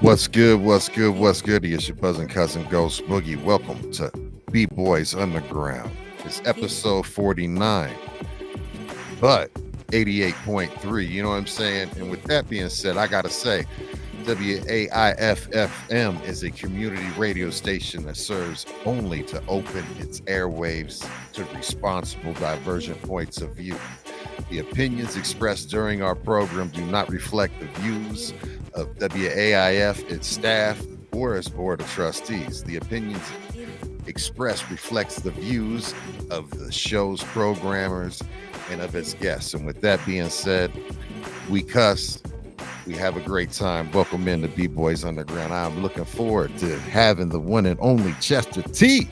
What's good? What's good? What's good? It's your buzzing cousin Ghost Boogie. Welcome to B-Boys Underground. It's episode 49, but 88.3. You know what I'm saying? And with that being said, I got to say, WAIF-FM is a community radio station that serves only to open its airwaves to responsible, divergent points of view. The opinions expressed during our program do not reflect the views of WAIF, its staff, or its board of trustees. The opinions expressed reflects the views of the show's programmers and of its guests. And with that being said, we cuss. We have a great time. Welcome in to B-Boys Underground. I'm looking forward to having the one and only Chestah T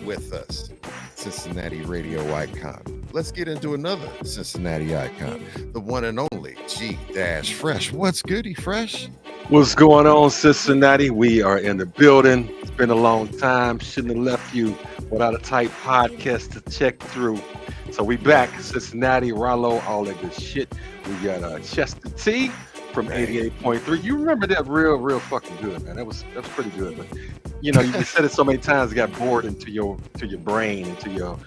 with us, Cincinnati radio icon. Let's get into another Cincinnati icon, the one and only G-Fresh. What's goody, Fresh? What's going on, Cincinnati? We are in the building. It's been a long time. Shouldn't have left you without a tight podcast to check through. So we back, Cincinnati, Rollo, all that good shit. We got Chestah T from 88.3. You remember that real fucking good, man. That was pretty good. But you know, you just said it so many times, it got bored into your brain, into your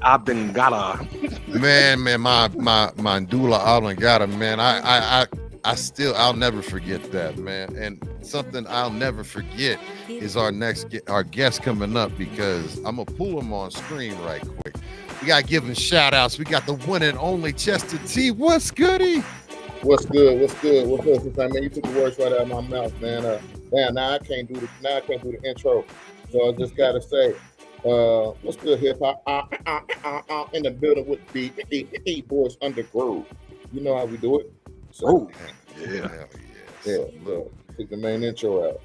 oblongata. man, my medulla oblongata, man. I'll never forget that, man. And something I'll never forget is our guest coming up, because I'm gonna pull him on screen right quick. We gotta give him shout outs. We got the one and only Chestah T. What's goody? What's good? What's good? Man, you took the words right out of my mouth, man. Now I can't do the intro, so I just gotta say, what's good, hip hop? In the building with B-Boys Underground. You know how we do it. So, yeah. So take the main intro out.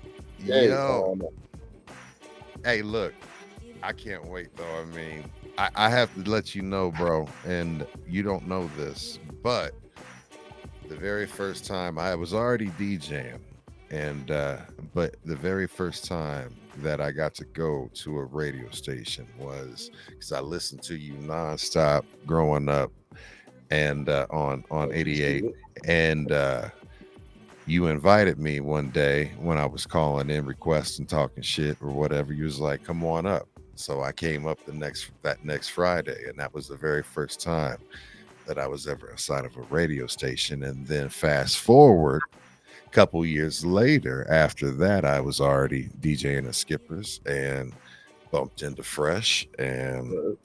Hey, look, I can't wait though. I mean, I have to let you know, bro, and you don't know this, but the very first time I was already DJing, and but the very first time that I got to go to a radio station was because I listened to you nonstop growing up, and on 88, and you invited me one day when I was calling in, requesting, talking shit or whatever. You was like, "Come on up." So I came up that next Friday, and that was the very first time that I was ever inside of a radio station. And then fast forward a couple years later, after that, I was already DJing at Skippers and bumped into Fresh, and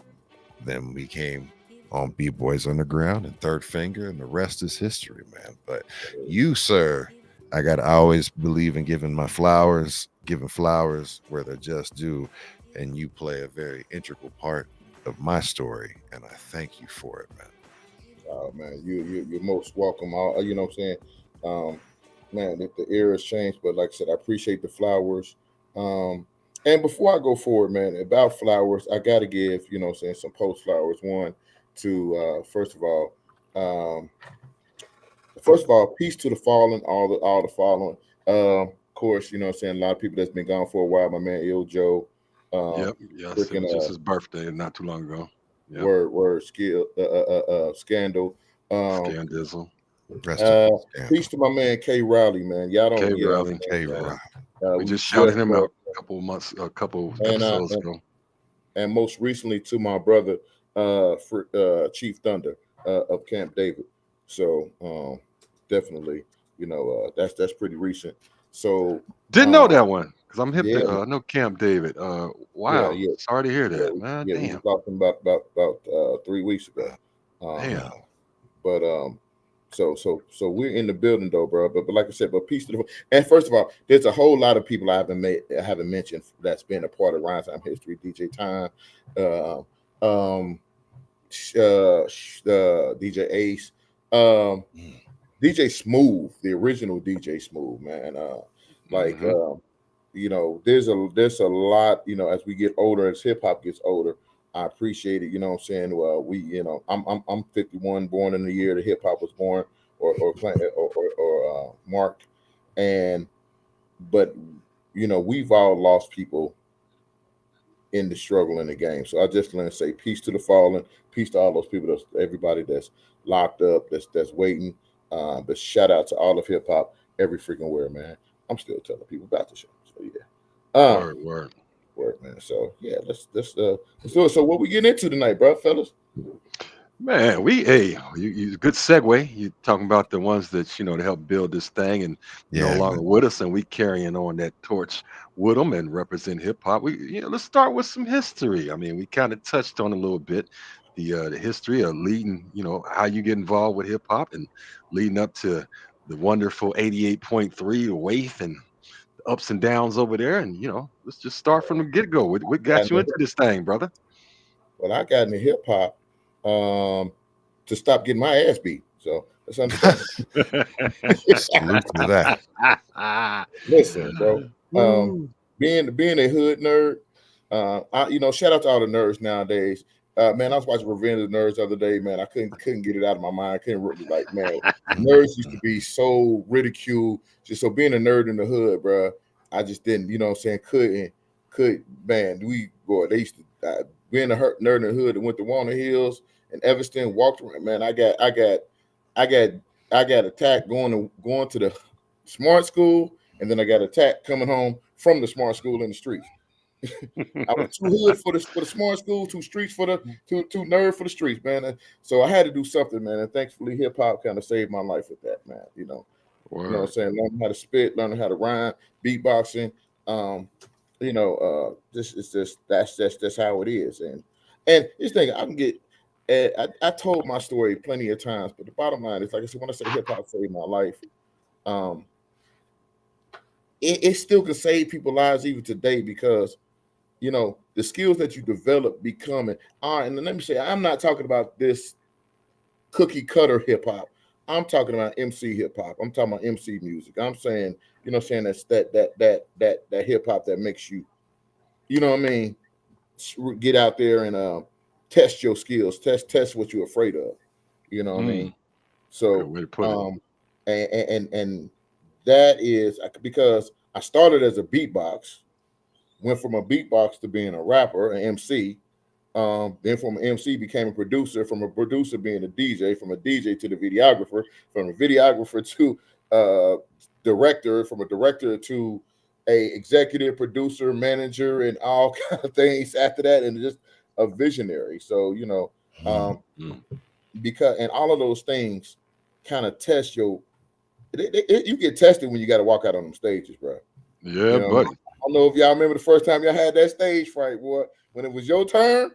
then we came on B-Boys Underground and Third Finger, and the rest is history, man. But you, sir, I always believe in giving flowers where they're just due, and you play a very integral part of my story, and I thank you for it, man. Man, you're most welcome. You know what I'm saying? Man, the era has changed, but like I said, I appreciate the flowers. And before I go forward, man, about flowers, I got to give, you know what I'm saying, some post flowers. One to, first of all, peace to the fallen, all the fallen. Of course, you know what I'm saying, a lot of people that's been gone for a while. My man, Il Joe. Yes, it was just his birthday not too long ago. Yep. Word, scandal. Scandizzle. Peace to my man K Riley, man. Y'all don't K Riley. We just shouted him out a couple episodes ago. And most recently to my brother, Chief Thunder of Camp David. So definitely, you know, that's pretty recent. So didn't know that one. Because I'm hip to no Camp David. Wow. Yeah. Sorry to hear that, man. Yeah, damn. we talked about 3 weeks ago. Damn. But so we're in the building though, bro. But like I said, but peace to the. And first of all, there's a whole lot of people I haven't mentioned that's been a part of Rhyme Time history. DJ Time, DJ Ace, DJ Smooth, the original DJ Smooth, man. You know, there's a lot, you know, as we get older, as hip hop gets older, I appreciate it. You know what I'm saying? I'm 51, born in the year that hip hop was born or marked. But you know, we've all lost people in the struggle in the game. So I just want to say peace to the fallen, peace to all those people, everybody that's locked up, that's waiting. But shout out to all of hip hop. every freaking where, man. I'm still telling people about the show. So yeah. Word. Word, man. So yeah, let's do it. So what we getting into tonight, bro, fellas? Man, you good segue. You talking about the ones that to help build this thing and no Yeah, longer with us, and we carrying on that torch with them and represent hip hop. Let's start with some history. I mean, we kind of touched on a little bit the history of leading. How you get involved with hip hop and leading up to the wonderful 88.3 Waif and the ups and downs over there. And let's just start from the get go. What Got got you into into this thing, brother? Well, I got into hip hop to stop getting my ass beat. So that's understandable. salute to that. Listen, bro. Woo. Being a hood nerd, shout out to all the nerds nowadays. Man, I was watching Revenge of the Nerds the other day, man. I couldn't get it out of my mind. I couldn't really man. Nerds used to be so ridiculed. Just so being a nerd in the hood, bro, I just didn't, man. They used to being a nerd in the hood that went to Walnut Hills and Evanston, walked around. Man, I got attacked going to the smart school, and then I got attacked coming home from the smart school in the streets. I was too hood for the smart school, too streets for the too nerd for the streets, man. And so I had to do something, man. And thankfully, hip hop kind of saved my life with that, man. You know what I'm saying? Learning how to spit, learning how to rhyme, beatboxing. That's how it is. And this thing I can get. I told my story plenty of times, but the bottom line is, like I said, when I say hip hop saved my life, it still can save people's lives even today because the skills that you develop becoming. And let me say, I'm not talking about this cookie cutter hip hop. I'm talking about MC hip hop. I'm talking about MC music. I'm saying, that's that hip hop that makes you, get out there and test your skills, test what you're afraid of. You know what I mean? So, Good way to put it. And that is because I started as a beatbox, went from a beatbox to being a rapper, an MC. Then from an MC became a producer, from a producer being a DJ, from a DJ to the videographer, from a videographer to director, from a director to a executive producer, manager, and all kind of things after that, and just a visionary. So, because and all of those things kind of test you get tested when you got to walk out on them stages, bro. Yeah, buddy. I don't know if y'all remember the first time y'all had that stage fright, boy. When it was your turn.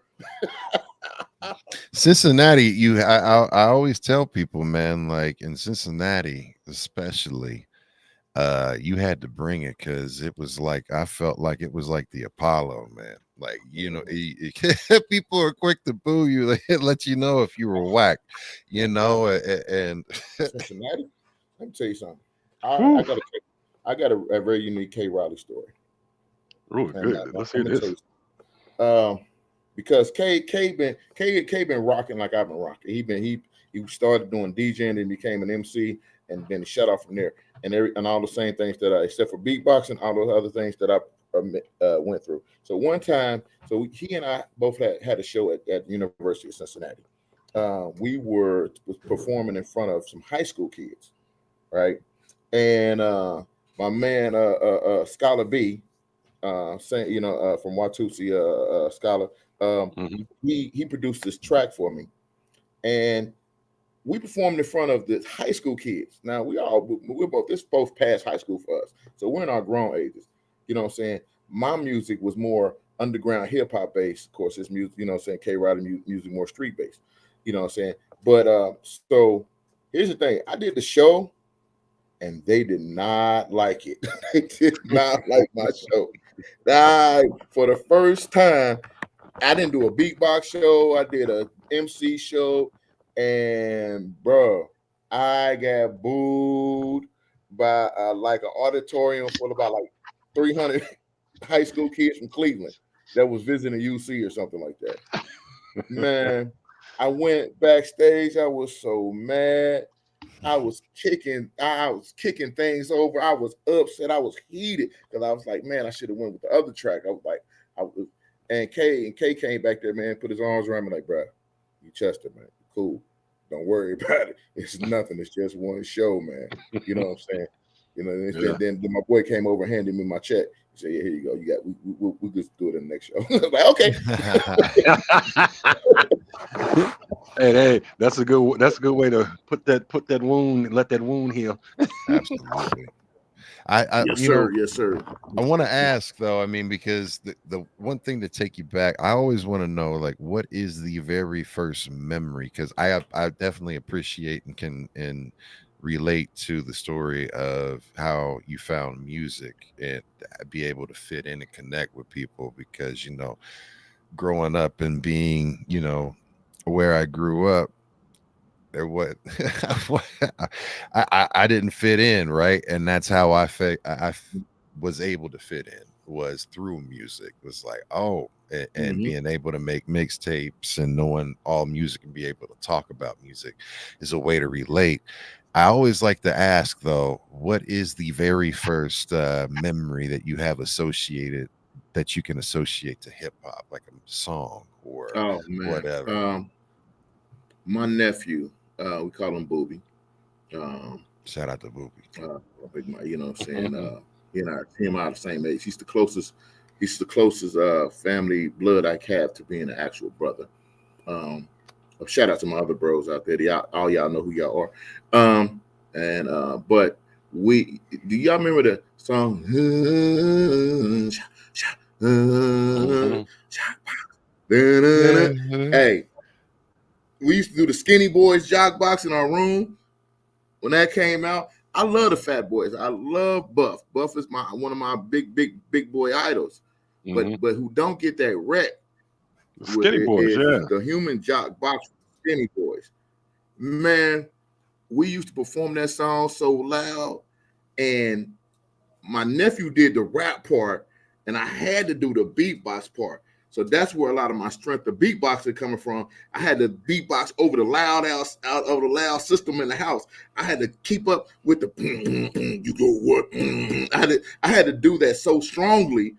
Cincinnati, I always tell people, man, like in Cincinnati, especially, you had to bring it because it was like I felt like it was like the Apollo, man. Like people are quick to boo you, they let you know if you were whack, and Cincinnati. Let me tell you something. I got a very unique K. Riley story. Oh, good. Let's hear this. Because K been rocking like I've been rocking. He started doing DJing and became an MC, and then he shut off from there. And all the same things that except for beatboxing, all those other things that I went through. So one time, he and I both had a show at the University of Cincinnati. We was performing in front of some high school kids, right? And my man Scholar B, saying from Watusi, Scholar, he produced this track for me, and we performed in front of the high school kids. Now we're both past high school for us, so we're in our grown ages. You know what I'm saying? My music was more underground hip hop based. Of course, his music, K. Riley music more street based. You know what I'm saying? But so here's the thing: I did the show, and they did not like it. They did not like my show. For the first time, I didn't do a beatbox show. I did a MC show, and bro, I got booed by like an auditorium full of about like 300 high school kids from Cleveland that was visiting UC or something like that. Man, I went backstage. I was so mad. I was kicking things over. I was upset. I was heated because I was like, man, I should have went with the other track. And K came back there, man, put his arms around me like, bro, you Chestah, man, cool. Don't worry about it. It's nothing. It's just one show, man. You know what I'm saying? You know, and Yeah. then my boy came over and handed me my check. He said, "Yeah, here you go. You got we just do it in the next show." Like, okay. Hey, that's a good way to put that wound, let that wound heal. Absolutely. I Yes, you sir. know, Yes, sir. I want to ask though, I mean, because the one thing to take you back, I always want to know, like, what is the very first memory? Because I definitely appreciate and can relate to the story of how you found music and be able to fit in and connect with people. Because growing up and being where I grew up, there what I didn't fit in, right? And that's how was able to fit in, was through music. It was like, oh, and Mm-hmm. being able to make mixtapes and knowing all music and be able to talk about music is a way to relate. I always like to ask though, what is the very first memory that you have associated, that you can associate to hip hop, like a song or Oh man. whatever? My nephew, we call him Booby. Um, Shout out to Booby. you know what I'm saying? Him are the same age. He's the closest family blood I have to being an actual brother. Um, Shout out to my other bros out there. All y'all know who y'all are. But do y'all remember the song? Hey, we used to do the Skinny Boys jock box in our room when that came out. I love the Fat Boys. I love Buff. Buff is one of my big boy idols. Mhm. But who don't get that wreck Skinny boys, is yeah. the human jock box Skinny Boys. Man, we used to perform that song so loud, and my nephew did the rap part, and I had to do the beatbox part. So that's where a lot of my strength, the beatboxing, coming from. I had to beatbox over the loud out of the loud system in the house. I had to keep up with the you go what? I had to do that so strongly.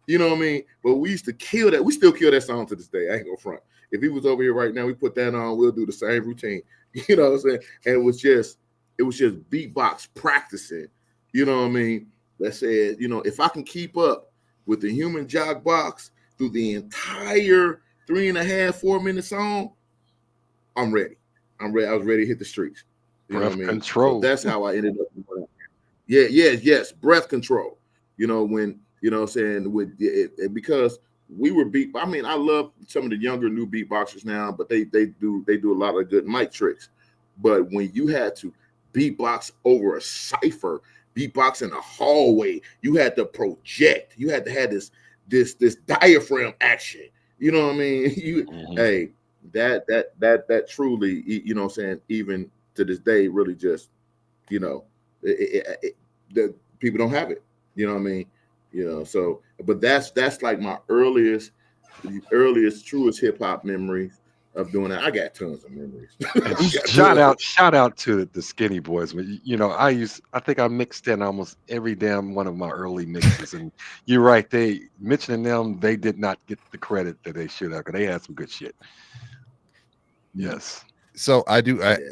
You know what I mean? But we used to kill that. We still kill that song to this day. I ain't gonna front. If he was over here right now, we put that on, we'll do the same routine. You know what I'm saying? And it was just beatbox practicing. You know what I mean? That said, if I can keep up with the human jog box through the entire 3.5, 4 minute song, I'm ready. I'm ready. I was ready to hit the streets. You know what I Breath mean? So control. that's how I ended up. Yes. Breath control. When what I'm saying, because we were beat. I mean, I love some of the younger new beatboxers now, but they do a lot of good mic tricks. But when you had to beatbox over a cipher, beatbox in a hallway, you had to project. You had to have this diaphragm action. You know what I mean? Hey, that truly, what I'm saying, even to this day, really just, the people don't have it. You know what I mean? So, but that's like my earliest, truest hip hop memories of doing that. I got tons of memories. And shout out to the Skinny Boys. I think I mixed in almost every damn one of my early mixes, and you're right. They mentioning them, they did not get the credit that they should have, because they had some good shit. Yes. So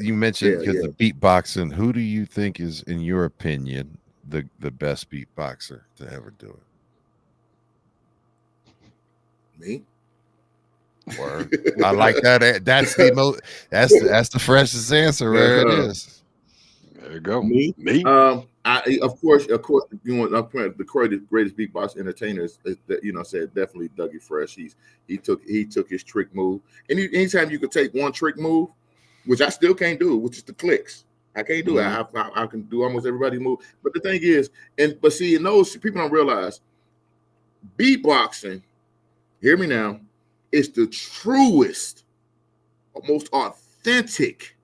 you mentioned, because Yeah. the beatboxing, who do you think is, in your opinion, the best beatboxer to ever do it? Me. Word. I like that. That's the most. That's the freshest answer. There it is. There you go. Me. Me. I of course, the greatest beatbox entertainers that said definitely Dougie Fresh. He took his trick move. Anytime you could take one trick move, which I still can't do, which is the clicks. I can't do it. I can do almost everybody's move. But the thing is, but see, those people don't realize beatboxing, hear me now, is the truest, most authentic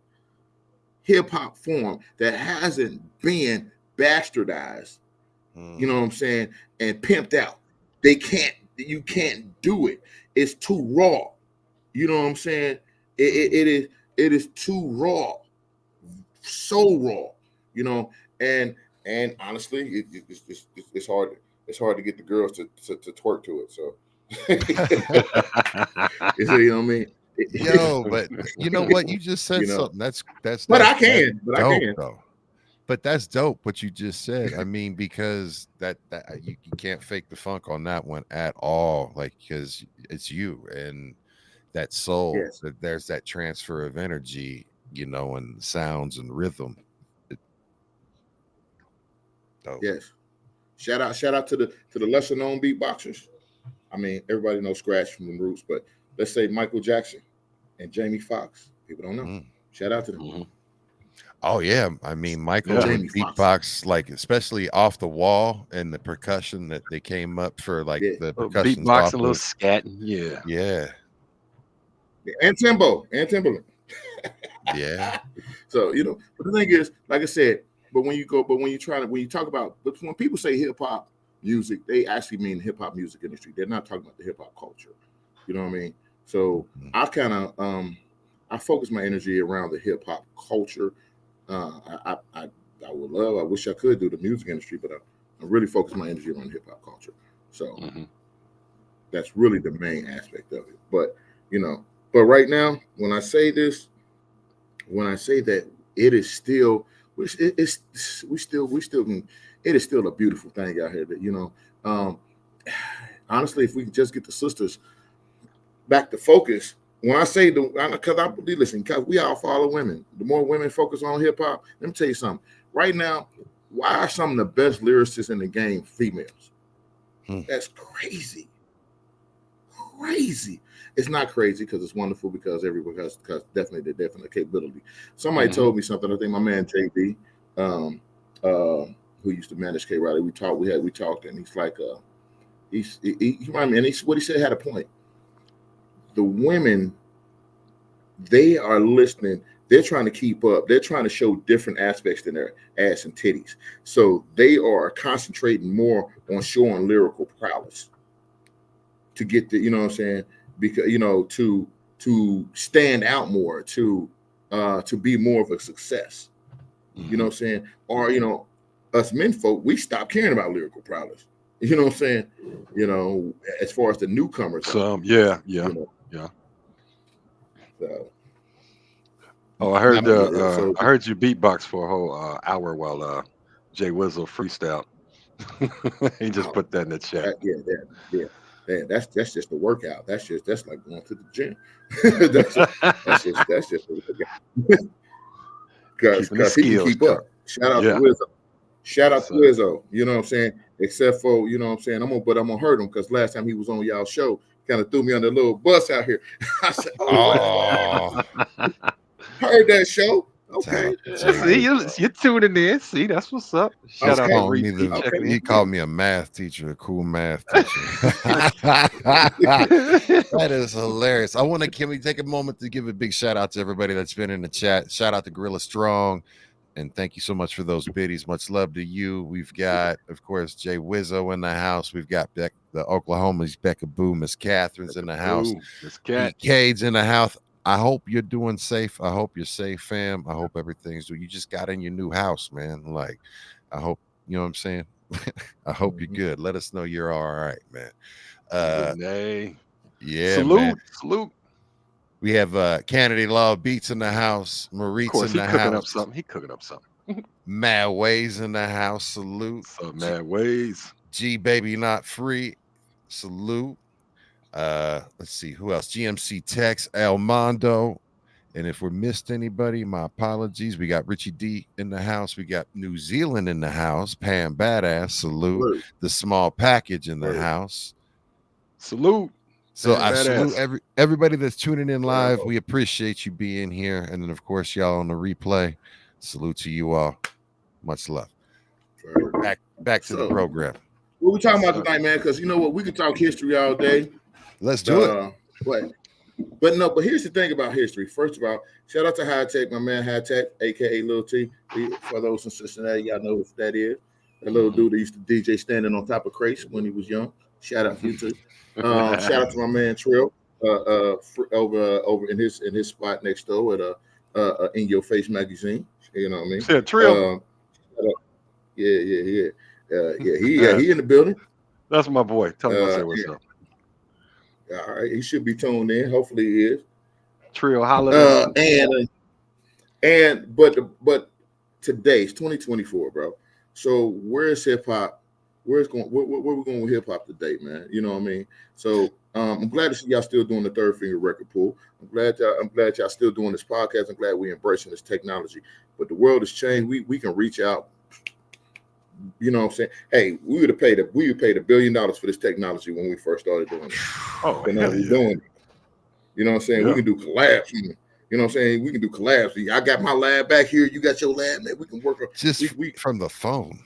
hip hop form that hasn't been bastardized. You know what I'm saying? And pimped out. You can't do it. It's too raw. You know what I'm saying? It is too raw. So raw. And honestly, it's hard. It's hard to get the girls to twerk to it. So you know what I mean? Yo, but you know what? You just said something. That's But I can. dope, though. But that's dope what you just said. I mean, because that you can't fake the funk on that one at all. Like, because it's you and that soul. Yes, That there's that transfer of energy, and sounds and rhythm. It, dope. yes. Shout out to the lesser known beatboxers. I mean, everybody knows Scratch from the Roots, but let's say Michael Jackson and Jamie Foxx. People don't know. Mm. Shout out to them. Mm-hmm. Oh yeah, I mean Michael Yeah. would Jamie Foxx. beatbox like especially off the wall and the percussion that they came up for like Yeah. the percussions Beatboxing, off a little of. scatting. Yeah. Yeah, And Timberland. yeah. So but the thing is, like I said, when you talk about, but when people say hip hop music, they actually mean hip hop music industry. They're not talking about the hip hop culture. You know what I mean? So I kind of I focus my energy around the hip hop culture. I wish I could do the music industry, but I really focus my energy around hip hop culture. So that's really the main aspect of it. But but right now, when I say that it is still, it is still a beautiful thing out here. That honestly, if we could just get the sisters back to focus. When I say because I believe, listen, because we all follow women. The more women focus on hip hop, let me tell you something. Right now, why are some of the best lyricists in the game females? That's crazy. Crazy. It's not crazy because it's wonderful because everyone has definitely the definite capability. Somebody told me something. I think my man JB, who used to manage K Riley, we talked, and he's like, he reminded me, and what he said had a point. The women, they are listening. They're trying to keep up. They're trying to show different aspects than their ass and titties. So they are concentrating more on showing lyrical prowess to get the, what I'm saying, because to stand out more, to be more of a success. You know what I'm saying? Or us men folk, we stop caring about lyrical prowess. You know what I'm saying? As far as the newcomers. Yeah. So, I heard so I heard you beatbox for a whole hour while Jay Wizzle freestyled. He just put that in the chat. Yeah. That's just a workout. That's like going to the gym. that's just a workout. Because he can keep up. Shout out to Wizzo. Shout out to Wizzo. You know what I'm saying? Except for, you know what I'm saying? I'm gonna hurt him because last time he was on y'all show, kind of threw me on the little bus out here. I said, heard that show. Okay. See, you're tuning in. See, that's what's up. Shout out to Reed. He called me a math teacher, a cool math teacher. That is hilarious. Can we take a moment to give a big shout out to everybody that's been in the chat? Shout out to Gorilla Strong. And thank you so much for those biddies. Much love to you. We've got, of course, Jay Wizzo in the house. We've got the Oklahoma's Becca Boo, Miss Catherine's in the house. Miss Cat. Cade's in the house. I hope you're doing safe. I hope you're safe, fam. I hope everything's good. You just got in your new house, man. Like, I hope, you know what I'm saying? I hope you're good. Let us know you're all right, man. Yeah, Salute. We have Kennedy Law Beats in the house. Marit's in the house. He cooking up something. Mad Ways in the house. Salute. What's up, Mad Ways? G Baby Not Free. Salute. Let's see who else. GMC Tex, El Mondo. And if we missed anybody, my apologies. We got Richie D in the house. We got New Zealand in the house. Pam Badass. Salute. The Small Package in the house. Salute. So I salute everybody that's tuning in live. We appreciate you being here. And then, of course, y'all on the replay. Salute to you all. Much love. Back to the program. What we talking about tonight, man? Because you know what? We can talk history all day. Let's do it. But here's the thing about history. First of all, shout out to High Tech, my man High Tech, aka Lil T. For those in Cincinnati, y'all know what that is. That little dude that used to DJ standing on top of crates when he was young. Shout out to you too. Shout out to my man Trill over in his spot next door at In Your Face magazine. You know what I mean? Yeah, Trill. He in the building. That's my boy. Tell him I say what's up. All right, he should be tuned in. Hopefully he is. Trill, holla. But today's 2024, bro. So where's hip hop? Where's going? Where we going with hip hop today, man? You know what I mean? So I'm glad to see y'all still doing the Third Finger Record Pool. I'm glad y'all still doing this podcast. I'm glad we embracing this technology. But the world has changed. We can reach out. You know what I'm saying? Hey, we would paid $1 billion for this technology when we first started doing it. Oh, But now hell we're yeah. doing it. You know what I'm saying? Yeah. We can do collabs. You know what I'm saying? We can do collabs. I got my lab back here. You got your lab, man. We can work on Just from the phone.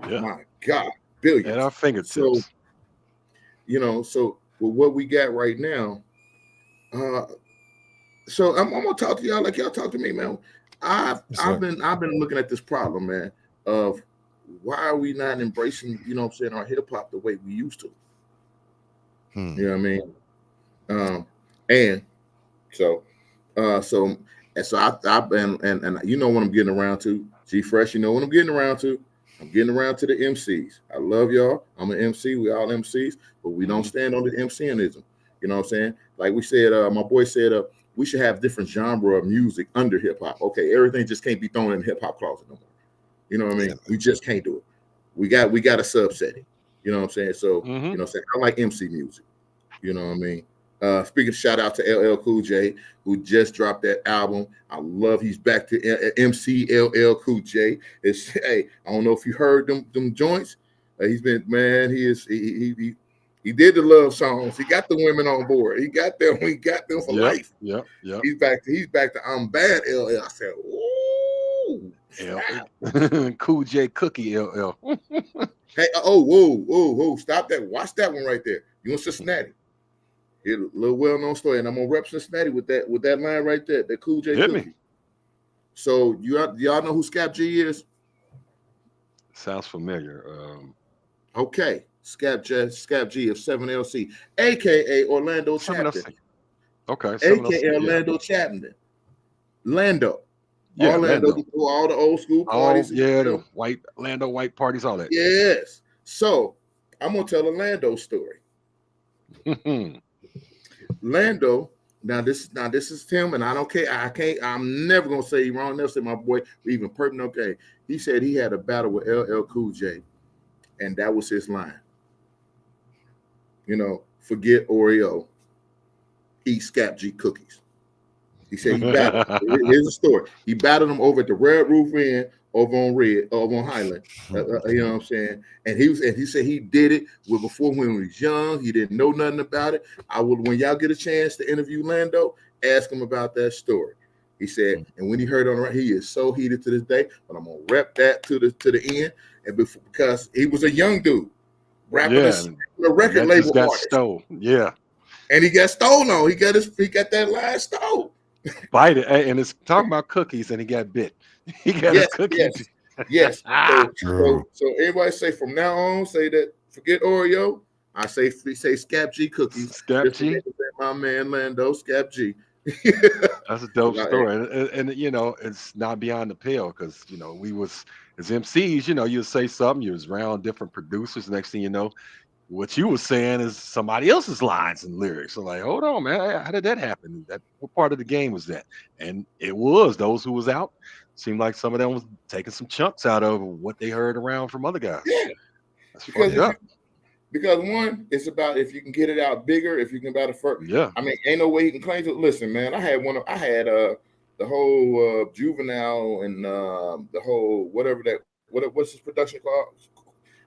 Yeah. My God, billions at our fingertips. So, so with what we got right now, so I'm gonna talk to y'all like y'all talk to me, man. I've been looking at this problem, man, of why are we not embracing, you know what I'm saying, our hip hop the way we used to. You know what I mean? And so I've been and you know what I'm getting around to, G Fresh, you know what I'm getting around to. I'm getting around to the MCs. I love y'all. I'm an MC. We all MCs, but we don't stand on the MCism. You know what I'm saying? Like we said, my boy said, we should have different genre of music under hip hop. Okay, everything just can't be thrown in the hip hop closet no more. You know what I mean? We just can't do it. We got a subsetting. You know what I'm saying? So you know what I'm saying? I like MC music. You know what I mean? Speaking, shout out to LL Cool J, who just dropped that album. I love he's back to MC LL Cool J. Hey, I don't know if you heard them joints. He's been, man, he did the love songs. He got the women on board. He got them for life. Yeah. He's back to I'm bad LL. I said, ooh. Cool J Cookie LL. Hey, whoa, stop that. Watch that one right there. You in Cincinnati. Here's a little well-known story, and I'm gonna rep Cincinnati with that line right there, that Cool J Cookie. Me. So y'all know who Scap G is? Sounds familiar. Okay, Scap G of 7LC, aka Orlando Chapman. Okay, aka Orlando Chapman. Lando. Yeah, Orlando Lando. Do all the old school parties. The white parties, all that. Yes. So I'm gonna tell a Lando story. Lando, now this is Tim, and I don't care. I'm never gonna say wrong. Never say my boy, even Perp, okay. He said he had a battle with LL Cool J, and that was his line. You know, forget Oreo, eat Scap G cookies. He said he battled. Here's the story. He battled him over at the Red Roof Inn over on Highland. You know what I'm saying? And he said he did it before when he was young. He didn't know nothing about it. When y'all get a chance to interview Lando, ask him about that story. He said, and when he heard on the right, he is so heated to this day. But I'm gonna rep that to the end, and because he was a young dude rapping a record label got artist. stole. Yeah, and he got stolen on. He got that last stole. Bite it, and it's talking about cookies, and he got bit. He got a cookie. Yes. So everybody say from now on, say that forget Oreo. I say Scap G cookies. Scap G. My man Lando, Scap G. That's a dope story, and you know it's not beyond the pale because you know we was as MCs, you know, you'd say something, you was around different producers. Next thing you know, what you were saying is somebody else's lines and lyrics. So like, hold on, man, how did that happen? What part of the game was that? And it was those who was out. Seemed like some of them was taking some chunks out of what they heard around from other guys. Yeah, that's fucked up. Because one, it's about if you can get it out bigger, if you can about it first. Yeah, I mean, ain't no way you can claim to. Listen, man, I had the whole Juvenile and the whole what's this production called?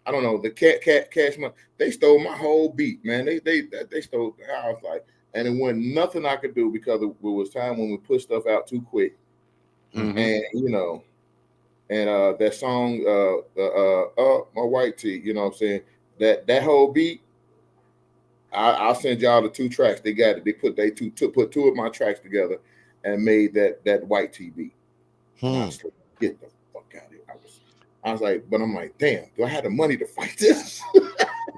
I don't know, the Cash Money. They stole my whole beat, man. They stole. I was like, and it wasn't nothing I could do because it was time when we put stuff out too quick, and you know, and that song, my white tee, you know what I'm saying. That whole beat, I'll send y'all the 2 tracks. They got it. They put 2 of my tracks together and made that white tee beat. I was like, get the fuck out of here. I was like, but I'm like, damn, do I have the money to fight this?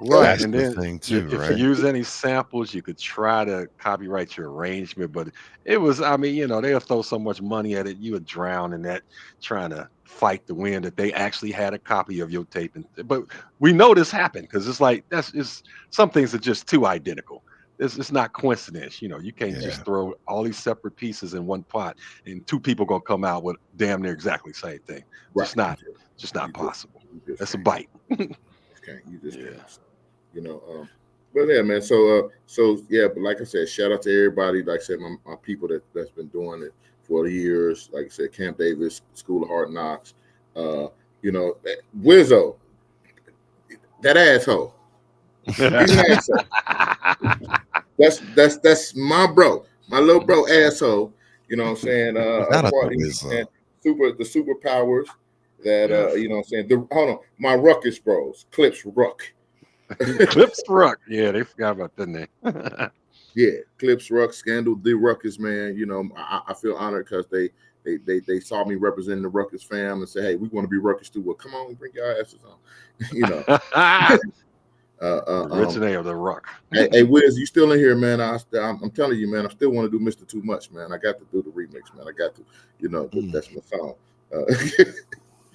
Right. That's and the then thing too, if you use any samples, you could try to copyright your arrangement, but it was, I mean, you know, they'll throw so much money at it, you would drown in that trying to fight the wind that they actually had a copy of your tape. But we know this happened because it's like it's some things are just too identical. it's not coincidence. You can't just throw all these separate pieces in one pot and two people gonna come out with damn near exactly the same thing. Right. Just not possible. That's a can't. bite. You just Yeah. can't. But yeah, man. So yeah, but like I said, shout out to everybody. Like I said, my people that's been doing it for the years. Like I said, Camp Davis, School of Hard Knocks. Wizzo, that asshole. He's an asshole. That's my bro, my little bro, asshole. You know what I'm saying? Shout out to Wizzo. And the superpowers that Yes. you know what I'm saying. Hold on, my Ruckus bros, Clips Ruck. Clips Ruck. Yeah, they forgot about that name. Yeah, Clips Ruck, Scandal, the Ruckus, man. I feel honored because they saw me representing the Ruckus fam and said, hey, we want to be Ruckus too. Well, come on, bring your asses on. The originator of the Ruck. hey, Wiz, you still in here, man? I'm telling you, man. I still want to do Mr. Too Much, man. I got to do the remix, man. I got to, that's my song.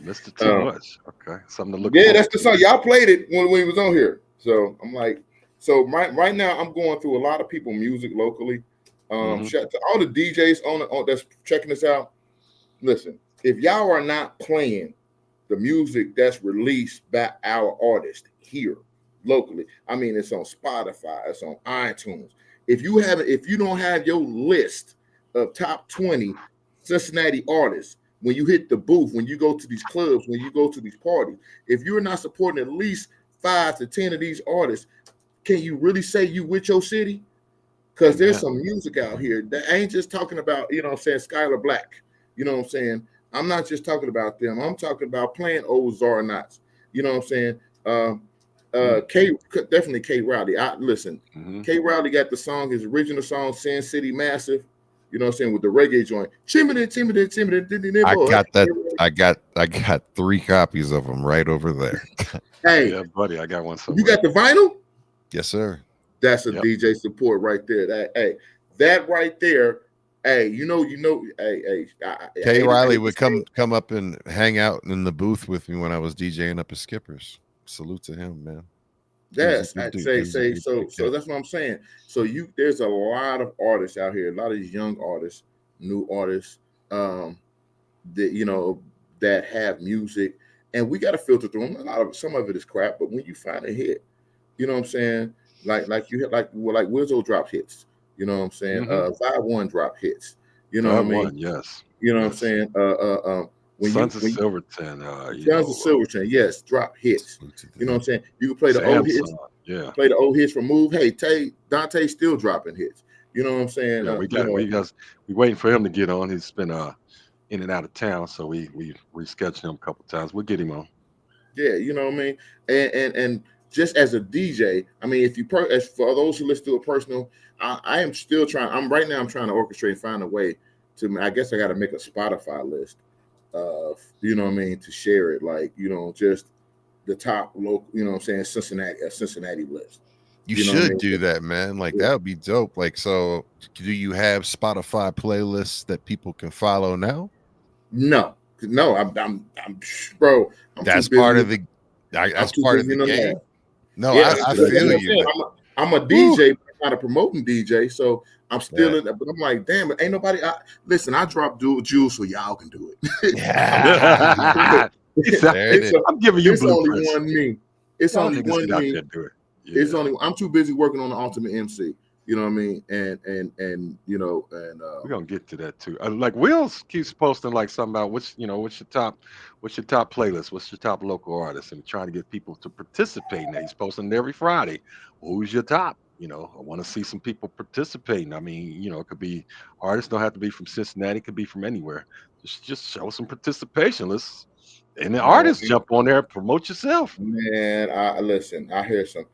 Mr. Too Much. Okay, something to look. Yeah, that's the song. Y'all played it when we was on here. So I'm like, right now I'm going through a lot of people music locally. Shout to all the DJs on that's checking this out. Listen, if y'all are not playing the music that's released by our artist here locally, I mean, it's on Spotify, it's on iTunes. If you don't have your list of top 20 Cincinnati artists, when you hit the booth, when you go to these clubs, when you go to these parties, if you're not supporting at least 5 to 10 of these artists, can you really say you with your city? Because there's some music out here that ain't just talking about, Skylar Black. You know what I'm saying? I'm not just talking about them. I'm talking about playing old Zarnots. You know what I'm saying? Definitely K Rowdy. Listen, K Rowdy got the song, his original song, Sin City Massive. You know what I'm saying, with the reggae joint. I got 3 copies of them right over there. Hey, yeah, buddy, I got one somewhere. You got the vinyl? Yes, sir. That's a DJ support right there. That right there. Hey, K Riley would come up and hang out in the booth with me when I was DJing up at Skippers. Salute to him, man. Yes, I'd say so that's what I'm saying. So there's a lot of artists out here, a lot of these young artists, new artists, that have music, and we got to filter through them. Some of it is crap, but when you find a hit, you know what I'm saying? Like Wizzo drop hits, you know what I'm saying? Vibe One drop hits, you know what I mean? Yes. You know what I'm saying? Sons of Silverton, Sons of Silverton, yes, drop hits. You know what I'm saying? You can play the old hits. Yeah. Play the old hits from Move. Hey, Dante's still dropping hits. You know what I'm saying? Yeah, we waiting for him to get on. He's been in and out of town, so we rescheduled him a couple times. We'll get him on. Yeah, you know what I mean? And just as a DJ, I mean, as for those who listen to it personal, I am still trying. I'm trying to orchestrate and find a way to. I guess I got to make a Spotify list of, you know what I mean, to share it, like, just the top local, you know what I'm saying, Cincinnati list. You should do that, man. Like, that would be dope. Like, so do you have Spotify playlists that people can follow now? No, I'm bro. That's part of the. That's part of the game. No, yeah, I feel you. I'm a DJ, but not a promoting DJ, so I'm still in. But I'm like, damn it, ain't nobody. Listen, I dropped Jules so y'all can do it. Yeah. I'm giving you. It's only one me. It's only one me. Yeah. It's only. I'm too busy working on the Ultimate MC. You know what I mean? And we're gonna get to that too. Like Wills keeps posting like something about what's your top playlist, what's your top local artist, and trying to get people to participate in that. He's posting it every Friday. Who's your top? I want to see some people participating. I mean, it could be artists, don't have to be from Cincinnati, it could be from anywhere. Just show some participation. And the artists jump on there, promote yourself. Man, listen, I hear some.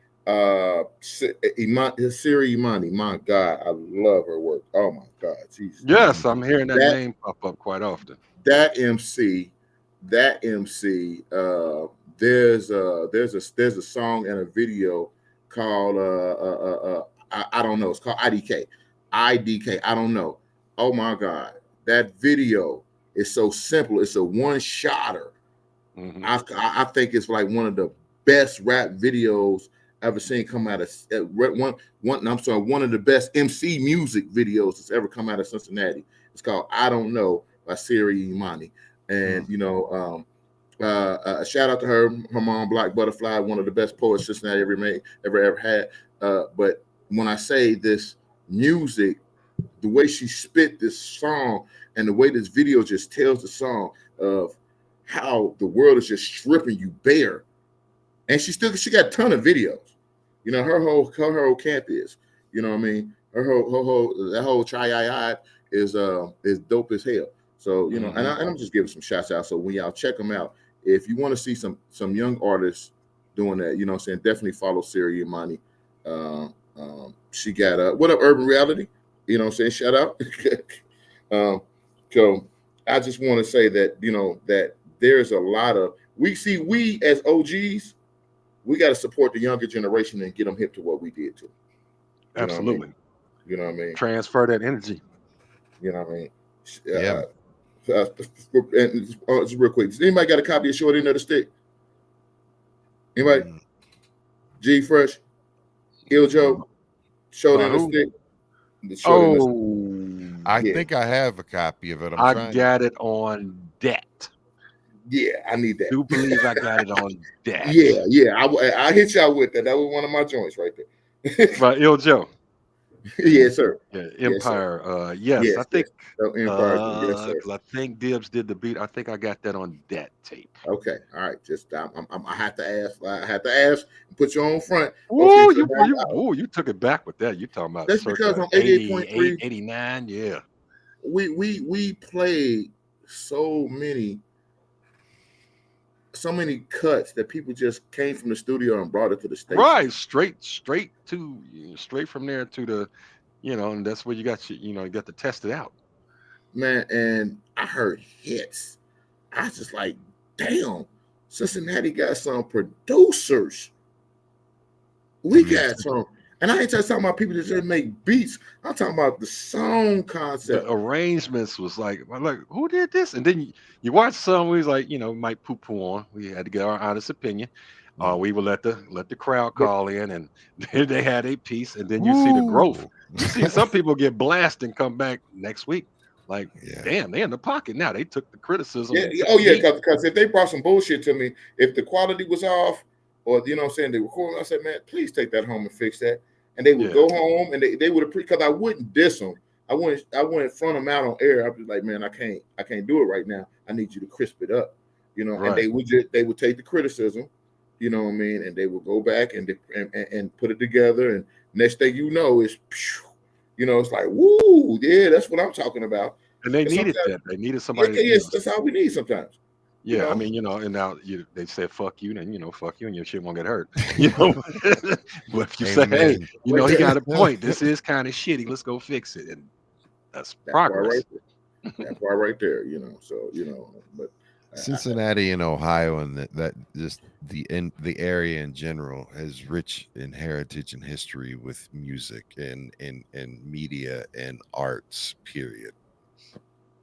Siri Imani, my God, I love her work. Oh my God, Jesus. Yes, I'm hearing that name pop up quite often. That MC. There's a song and a video called I don't know. It's called IDK. I don't know. Oh my God, that video is so simple. It's a one-shotter. I think it's like one of the best rap videos ever seen come out of one of the best MC music videos that's ever come out of Cincinnati. It's called "I Don't Know" by Siri Imani, and a shout out to her mom, Black Butterfly, one of the best poets Cincinnati ever had. But when I say this music, the way she spit this song and the way this video just tells the song of how the world is just stripping you bare, and she got a ton of videos. Her whole camp is, you know what I mean. Her whole try is dope as hell. So and I'm just giving some shouts out. So when y'all check them out, if you want to see some young artists doing that, what I'm saying, definitely follow Siri Imani. She got what up, Urban Reality? What I'm saying, shout out. So I just want to say that that there's a lot of we as OGs, we got to support the younger generation and get them hip to what we did too. Absolutely. You know what I mean? Transfer that energy. You know what I mean? Yeah. Just real quick, does anybody got a copy of Short End of the Stick? Anybody? G Fresh, Il Joe, Short End of the Stick. I think I have a copy of it. I got it on deck. Yeah, I need that. I do believe I got it on deck. Yeah. I hit y'all with that. That was one of my joints right there. By Il Joe. Yes, sir. Yeah, Empire. Yes, I think. Empire. Yes, sir. I think Dibs did the beat. I think I got that on that tape. Okay, all right. Just I have to ask. I have to ask. Put you on front. You took it back with that. You talking about? That's because on 88.3, 89. Yeah. We played so many cuts that people just came from the studio and brought it to the station. Right, straight from there to the, and that's where you got you got to test it out. Man, and I heard hits. I was just like, damn, Cincinnati got some producers. We got some, and I ain't just talking about people that just make beats. I'm talking about the song concept. The arrangements was like who did this? And then you watch some, we was like, might poo-poo on. We had to get our honest opinion. We would let the crowd call in, and they had a piece, and then you see the growth. You see some people get blasted and come back next week. Like, damn, they in the pocket now. They took the criticism. Yeah. Oh, yeah, because if they brought some bullshit to me, if the quality was off, or what I'm saying, they recording, I said, man, please take that home and fix that. And they would go home, and they would because I wouldn't diss them. I wouldn't front them out on air. I'd be like, man, I can't do it right now. I need you to crisp it up, Right. And they would take the criticism, you know what I mean, and they would go back and put it together. And next thing you know, it's it's like, woo, yeah, that's what I'm talking about. And they needed that. They needed somebody. Yes, that's all we need sometimes. Yeah, I mean, and now they said fuck you, then fuck you, and your shit won't get hurt. But if you say, hey, he got a point. This is kind of shitty. Let's go fix it, and that's progress. That's why right there, So but Cincinnati and Ohio, and that just the area in general is rich in heritage and history with music and media and arts. Period.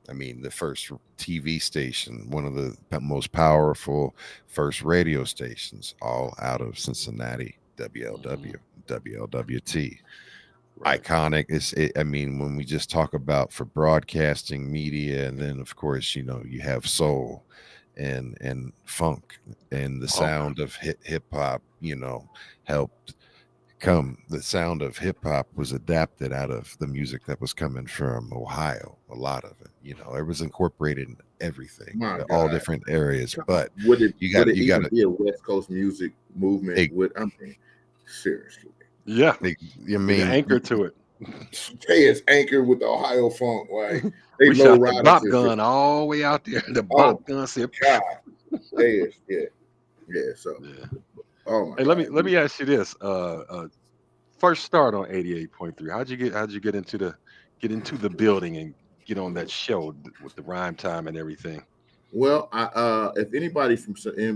I mean, the first TV station, one of the most powerful first radio stations, all out of Cincinnati, WLW, WLWT. Right. Iconic. I mean, when we just talk about for broadcasting media, and then of course, you have soul and funk and the sound of hip hop, helped come. The sound of hip hop was adapted out of the music that was coming from Ohio. A lot of it, it was incorporated in everything, all different areas. But you got to be a West Coast music movement. Seriously, yeah. You mean anchor to it? It's anchored with the Ohio funk. Like we shot the bop gun all the way out there. The bop gun said, "God, yeah." So, oh my. Hey, let me ask you this. First start on 88.3. How'd you get into the building and get on that show with the rhyme time and everything? Well, if anybody from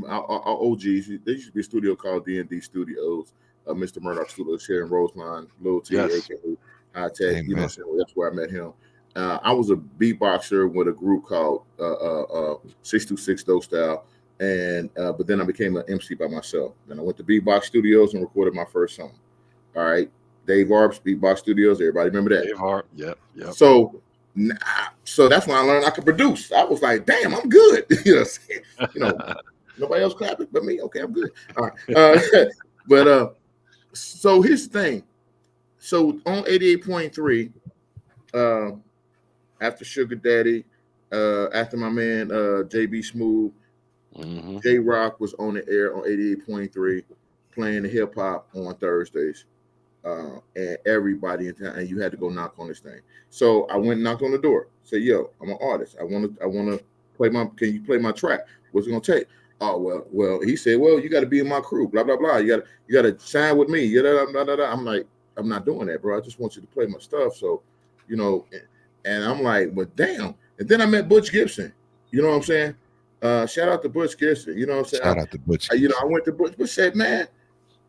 our OGs, there used to be a studio called D&D Studios. Mr. Murdoch Studios here in Roseline, Lil T, aka High Tech. That's where I met him. I was a beatboxer with a group called 626 Dope Style. and but then I became an MC by myself. Then I went to Beatbox Studios and recorded my first song. All right, Dave Arb's Beatbox Studios. Everybody remember that? Dave Hart. Yep. So, so that's when I learned I could produce. I was like, damn, I'm good. You know, nobody else clapping but me. Okay, I'm good. All right, but so here's the thing. So on 88.3, after Sugar Daddy, after my man JB Smooth, J Rock was on the air on 88.3, playing the hip hop on Thursdays. And everybody in town, and you had to go knock on this thing. So I went and knocked on the door. Said, "Yo, I'm an artist. I want to play my. Can you play my track? What's it gonna take?" Oh well. He said, "Well, you got to be in my crew. Blah blah blah. You got to sign with me. I'm like, I'm not doing that, bro. I just want you to play my stuff. So, and I'm like, but damn. And then I met Butch Gibson. You know what I'm saying? Shout out to Butch Gibson. You know what I'm saying? Shout out to Butch. I went to Butch. Butch said, man.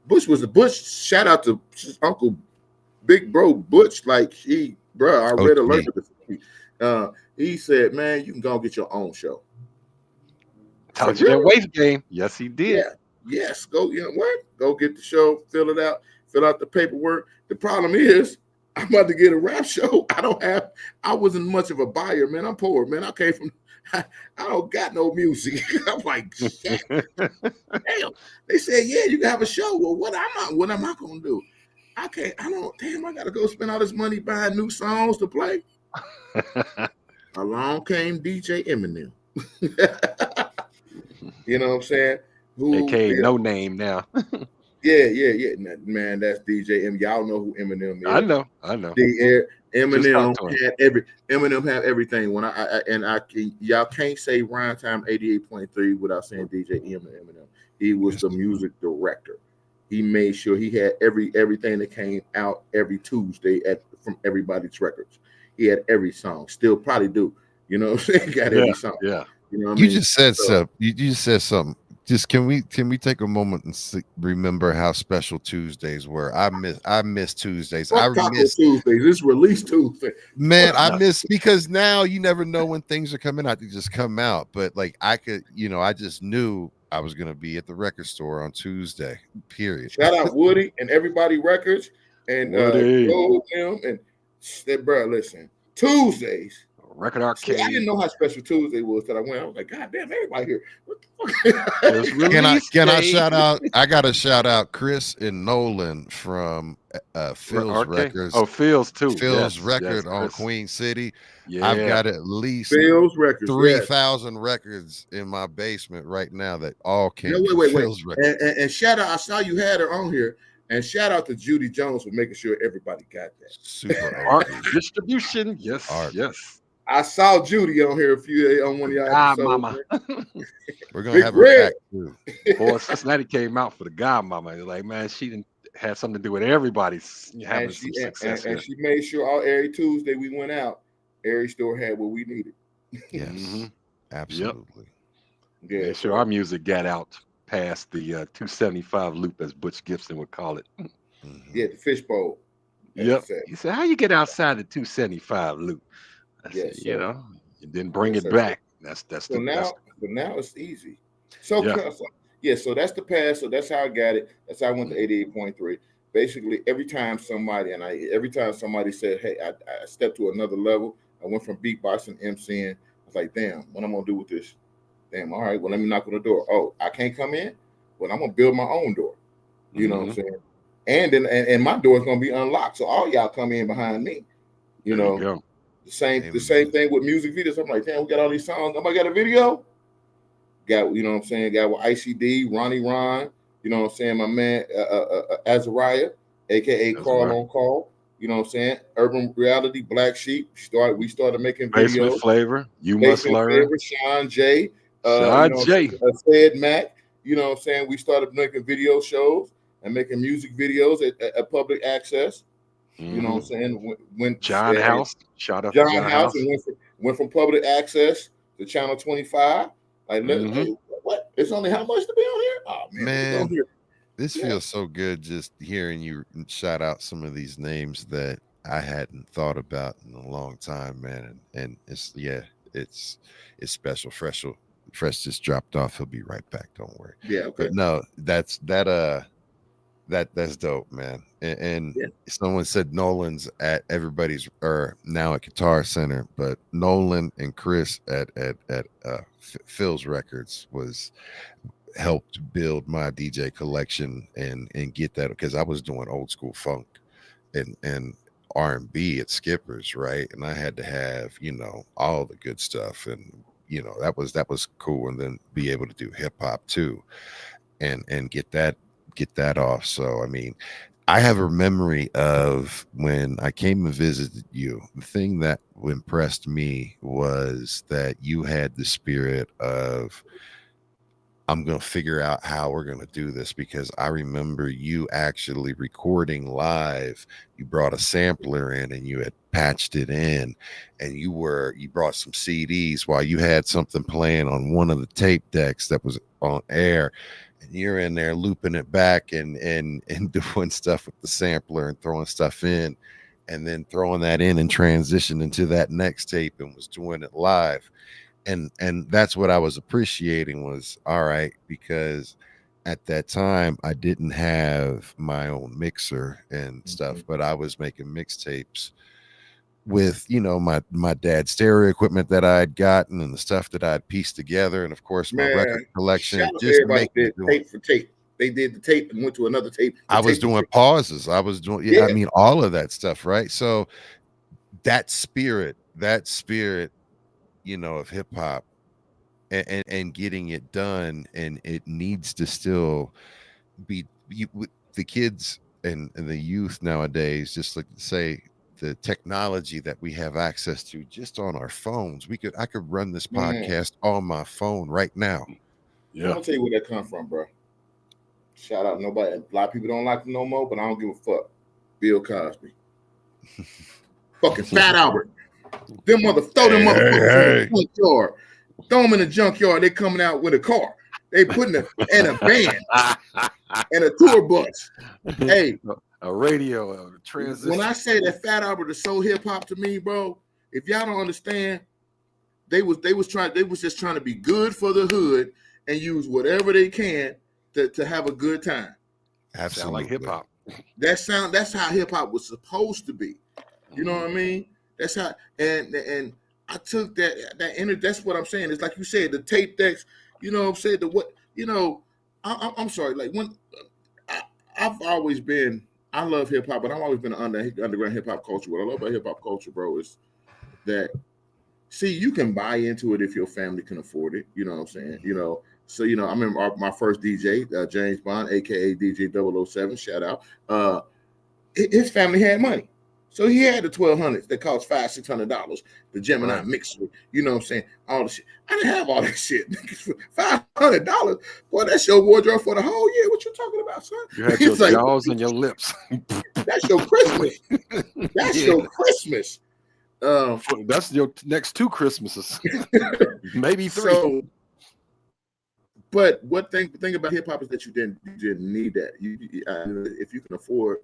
Butch was the Butch. Shout out to Uncle Big Bro Butch. Like I read a letter. He said, "Man, you can go get your own show." Told you that wave game. Yes, he did. Yeah. Yes, go. You know what? Go get the show. Fill it out. Fill out the paperwork. The problem is, I'm about to get a rap show. I wasn't much of a buyer, man. I'm poor, man. I came from. I don't got no music. I'm like, shit. Damn. They said, yeah, you can have a show. Well, what am I gonna do? I gotta go spend all this money buying new songs to play. Along came DJ Eminem. You know what I'm saying? AKA No Name now. Yeah. Man, that's DJ M. Y'all know who Eminem is. I know. Eminem had everything. When y'all can't say Rhyme Time 88.3 without saying DJ Eminem. He was the music director. He made sure he had everything that came out every Tuesday from everybody's records. He had every song. Still probably do. You know what I'm saying? Got every song. Yeah. You know what you I mean? just said something. You just said something. Just can we take a moment and remember how special Tuesdays were? I miss Tuesdays. I miss Tuesdays. This release Tuesday. Man, I miss because now you never know when things are coming out. They just come out. But like I could, I just knew I was gonna be at the record store on Tuesday. Period. Shout out Woody and Everybody Records and Gold and bro. Listen, Tuesdays. Record Arcade. See, I didn't know how special Tuesday was till I went. I was like, God damn, everybody here. What the fuck? Can I shout out? I gotta shout out Chris and Nolan from Phil's Records. Oh, Phil's too. Phil's record on Queen City. Yeah. I've got at least Phil's Records, 3,000 records in my basement right now that all came from Phil's Records. And shout out, I saw you had her on here. And shout out to Judy Jones for making sure everybody got that. Super art distribution. Yes. Yes. I saw Judy on here on one of y'all episodes. Mama. We're gonna have her back too. Boy, Cincinnati came out for the Godmama. Like, man, she didn't have something to do with everybody's having some success. And she made sure every Tuesday we went out, every store had what we needed. Yes, absolutely. Yeah, made sure our music got out past the 275 loop, as Butch Gibson would call it. Yeah, the fishbowl. Yep. He said, "How you get outside the 275 loop?" I said, you didn't bring it back. That's so now it's easy. So so that's the past. So that's how I got it. That's how I went to 88.3. Basically, every time somebody said, "Hey, I stepped to another level," I went from beatboxing, MCing. I was like, "Damn, what I'm gonna do with this?" Damn, all right. Well, let me knock on the door. Oh, I can't come in. Well, I'm gonna build my own door. You know what I'm saying? And then and my door is gonna be unlocked, so all y'all come in behind me. You know. The same thing with music videos. I'm like, damn, we got all these songs. Nobody got a video? Got, you know what I'm saying? Got with ICD, Ronnie Ron, you know what I'm saying? My man Azariah, aka Call on Call, you know what I'm saying? Urban Reality, Black Sheep. We started making videos. Basement Flavor, You Must Learn. Sean J. Said Mac, you know what I'm saying? We started making video shows and making music videos at public access. You know what I'm saying? When John House, shout out John House, and went from public access to Channel 25. Like, what? It's only how much to be on here? Oh man, this feels so good just hearing you shout out some of these names that I hadn't thought about in a long time, man. And it's special, Fresh just dropped off. He'll be right back. Don't worry. Yeah, okay. But no, that's dope, man. And Yeah. someone said Nolan's at everybody's or now at Guitar Center, but Nolan and Chris at Phil's Records was helped build my DJ collection and get that because I was doing old school funk and R&B at Skipper's, right? And I had to have, all the good stuff and that was cool, and then be able to do hip hop too and get that off. So I mean, I have a memory of when I came and visited you. The thing that impressed me was that you had the spirit of, I'm going to figure out how we're going to do this, because I remember you actually recording live. You brought a sampler in and you had patched it in, and you brought some CDs while you had something playing on one of the tape decks that was on air, and you're in there looping it back and doing stuff with the sampler and throwing stuff in, and then throwing that in and transition into that next tape and was doing it live. And that's what I was appreciating was, all right, because at that time I didn't have my own mixer and stuff, but I was making mixtapes with my dad's stereo equipment that I had gotten and the stuff that I'd pieced together, and of course my record collection. Shout out to Just everybody making did tape for tape. They did the tape and went to another tape. I was doing pauses. I was doing I mean all of that stuff, right? So that spirit of hip hop and getting it done, and it needs to still be the kids and the youth nowadays, just like to say, the technology that we have access to just on our phones. I could run this podcast on my phone right now. Yeah, I'm gonna tell you where that come from, bro. Shout out nobody. A lot of people don't like him no more, but I don't give a fuck. Bill Cosby. Fucking Fat Albert. Throw them motherfuckers in the junkyard. Throw them in the junkyard. They coming out with a car. They putting in a van and a tour bus. Hey, a radio, a transition. When I say that Fat Albert is so hip hop to me, bro, if y'all don't understand, they was just trying to be good for the hood and use whatever they can to have a good time. Absolutely. Sound like hip hop. That's how hip hop was supposed to be. You know what I mean? That's how, and I took that energy. That's what I'm saying. It's like you said, the tape decks. You know what I'm saying? I'm sorry. Like when I've always been, I love hip hop, but I've always been an underground hip hop culture. What I love about hip hop culture, bro, is that you can buy into it if your family can afford it. You know what I'm saying? So I remember my first DJ, James Bond, aka DJ 007. Shout out. His family had money. So he had the 1200s that cost $500-$600, the Gemini mixer, you know what I'm saying? All the shit. I didn't have all that shit. $500, boy, that's your wardrobe for the whole year. What you talking about, son? You had your jaws and your lips. That's your Christmas. That's your Christmas. That's your next 2 Christmases, maybe 3. So, but what thing about hip hop is that you didn't need that. If you can afford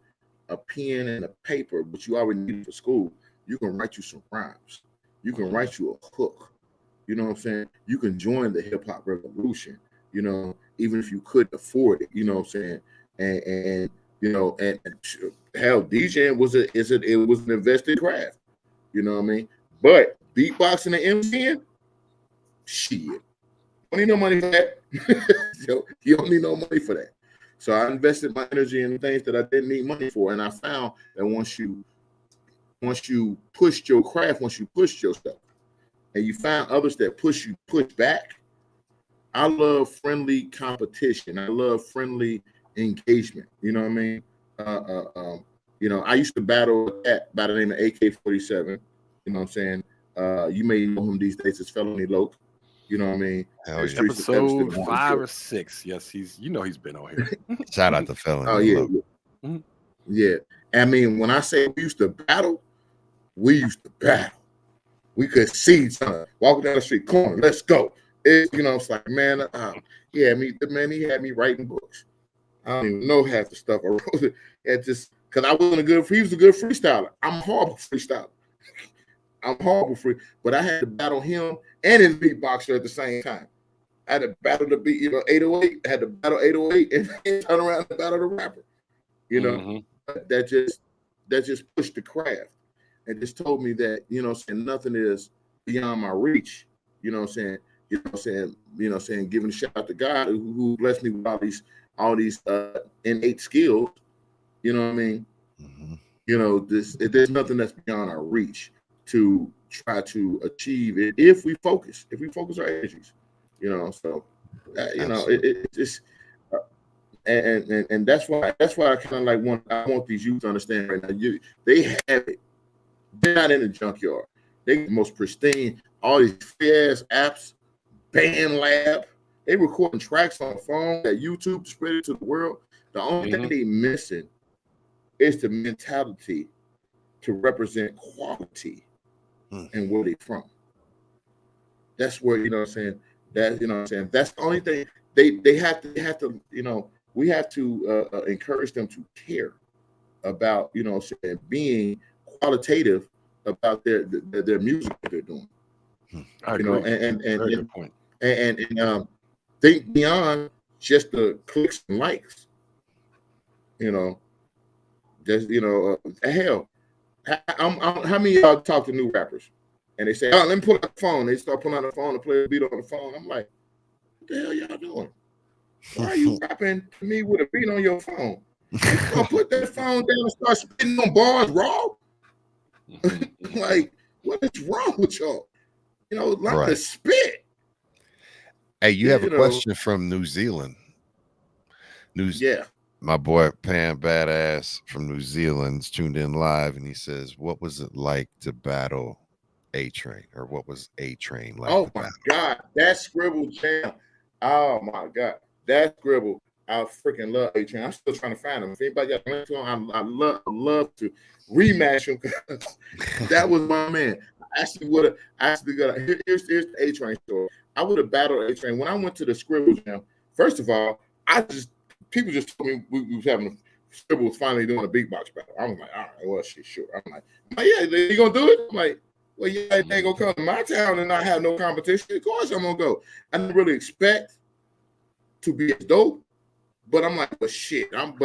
a pen and a paper, but you already need it for school, you can write you some rhymes. You can write you a hook. You know what I'm saying? You can join the hip hop revolution, even if you couldn't afford it, you know what I'm saying? And hell, DJing was an invested craft, you know what I mean? But beatboxing and MCing, shit. You don't need no money for that. You don't need no money for that. So I invested my energy in things that I didn't need money for, and I found that once you pushed your craft, once you pushed yourself, and you find others that push back. I love friendly competition. I love friendly engagement. You know what I mean? I used to battle a cat by the name of AK-47. You know what I'm saying? You may know him these days as Felony Loke. You know what I mean? Episode 5 or 6. Yes, he's been on here. Shout out to Felony. Oh yeah. Mm-hmm. Yeah. I mean, when I say we used to battle. We could see each other walking down the street, corner, let's go. It's like, man, he had me writing books. I don't even know half the stuff I wrote. It just because he was a good freestyler. I'm a horrible freestyler. But I had to battle him and his beatboxer at the same time. I had to battle the beat, 808. I had to battle 808 and then turn around and battle the rapper. That just pushed the craft and just told me that, saying nothing is beyond my reach. Giving a shout out to God who blessed me with all these innate skills. You know what I mean? Mm-hmm. There's nothing that's beyond our reach to try to achieve it if we focus our energies. So it's and that's why I kind of like I want these youth to understand right now. They have it. They're not in the junkyard. They the most pristine. All these free ass apps, Band Lab. They recording tracks on the phone that YouTube spread it to the world. The only thing they missing is the mentality to represent quality and where they from. That's where that's the only thing they have to we have to encourage them to care about being qualitative about their music that they're doing. I agree. And very good point. And think beyond just the clicks and likes. Hell, how many of y'all talk to new rappers and they say, "Oh, let me pull out the phone." They start pulling out the phone and play a beat on the phone. I'm like, what the hell y'all doing? Why are you rapping to me with a beat on your phone? You gonna put that phone down and start spitting on bars raw? Like, what is wrong with y'all? Learn to spit. Hey, you have a question from New Zealand. My boy Pam Badass from New Zealand's tuned in live, and he says, "What was it like to battle A-Train, or what was A-Train like?" Oh my God, that Scribble jam! Oh my God, that Scribble! I freaking love A-Train. I'm still trying to find him. If anybody got link to him, I love to rematch him. That was my man. I actually would have got. Here's the A-Train story. I would have battled A-Train when I went to the Scribble jam. First of all, people just told me we was having Scribble was finally doing a beatbox battle. I was like, all right, well, shit, sure. I'm like, yeah, you gonna do it? I'm like, well, yeah, they ain't gonna come to my town and not have no competition. Of course, I'm gonna go. I didn't really expect to be as dope, but I'm like, but shit, you ain't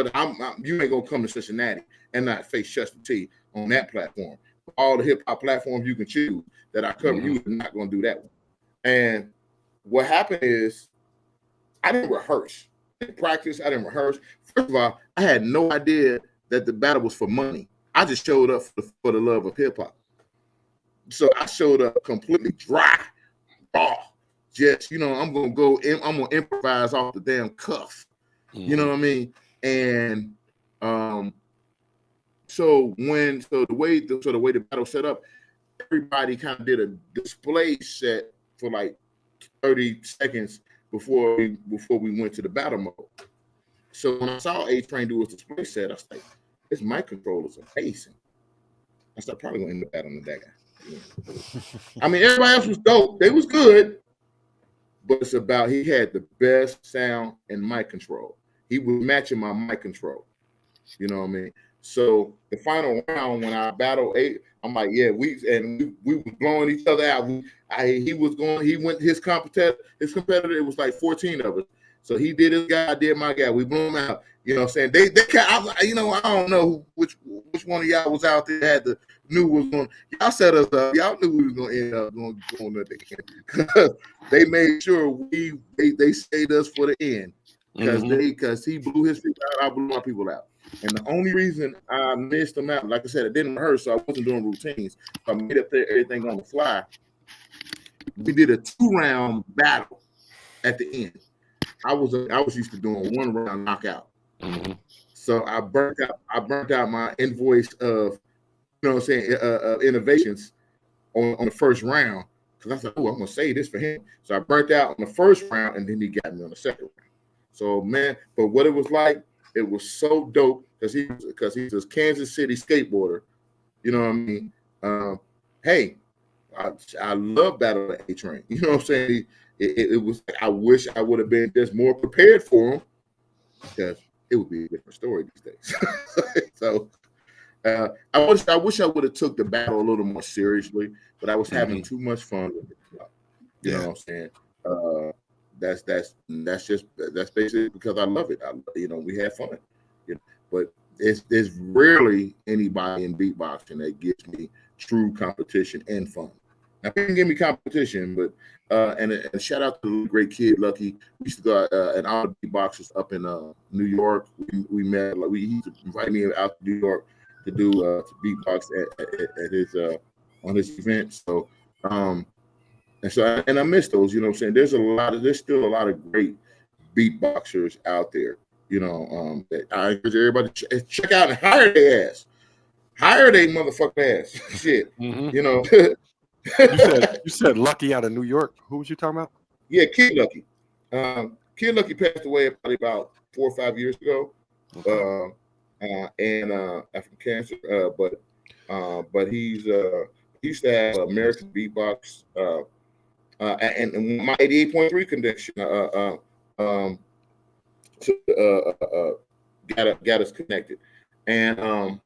gonna come to Cincinnati and not face Chestah T on that platform. All the hip hop platforms you can choose that I cover, you are not gonna do that one. And what happened is, I didn't rehearse. Practice. I didn't rehearse. First of all, I had no idea that the battle was for money. I just showed up for the love of hip hop. So I showed up completely dry, raw. Just I'm gonna improvise off the damn cuff. You know what I mean? And so the way the battle set up, everybody kind of did a display set for like 30 seconds before we went to the battle mode. So when I saw A-Train do his display set, I was like, his mic controllers are amazing. I said, probably gonna end up battling that guy. I mean, everybody else was dope. They was good, but it's about he had the best sound and mic control. He was matching my mic control. You know what I mean? So the final round when I battled I'm like, yeah, we were blowing each other out. His competitor, it was like 14 of us. So he did his guy, I did my guy. We blew him out. You know what I'm saying? They I don't know which one of y'all was out there knew was going. Y'all set us up. Y'all knew we was going to end up going at the end because they made sure they stayed us for the end because he blew his people out. I blew my people out. And the only reason I missed them out, like I said, I didn't rehearse, so I wasn't doing routines. So I made up everything on the fly. We did a 2-round battle at the end. I was used to doing 1-round knockout. So I burnt out my invoice of innovations on the first round because I thought, oh, I'm gonna say this for him. So I burnt out on the first round, and then he got me on the second round. So man, but what it was like. It was so dope because he's a Kansas City skateboarder. You know what I mean? Hey, I love Battle of A-Train. You know what I'm saying? It was. I wish I would have been just more prepared for him because it would be a different story these days. So I wish I would have took the battle a little more seriously, but I was having too much fun with it. You know what I'm saying? that's basically because I love it. We have fun, but it's rarely anybody in beatboxing that gives me true competition and fun. Now, people can give me competition, but and shout out to the great kid Lucky. We used to go and all the beatboxers up in New York. We met. Like, he used to invite me out to New York to do to beatbox at his on his event. So and I miss those. You know what I'm saying? There's still a lot of great beatboxers out there. That I encourage everybody to check out and hire their ass. Hire their motherfucking ass. Shit. Mm-hmm. You said Lucky out of New York. Who was you talking about? Yeah, Kid Lucky. Kid Lucky passed away probably about 4 or 5 years ago, Okay. and after cancer. But he used to have American Beatbox, and my 88.3 connection got us connected, and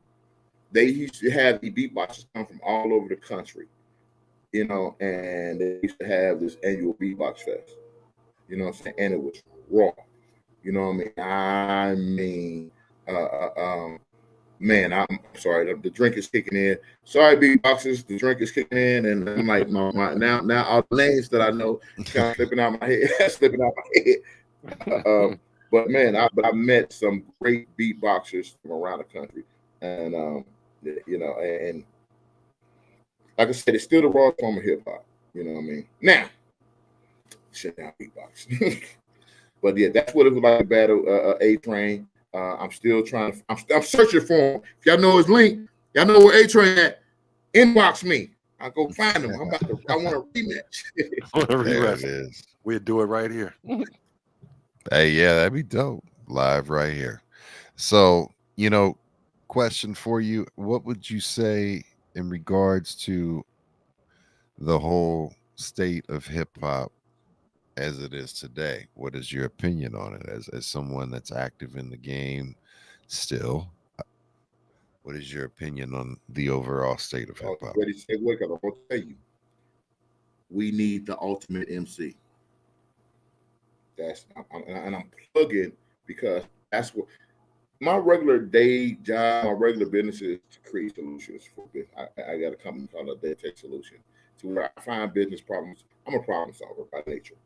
they used to have the beatboxers come from all over the country. And they used to have this annual beatbox fest, what I'm saying? And it was raw, you know what I mean? Man, I'm sorry, the drink is kicking in. Sorry, beatboxers, the drink is kicking in, and I'm like, now all the names that I know kind of slipping out my head, but man, I met some great beatboxers from around the country, and and like I said, it's still the raw form of hip hop. You know what I mean? Now, shit down beatbox. But yeah, that's what it was like to battle A-Train. I'm still trying to. I'm searching for him. If y'all know his link, y'all know where A-Train at. Inbox me. I'll go find him. I want a rematch. There it is. We'll do it right here. Hey, yeah, that'd be dope. Live right here. So, question for you: what would you say in regards to the whole state of hip hop as it is today? What is your opinion on it as someone that's active in the game still? What is your opinion on the overall state of hip hop? Ready to say what? Because I'm gonna tell you, we need the ultimate MC. I'm plugging because that's what my regular day job, my regular business is to create solutions for business. I got a company called a Tech Solution, to where I find business problems. I'm a problem solver by nature.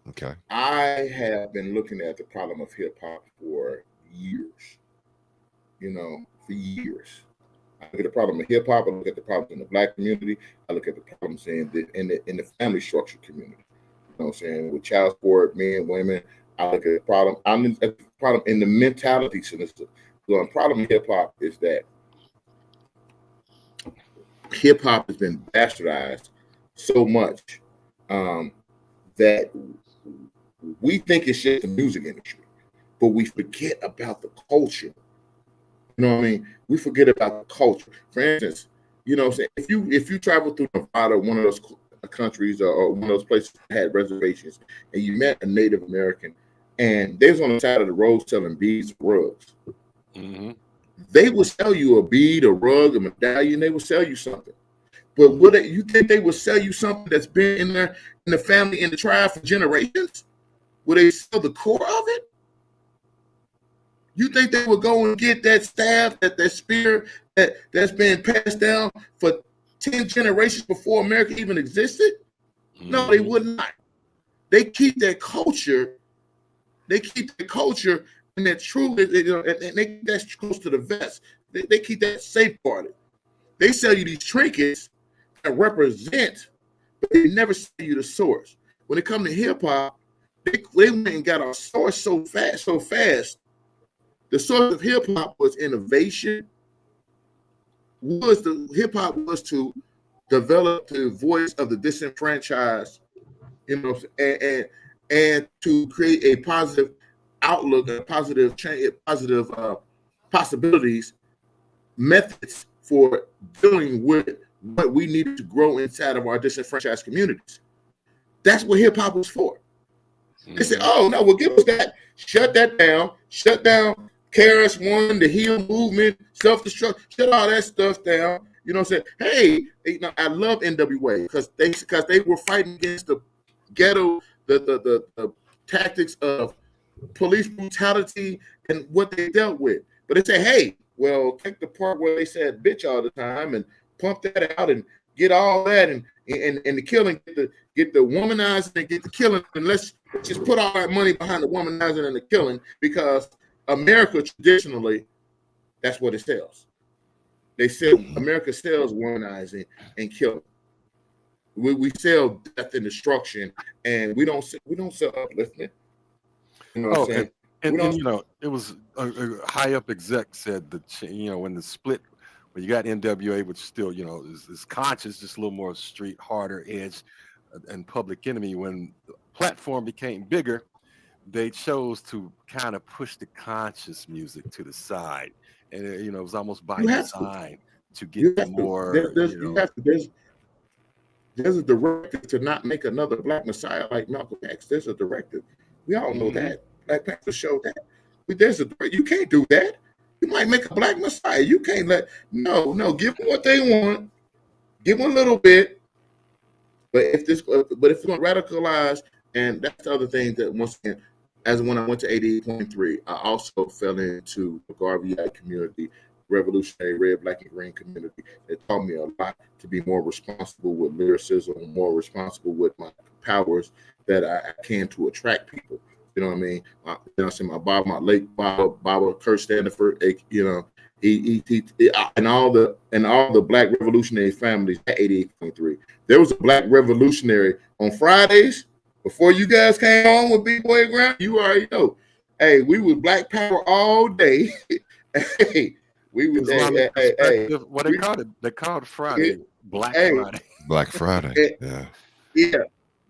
Okay. I have been looking at the problem of hip hop for years. For years. I look at the problem of hip hop. I look at the problems in the Black community. I look at the problems in the family structure community. You know what I'm saying? With child support, men, women. I look at the problem. I'm at the problem in the mentality system. So the problem in hip hop is that hip hop has been bastardized so much that we think it's just the music industry, but we forget about the culture. You know what I mean? We forget about the culture. For instance, what I'm saying, if you travel through Nevada, one of those countries or one of those places that had reservations, and you met a Native American, and they was on the side of the road selling beads, rugs. Mm-hmm. They would sell you a bead, a rug, a medallion. They would sell you something. But you think they would sell you something that's been in there in the family, in the tribe for generations? Would they sell the core of it? You think they would go and get that staff, that spear that's been passed down for 10 generations before America even existed? Mm-hmm. No, they would not. They keep that culture. They keep the culture and that truth, and that's close to the vest. They keep that safeguarded. They sell you these trinkets that represent, but they never sell you the source. When it comes to hip hop, they went and got our source so fast. The source of hip hop was innovation. Hip hop was to develop the voice of the disenfranchised, and to create a positive outlook, a positive change, positive possibilities, methods for dealing with what we needed to grow inside of our disenfranchised communities. That's what hip hop was for. They said, "Oh no, well, give us that. Shut that down. Shut down KRS-One, the heel movement, self-destruct. Shut all that stuff down." You know what I'm saying? Hey, I love NWA because they were fighting against the ghetto the tactics of police brutality and what they dealt with. But they say, hey, well, take the part where they said bitch all the time and pump that out and get all that and the killing, get the womanizing and get the killing, and let's just put all that money behind the womanizing and the killing, because America traditionally, that's what it sells. They sell, America sells womanizing and killing. We sell death and destruction, and we don't sell upliftment. You know what I'm saying? And you know, it was a high up exec said that, you know, when the split, when you got NWA, which still, you know, is conscious, just a little more street, harder edge, and Public Enemy, when the platform became bigger, they chose to kind of push the conscious music to the side, and you know, it was almost by design to get more. There's a directive to not make another Black Messiah like Malcolm X. There's a directive. We all know that. Black Panther showed that. You can't do that. You might make a Black Messiah. You can't no, give them what they want. Give them a little bit. But if you want to radicalize, and that's the other thing that, once again, as when I went to 88.3, I also fell into the Garveyite community, revolutionary red, black, and green community. It taught me a lot to be more responsible with lyricism, more responsible with my powers that I can to attract people. You know what I mean? My late Baba Kurt Standiford, you know, he and all the Black revolutionary families at 88.3. There was a Black revolutionary on Fridays before you guys came on with B-Boy Ground. You already know. Hey, we was Black Power all day. Hey, we was what they called it? They called Friday Black Friday. Black Friday. Yeah.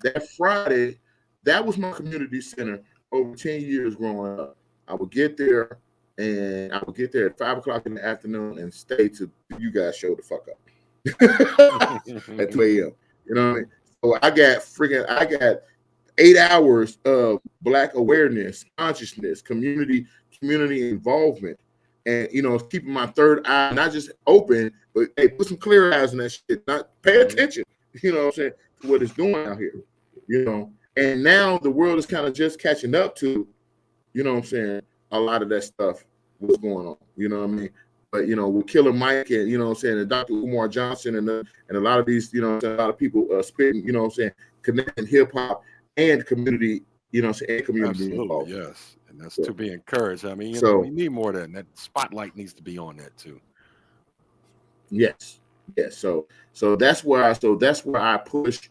That Friday, that was my community center over 10 years growing up. I would get there at 5 o'clock in the afternoon and stay till you guys show the fuck up at 2 a.m. You know what I mean? So I got 8 hours of Black awareness, consciousness, community involvement, and, you know, keeping my third eye not just open, but hey, put some clear eyes in that shit. Not pay attention. You know what I'm saying? To what it's doing out here. You know, and now the world is kind of just catching up to, you know what I'm saying, a lot of that stuff was going on. You know what I mean? But, you know, with Killer Mike and, you know what I'm saying, and Dr. Umar Johnson and a lot of these, you know, a lot of people spitting, you know what I'm saying, connecting hip hop and community, you know what I'm saying, and community. Absolutely, involved. yes. And that's to be encouraged. I mean, you know, we need more of that. And that spotlight needs to be on that too. Yes. So that's where I push.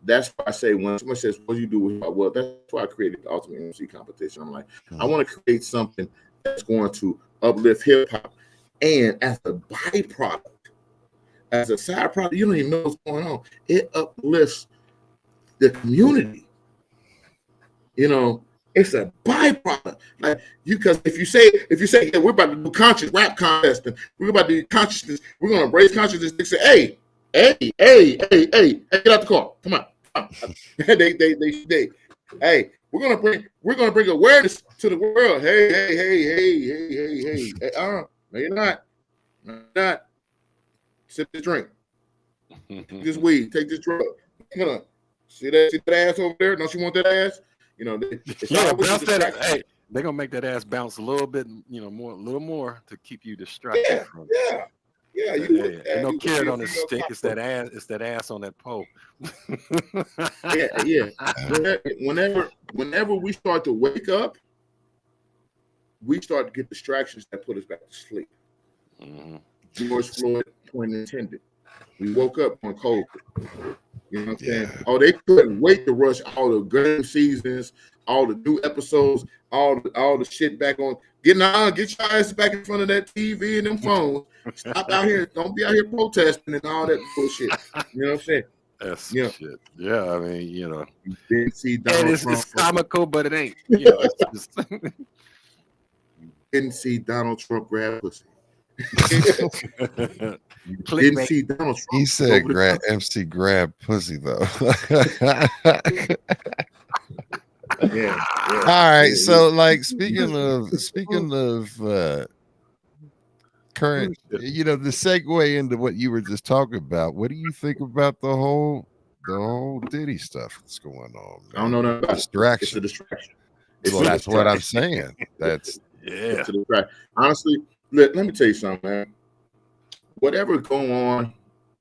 That's why I say, when someone says, what do you do with hip-hop? Well, that's why I created the Ultimate MC competition. I'm like, I want to create something that's going to uplift hip-hop, and as a byproduct, as a side product, you don't even know what's going on. It uplifts the community. You know, it's a byproduct. Like, because if you say, yeah, we're about to do conscious rap contest and we're about to do consciousness, we're going to raise consciousness. They say, hey, get out the car. Come on. they hey, we're gonna bring awareness to the world. Hey. No, you're not. No, you're not. Sip this drink. Take this weed. Take this drug. Come on. See that ass over there? Don't you want that ass? You know, bounce that. Hey, they're gonna make that ass bounce a little bit, you know, a little more to keep you distracted from it. Yeah, ain't no carrot on the stick. It's that ass. It's that ass on that pole. yeah. Whenever we start to wake up, we start to get distractions that put us back to sleep. George Floyd, point intended. We woke up on COVID. You know what I'm saying? Oh, they couldn't wait to rush all the game seasons, all the new episodes, all the shit back on. Get your ass back in front of that TV and them phones. Stop out here. Don't be out here protesting and all that bullshit. You know what I'm saying? That's shit. Yeah, I mean, you know. You didn't see Donald Trump. It's comical, but it ain't. You know, it's just... You didn't see Donald Trump grab pussy. Didn't see Donald Trump. He said MC grab pussy though. Yeah. All right. So, like, speaking of current, you know, the segue into what you were just talking about. What do you think about the whole the whole Diddy stuff that's going on. I don't know nothing about it. It's a Distraction. distraction. Well, that's what I'm saying. That's Yeah. It's a distraction. Honestly, let me tell you something, man. Whatever's going on,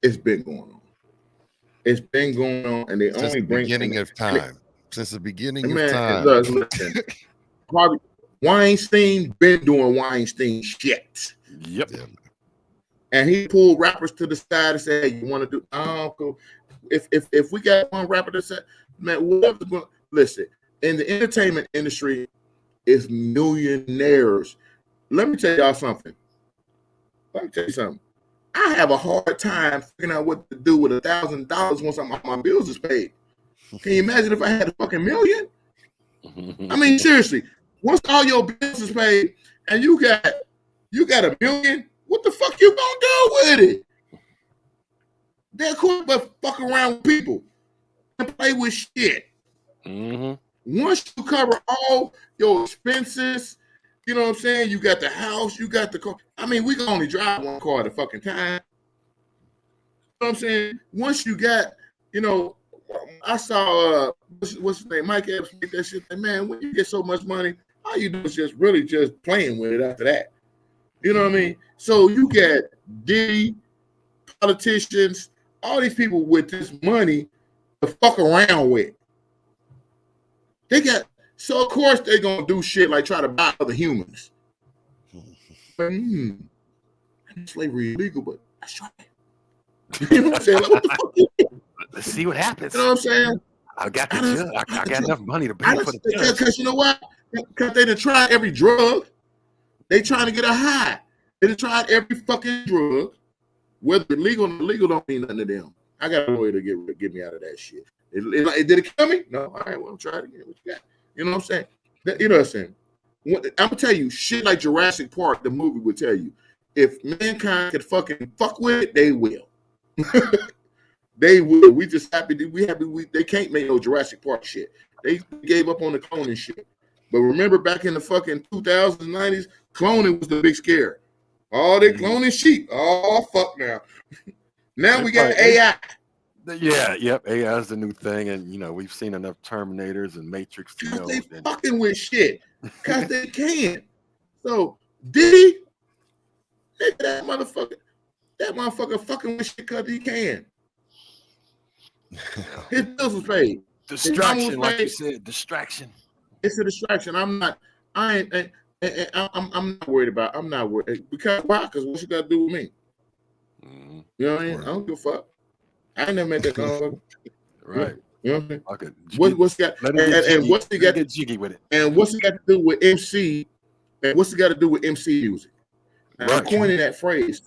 it's been going on. It's been going on, and they since only the bring beginning of time. Since the beginning of man. time. Listen, probably Weinstein been doing Weinstein shit. Yep. Yeah. And he pulled rappers to the side and said, "Hey, you want to do? Oh, cool. If we got one rapper that said, man, whatever's going, listen, in the entertainment industry, is millionaires. Let me tell y'all something. I have a hard time figuring out what to do with $1,000 once my bills is paid. Can you imagine if I had a fucking million? I mean, seriously, once all your bills is paid and you got a million, what the fuck you gonna do with it? They're cool, but fuck around with people and play with shit. Once you cover all your expenses, you know what I'm saying? You got the house, you got the car. I mean, we can only drive one car at a fucking time. You know what I'm saying? Once you got, you know, I saw what's his name, Mike Epps make that shit. Man, when you get so much money, all you do is just playing with it after that. You know what I mean? So you get Diddy, politicians, all these people with this money to fuck around with. So of course they're gonna do shit like try to buy other humans. But slavery illegal, but that's right. You know what I'm saying? Like, what the fuck you do? Let's see what happens. You know what I'm saying? I got enough money to pay for the judge. Because you know what? Because they done tried every drug. They trying to get a high. They done tried every fucking drug. Whether legal or illegal don't mean nothing to them. I got a way to get me out of that shit. Did it kill me? No. All right, well, try it again. What you got? You know what I'm saying? You know what I'm saying? I'm gonna tell you, shit like Jurassic Park, the movie would tell you, if mankind could fucking fuck with it, they will. They will. We just happy. They can't make no Jurassic Park shit. They gave up on the cloning shit. But remember, back in the fucking 2000s, 90s, cloning was the big scare. All they cloning sheep. Oh fuck now. Now we got AI. Yeah, yep. AI is the new thing, and you know we've seen enough Terminators and Matrix to know. They fucking with shit because they can. So Diddy, that motherfucker fucking with shit because he can. His bills was paid. Distraction, like you said, distraction. It's a distraction. I'm not worried about. I'm not worried because why? Because what you got to do with me? You know what I mean? I don't give a fuck. I ain't never met that motherfucker. Right. You know what I mean? Okay. What's got and what's he got to get jiggy with it? And what's he got to do with MC? And what's he got to do with MC music? Right. I'm coining that phrase.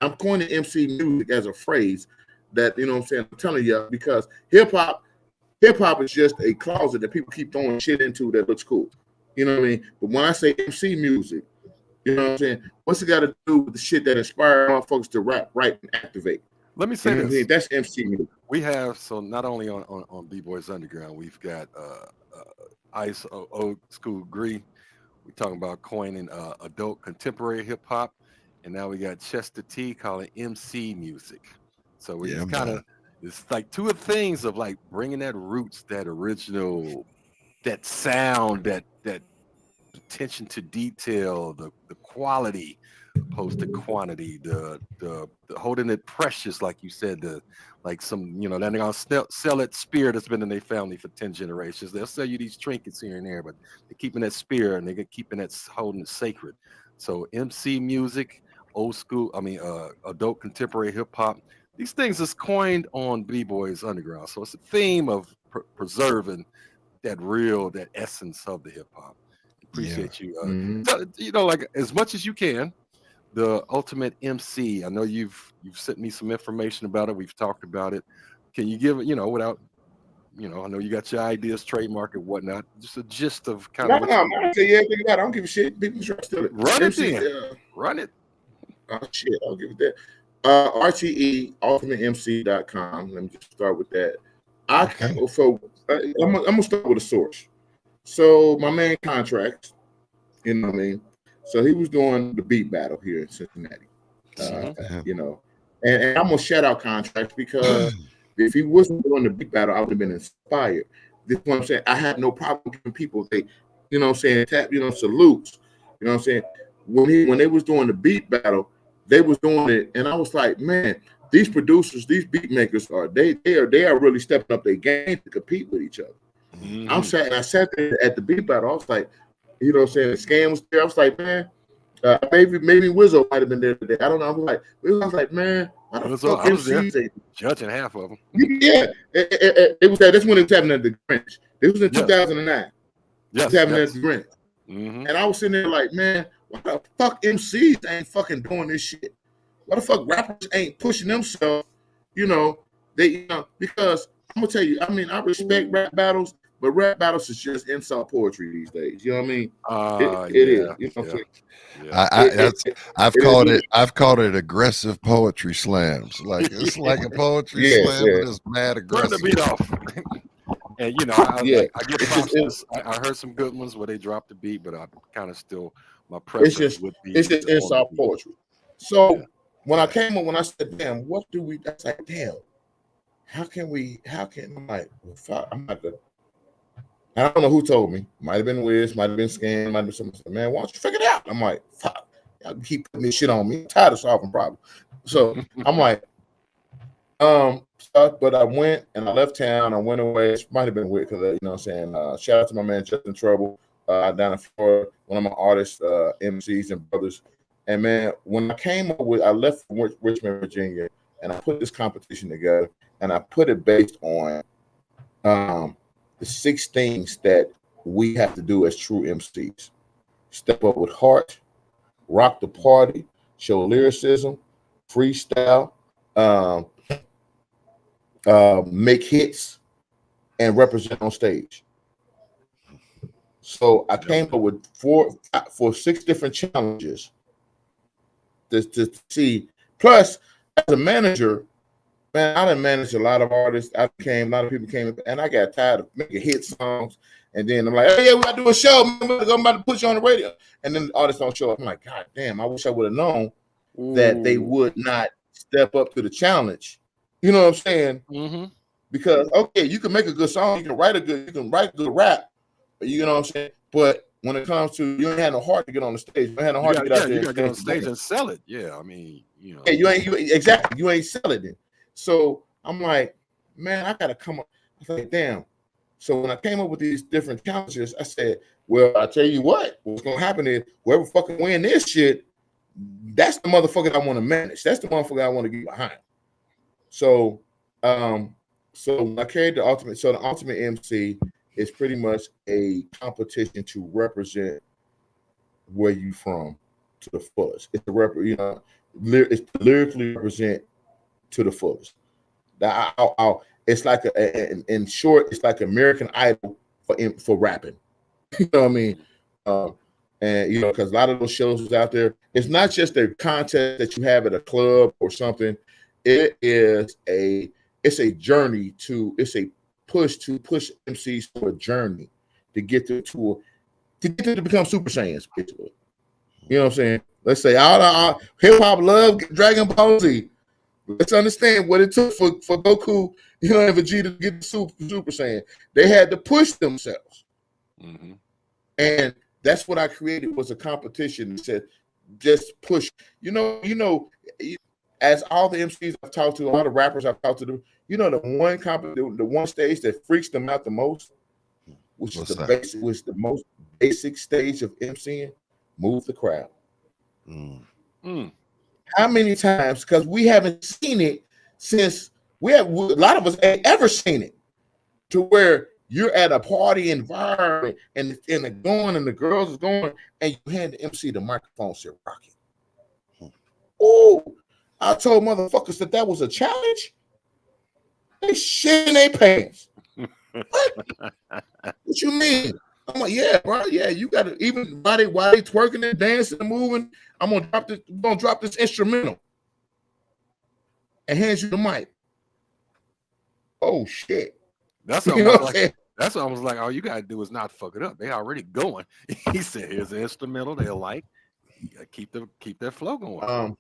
I'm coining MC music as a phrase that, you know what I'm saying? I'm telling you because hip hop is just a closet that people keep throwing shit into that looks cool. You know what I mean? But when I say MC music, you know what I'm saying? What's it got to do with the shit that inspires motherfuckers to rap, write, and activate? Let me say this. That's MC music. We have, so not only on B-Boys Underground, we've got Ice Old School Gree. We're talking about coining adult contemporary hip hop. And now we got Chestah T calling MC music. So we just kind of, it's like two of things of like bringing that roots, that original, that sound, that attention to detail, the quality opposed to quantity, the holding it precious, like you said, like some, you know, they're gonna sell that spear that's been in their family for 10 generations. They'll sell you these trinkets here and there, but they're keeping that spear and they're keeping that, holding it sacred. So MC music, old school, adult contemporary hip hop, these things is coined on B-Boys Underground. So it's a theme of preserving that essence of the hip hop. Appreciate you. You know, like as much as you can, the ultimate MC. I know you've sent me some information about it. We've talked about it. Can you give it, you know, without, you know, I know you got your ideas, trademark and whatnot. Just a gist of kind of. I say yeah, I don't give a shit. People try to steal it. Run MC, it then. Run it. Oh shit, I'll give it that. RTE ultimatemc.com. Let me just start with that. I'm gonna start with a source. So my man Contracts, you know what I mean? So he was doing the beat battle here in Cincinnati. You know, and I'm gonna shout out Contracts because if he wasn't doing the beat battle, I would have been inspired. This is what I'm saying. I had no problem giving people tap, salutes. You know what I'm saying? When they was doing the beat battle, they was doing it, and I was like, man, these producers, these beat makers they are really stepping up their game to compete with each other. I sat there at the beat battle. I was like, you know what I'm saying? The Scam was there. I was like, man, maybe Wizzo might have been there today. I don't know. I was like, man, why the fuck I was there MCs judging half of them. Yeah, it was that. That's when it was happening at the Grinch. It was in 2009. It was happening at the Grinch. And I was sitting there like, man, why the fuck MCs ain't fucking doing this shit? Why the fuck rappers ain't pushing themselves? Because I'm gonna tell you, I mean, I respect rap battles, but rap battles is just insult poetry these days. You know what I mean? It is. You know what I'm saying? I've called it aggressive poetry slams. Like it's like a poetry slam, but it's mad aggressive. Turn the beat off. And I get props. I heard some good ones where they dropped the beat, but I kind of still my preference would be. It's just insult poetry. So when I came up, when I said, "Damn, what do we?" I was like, "Damn, how can I'm like, well, fuck, I'm not good." I don't know who told me. Might have been Wiz, might have been Scan, might have been someone said, "Man, why don't you figure it out?" I'm like, "Fuck, y'all keep putting this shit on me. I'm tired of solving problems." So I'm like, but I went and I left town. I went away. It might have been weird because you know what I'm saying. Shout out to my man Justin Trouble down in Florida, one of my artists, MCs and brothers. And man, when I came up with, I left from Richmond, Virginia, and I put this competition together, and I put it based on the 6 things that we have to do as true MCs: step up with heart, rock the party, show lyricism, freestyle, make hits, and represent on stage. So I came up with 6 different challenges to see. Plus, as a manager, man, I done managed a lot of artists. A lot of people came, and I got tired of making hit songs. And then I'm like, "Hey, yeah, we got to do a show. Man. I'm about to put you on the radio." And then the artists don't show up. I'm like, "God damn, I wish I would have known that they would not step up to the challenge." You know what I'm saying? Because okay, you can make a good song, you can write good rap, but you know what I'm saying. But when it comes to, you ain't had no heart to get on the stage. You ain't had no heart to get out there. You got to get on stage and sell it. Yeah, I mean, Yeah, you ain't selling it. So I'm like, man, I gotta come up. I was like, damn. So when I came up with these different challenges, I said, well, I tell you what's gonna happen is whoever fucking win this shit, that's the motherfucker I want to manage. That's the motherfucker I want to get behind. So when I carried the ultimate MC is pretty much a competition to represent where you from to the fullest. It's it's to lyrically represent to the fullest. It's like in short, it's like American Idol for rapping. You know what I mean? And because a lot of those shows is out there, it's not just a contest that you have at a club or something. It's a journey it's a push MCs for a journey to get them to become Super Saiyans, basically. You know what I'm saying? Let's say all hip hop love Dragon Ball Z. Let's understand what it took for Goku, and Vegeta to get the Super Saiyan. They had to push themselves. And that's what I created, was a competition that said, just push. As all the MCs I've talked to, a lot of rappers I've talked to, the one stage that freaks them out the most, which is the most basic stage of MCing, move the crowd. How many times? Because we haven't seen it since a lot of us ain't ever seen it, to where you're at a party environment and they're going and the girls is going and you hand the MC the microphone, said rocking. Oh, I told motherfuckers that was a challenge. They shit in their pants. What? What you mean? I'm like, yeah, bro. Yeah, you got to, even while they twerking and dancing and moving, I'm gonna drop this instrumental and hand you the mic. Oh shit. That's almost like all you gotta do is not fuck it up. They already going. He said, "Here's the instrumental they like. Keep their flow going."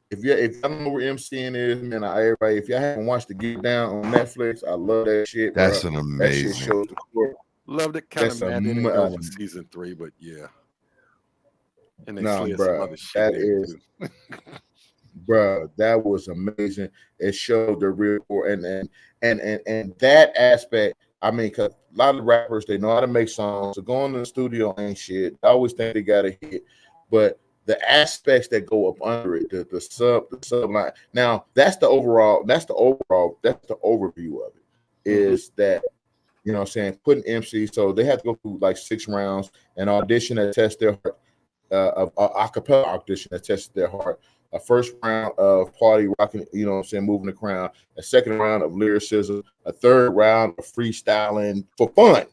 if y'all know where MCN is, man, everybody, if y'all haven't watched the Get Down on Netflix, I love that shit, bro. That's an That shit amazing. shows the core. Loved it. Kind of That's a mad they didn't go for season 3, but yeah. And they slid some bro. other shit That there is, too. bro. That was amazing. It showed the real core, and that aspect. I mean, cause a lot of rappers, they know how to make songs. So going to the studio ain't shit. I always think they got a hit, but the aspects that go up under it, the sub line. Now that's the overall. That's the overview of it. Is that, you know what I'm saying, putting MC, so they have to go through like 6 rounds, an audition that tests their heart, a acapella audition that tests their heart, a first round of party rocking, you know what I'm saying, moving the crowd, a second round of lyricism, a third round of freestyling for fun,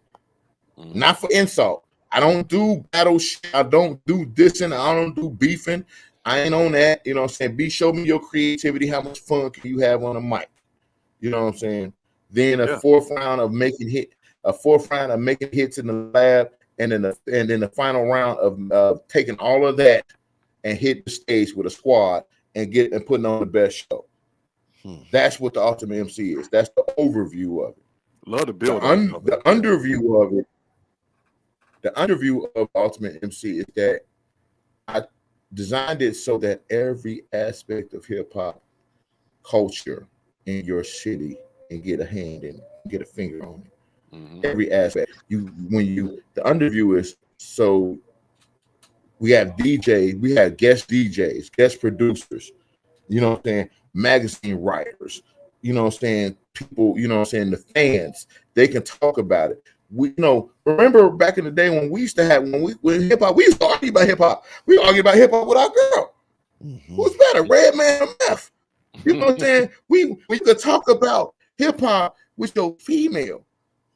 not for insult. I don't do battle shit. I don't do dissing. I don't do beefing. I ain't on that. You know what I'm saying? Show me your creativity. How much fun can you have on a mic? You know what I'm saying? Then a fourth round of making hits in the lab, and then the final round of taking all of that and hit the stage with a squad and putting on the best show. That's what the Ultimate MC is. That's the overview of it. Love the build. The underview of it. The underview of Ultimate MC is that I designed it so that every aspect of hip hop culture in your city and get a hand in it, get a finger on it. Every aspect. The underview is, so we have DJs, we have guest DJs, guest producers, you know what I'm saying, magazine writers, you know what I'm saying, people, you know what I'm saying, the fans, they can talk about it. We, you know, remember back in the day when we used to have, when hip hop, we used to argue about hip hop. We argue about hip hop with our girl. Who's better, Red Man or Meth? You know what I'm saying? We could talk about hip hop with your female.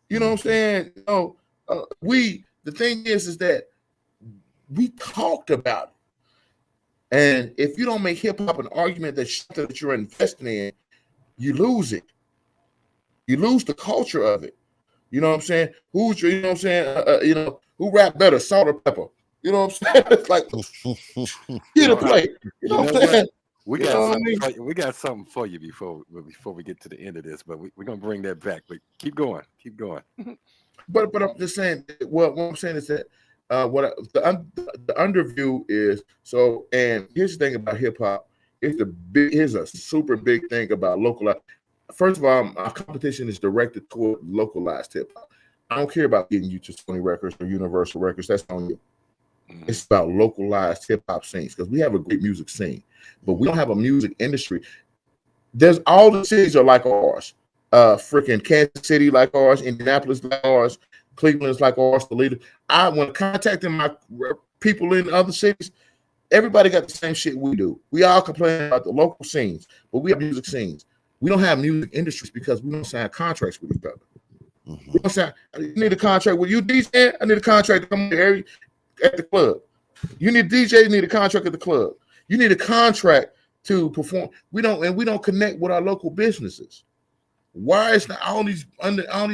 You know what I'm saying? You know, the thing is that we talked about it. And if you don't make hip hop an argument that you're investing in, you lose it. You lose the culture of it. You know what I'm saying? You know what I'm saying? Who rap better, salt or pepper? You know what I'm saying? It's like, get a play. You know what I'm saying? We got something for you before we get to the end of this, but we're gonna bring that back. But keep going. But I'm just saying, what I'm saying is that the underview is so. And here's the thing about hip hop. Here's a super big thing about localized. First of all, our competition is directed toward localized hip hop. I don't care about getting you to Sony Records or Universal Records. That's on you. It's about localized hip hop scenes, because we have a great music scene, but we don't have a music industry. There's all the cities are like ours. Freaking Kansas City like ours, Indianapolis like ours, Cleveland is like ours. Toledo. When contacting my people in other cities, everybody got the same shit we do. We all complain about the local scenes, but we have music scenes. We don't have music industries because we don't sign contracts with each other. We don't sign. You need a contract with you, DJ. I need a contract to come here at the club. You need DJ. You need a contract at the club. You need a contract to perform. We don't connect with our local businesses. Why is not all these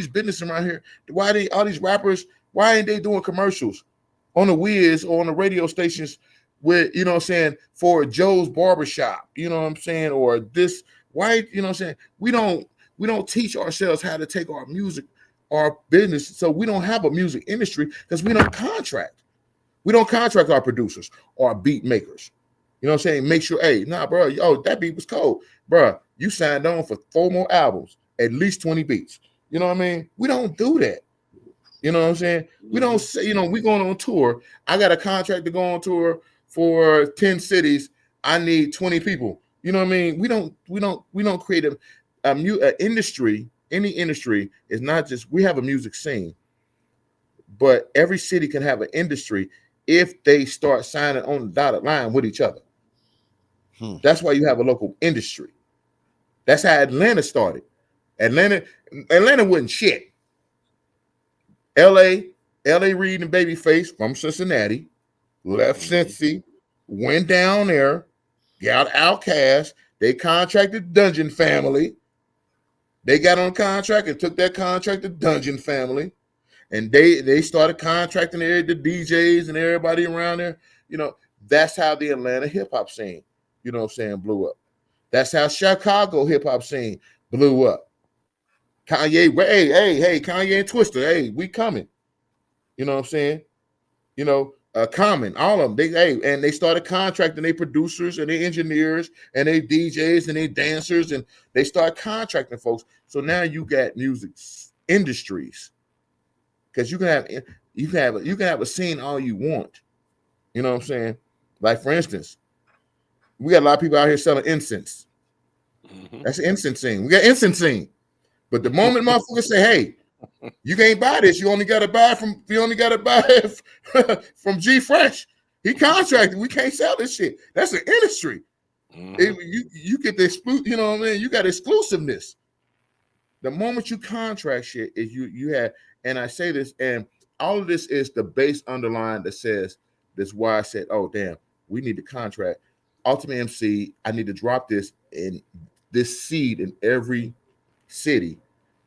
businesses around here? Why all these rappers? Why ain't they doing commercials on the Wiz or on the radio stations with, you know what I'm saying, for Joe's Barbershop? You know what I'm saying, or this? Why, you know what I'm saying? We don't teach ourselves how to take our music, our business. So we don't have a music industry because we don't contract. We don't contract our producers or our beat makers. You know what I'm saying? Make sure, hey, nah, bro, that beat was cold. Bro, you signed on for 4 more albums, at least 20 beats. You know what I mean? We don't do that. You know what I'm saying? We don't say, we going on tour. I got a contract to go on tour for 10 cities. I need 20 people. You know what I mean? We don't create a industry. Any industry is not just, we have a music scene, but every city can have an industry if they start signing on the dotted line with each other. That's why you have a local industry. That's how Atlanta started. Atlanta wasn't shit. LA Reid and Babyface from Cincinnati left Cincy, went down there, got Outkast. They contracted Dungeon Family. They got on contract and took that contract to Dungeon Family. And they started contracting the DJs and everybody around there. That's how the Atlanta hip hop scene. you know what I'm saying, blew up. That's how Chicago hip hop scene blew up. Kanye, hey, Kanye and Twister, hey, we coming. You know what I'm saying? You know, Common, all of them. And they started contracting their producers and their engineers and their DJs and their dancers, and they start contracting folks. So now you got music industries, because you can have a scene all you want. You know what I'm saying? Like, for instance, we got a lot of people out here selling incense. That's an incense scene. We got incense scene. But the moment motherfuckers say, "Hey, you can't buy this. You only got to buy it from G Fresh. He contracted. We can't sell this shit." That's an industry. You get the you know what I mean? You got exclusiveness. The moment you contract shit is you have, and I say this, and all of this is the base underline that says this. Why I said, "Oh damn, we need to contract Ultimate MC. I need to drop this in this seed in every city.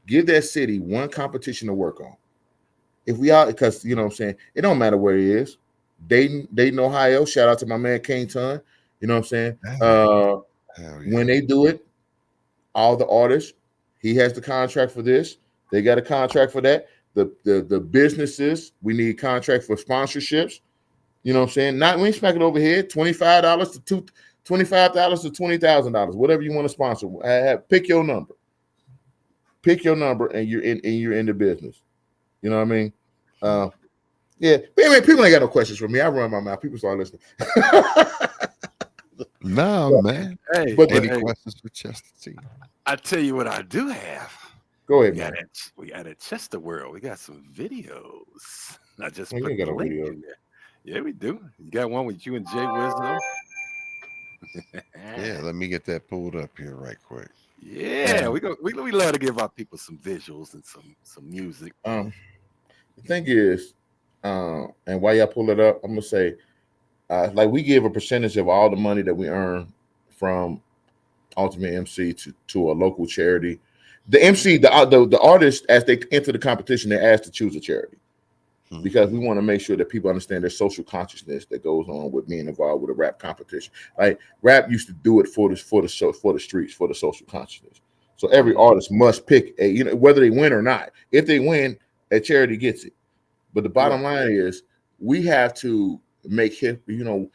Give that city one competition to work on. If we are, because you know what I'm saying, it don't matter where he is. Dayton, Ohio. Shout out to my man King Tun. You know what I'm saying? Yeah. When they do it, all the artists, he has the contract for this. They got a contract for that. The businesses, we need contract for sponsorships. You know what I'm saying? Not we ain't smacking over here. $25 to $20,000, whatever you want to sponsor. Pick your number. Pick your number, and you're in the business. You know what I mean? Yeah. But anyway, people ain't got no questions for me. I run my mouth. People start listening. No, man. Hey, but any questions for Chestah T? I tell you what I do have. Go ahead, man. We got at Chester World. We got some videos. I just put the link in there. Yeah, we do. You got one with you and Jay Wisdom. Yeah, let me get that pulled up here right quick. Yeah, we love to give our people some visuals and some music. The thing is, and while y'all pull it up, I'm gonna say, like, we give a percentage of all the money that we earn from Ultimate MC to a local charity. The MC, the artists, as they enter the competition, they're asked to choose a charity. Because we want to make sure that people understand their social consciousness that goes on with being involved with a rap competition. Like, rap used to do it for the streets, for the social consciousness. So every artist must pick whether they win or not. If they win, a charity gets it. But the bottom line is, we have to make the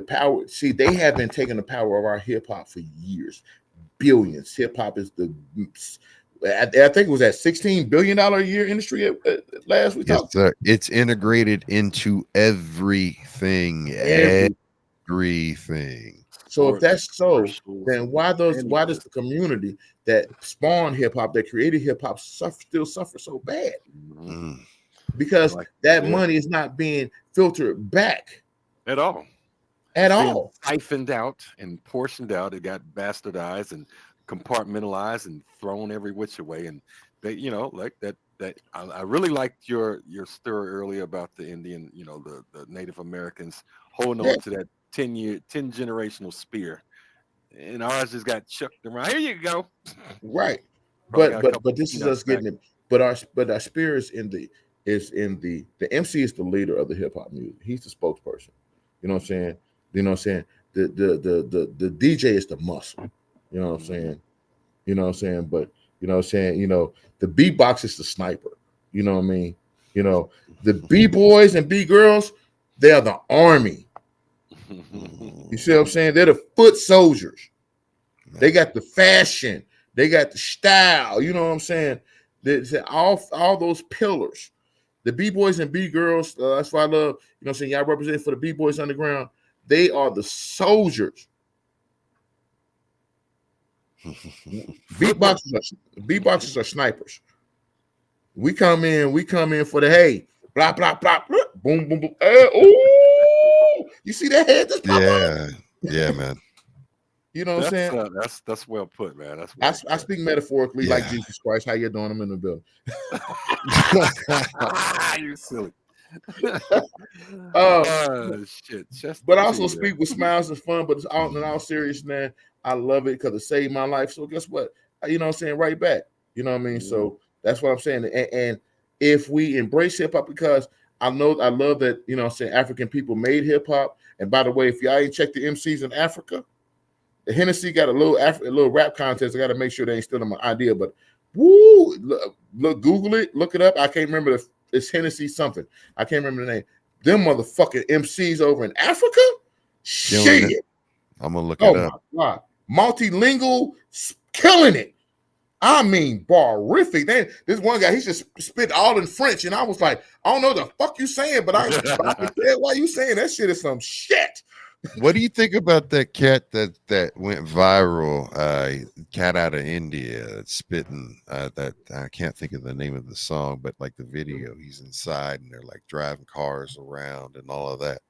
power. See, they have been taking the power of our hip hop for years, billions. Hip hop is I think it was at $16 billion a year industry last we talked. Sir. It's integrated into everything. Everything. So if that's so, then why does the community that spawned hip hop, that created hip hop, still suffer so bad? Because that money is not being filtered back at all. At all. Siphoned out and portioned out. It got bastardized and compartmentalized and thrown every which way. And they, like that I really liked your story earlier about the Indian, the Native Americans holding on to that 10 generational spear, and ours just got chucked around. Here you go. Right. But this is us getting it. But our spear is in the MC is the leader of the hip hop music. He's the spokesperson. You know what I'm saying? You know what I'm saying? The DJ is the muscle. You know what I'm saying? You know what I'm saying? But you know what I'm saying? The beatbox is the sniper. You know what I mean? The B-boys and B-girls, they are the army. You see what I'm saying? They're the foot soldiers. They got the fashion. They got the style. You know what I'm saying? All those pillars. The B-boys and B-girls, that's why I love, you know what I'm saying? Y'all represent for the B-boys underground. They are the soldiers. Beatboxers are snipers. We come in for the hey, blah blah blah, blah boom boom boom. Ooh, you see that head? Yeah, man. You know what I'm saying? That's well put, man. I speak metaphorically, like Jesus Christ. How you doing? I'm in the building. You silly. Shit. But I also speak with smiles and fun, but it's all in all seriousness, man. I love it because it saved my life. So guess what? You know what I'm saying? Right back. You know what I mean? So that's what I'm saying. And if we embrace hip hop, because I love that, you know what I'm saying, African people made hip hop. And by the way, if y'all ain't checked the MCs in Africa, Hennessy got a little rap contest. I got to make sure they ain't stealing my idea. But woo, look, Google it, look it up. I can't remember it's Hennessy something. I can't remember the name. Them motherfucking MCs over in Africa, shit. I'm gonna look it up. My God, multilingual, killing it. I mean, barific. This one guy, he just spit all in French, and I was like, I don't know the fuck you saying, but I can tell why you saying that shit is some shit. What do you think about that cat that went viral? Cat out of India spitting that I can't think of the name of the song, but like the video, he's inside and they're like driving cars around and all of that.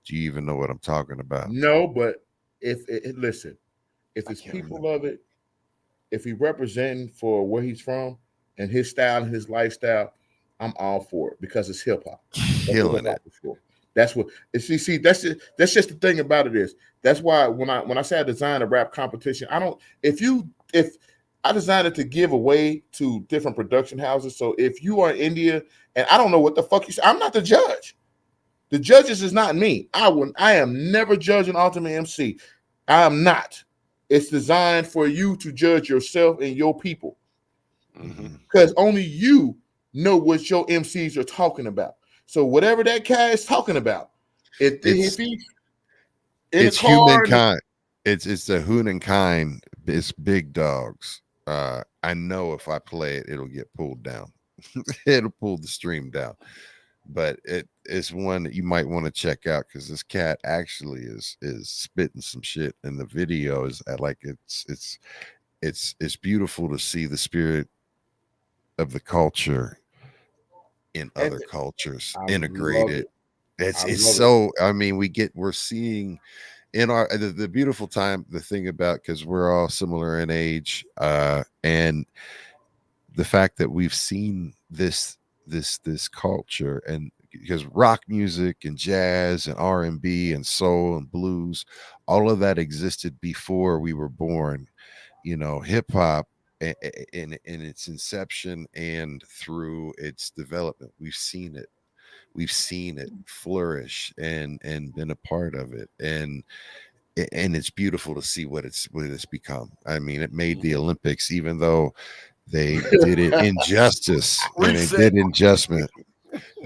Do you even know what I'm talking about? No, but listen, if it's people of it, if he representing for where he's from and his style and his lifestyle, I'm all for it because it's hip hop. Killing it. That's what see. That's just the thing about it is. That's why when I say I designed a rap competition, I don't. If I designed it to give away to different production houses. So if you are in India and I don't know what the fuck you say, I'm not the judge. The judges is not me. I am never judging Ultimate MC. I am not. It's designed for you to judge yourself and your people, because only you know what your MCs are talking about. So whatever that cat is talking about, it's humankind. It's the humankind. It's big dogs. I know if I play it, it'll get pulled down. It'll pull the stream down. But it's one that you might want to check out because this cat actually is spitting some shit, and the video is like it's beautiful to see the spirit of the culture in other cultures integrated. It's so, I mean, we're seeing in our the beautiful time, the thing about, because we're all similar in age, and the fact that we've seen this culture, and because rock music and jazz and R&B and soul and blues, all of that existed before we were born. You know, hip hop in its inception and through its development, we've seen it flourish and been a part of it, and it's beautiful to see what it's become. I mean, it made the Olympics, even though they did it injustice and it did injustice.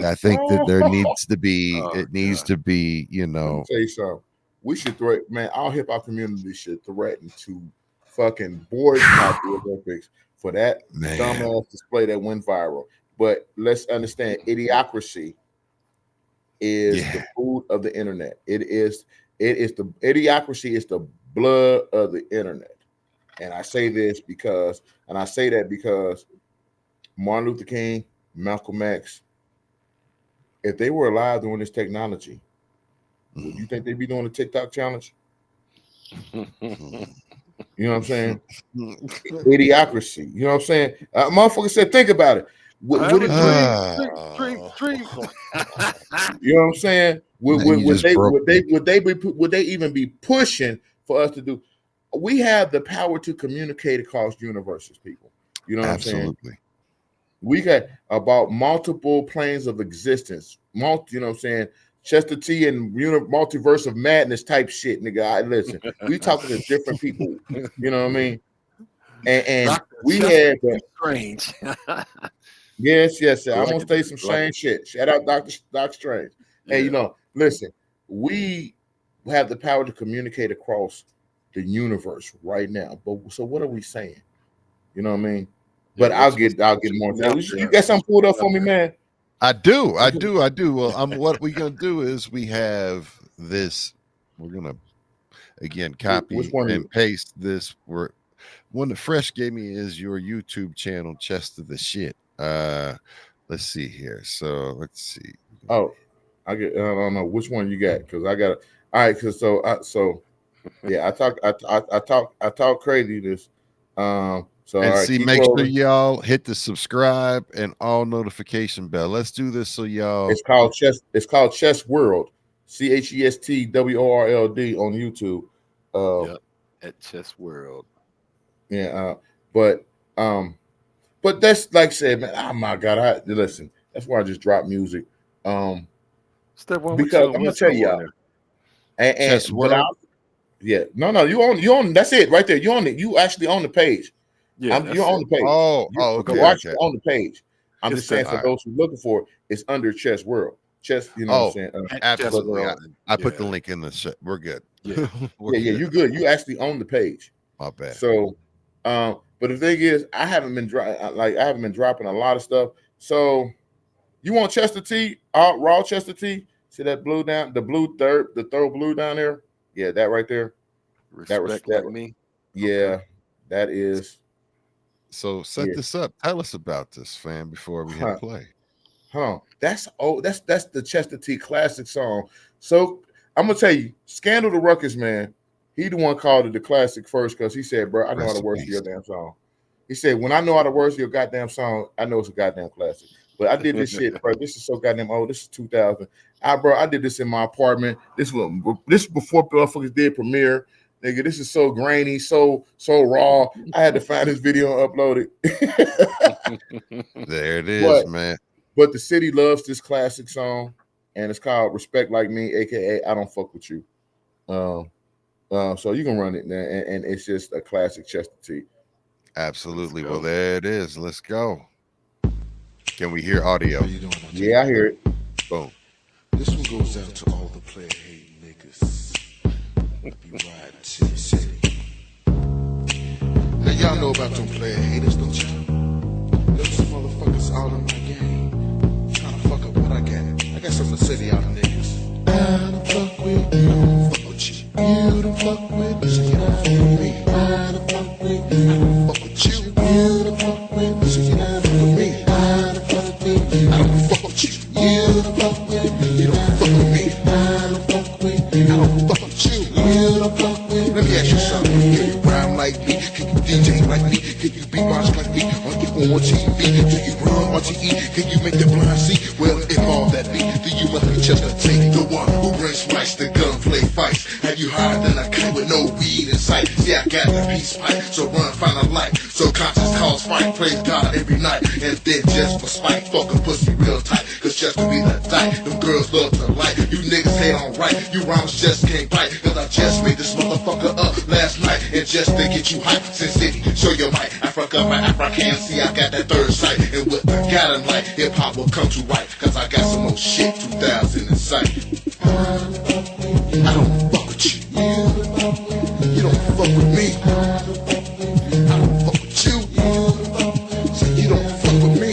I think that there needs to be you know. Let me tell you something. We should our hip hop community should threaten to fucking boycott the Olympics for that dumbass display that went viral. But let's understand, idiocracy is the food of the internet. Idiocracy is the blood of the internet. And I say that because Martin Luther King, Malcolm X, if they were alive during this technology, would you think they'd be doing a TikTok challenge? You know what I'm saying? Idiocracy. You know what I'm saying? Motherfucker said, think about it. You know what I'm saying? Would they even be pushing for us to do? We have the power to communicate across universes, people. You know what I'm saying? We got about multiple planes of existence. You know what I'm saying? Chestah T and multiverse of madness type shit, nigga. Listen, we talking to different people. You know what I mean? And we had Strange. Yes. I'm gonna say some strange shit. Shout out Doc Strange. Hey, you know, listen, we have the power to communicate across the universe right now. But so what are we saying? You know what I mean? But I'll get more. You got something pulled up for me, man? I do. Well, what we're gonna do is we have this. We're gonna again copy and paste this. One that Fresh gave me is your YouTube channel, Chestah the Shit. Let's see here. So let's see. Oh, I don't know which one you got, because I got it. All right, because yeah, I talk crazy this. So and right, see, make sure y'all hit the subscribe and all notification bell. Let's do this so y'all. It's called Chess World, CHESTWORLD on YouTube. At Chess World. Yeah, but that's like I said, man. Oh my God, listen. That's why I just dropped music. Step one, because I'm gonna tell y'all. And Yeah, no, you own. That's it right there. You own it. You actually own the page. Yeah, You're on the page. Oh, You okay, actually okay. on the page. I'm It's just saying that- for All right. those who looking for it, it's under Chess World. Chess, you know what I'm Oh, saying? absolutely. World. I put the Yeah. link in the shit. We're good. Yeah. We're Yeah, good. you're good. You actually own the page. My bad. So, but the thing is, I haven't been dropping a lot of stuff. So, you want Chestah T, raw Chestah T? See that blue down, the third blue down there? Yeah, that right there. Respect like me. Yeah, Okay. that is. So set this up. Tell us about this, fam, before we hit play. That's the Chestah T classic song. So I'm gonna tell you, Scandal the Ruckus man, he the one called it the classic first because he said, bro, I know how to work your damn song. He said, when I know how to work your goddamn song, I know it's a goddamn classic. But I did this shit, bro. This is so goddamn old. This is 2000. I did this in my apartment. This before motherfuckers did Premiere. Nigga, this is so grainy, so raw. I had to find this video and upload it. There it is, man. But the city loves this classic song, and it's called "Respect Like Me," aka "I Don't Fuck With You." So you can run it, man, and it's just a classic Chestah T. Absolutely. Well, there it is. Let's go. Can we hear audio? Yeah, I hear it. Boom. This one goes out to all the player hating niggas. Be riding city city. Now y'all know about them player haters, don't y'all? Those motherfuckers all in my game, trying to fuck up what I got. I got something to say to y'all niggas. I don't fuck with you, don't fuck with you. You don't fuck with me, so you don't fuck with me. I don't fuck with you, I don't fuck with you. You don't fuck with me, so you don't fuck with me. I don't fuck with you, I don't fuck with you. You don't fuck with me, you don't fuck with me. I don't fuck with you, I don't fuck with you. You don't fuck with me. Let me ask you something. Can you rhyme like me? Can you DJ like me? Can you beatbox like me? Are you on TV? Do you run on TV? Can you make the blind see? Well, if all that be, then you must be Chestah T, the one who brings spice to gunplay fights. Have you higher than a kite with no weed in sight? See, I got the peace pipe, so run, find a light. So conscious cause fight, praise God every night. And then just for spite, fuck a pussy real tight. Cause just to be the type, them girls love to like. You niggas hate on right, you rhymes just can't bite. Cause I just made this motherfucker up last night. And just to get you hype, Sin City, show your might. Africa, my African, see I got that third sight. And what I got in life, hip hop will come to right. Cause I got some more shit, 2000 in sight. I don't fuck with you. You don't fuck with me. I don't fuck with you. So you don't fuck with me.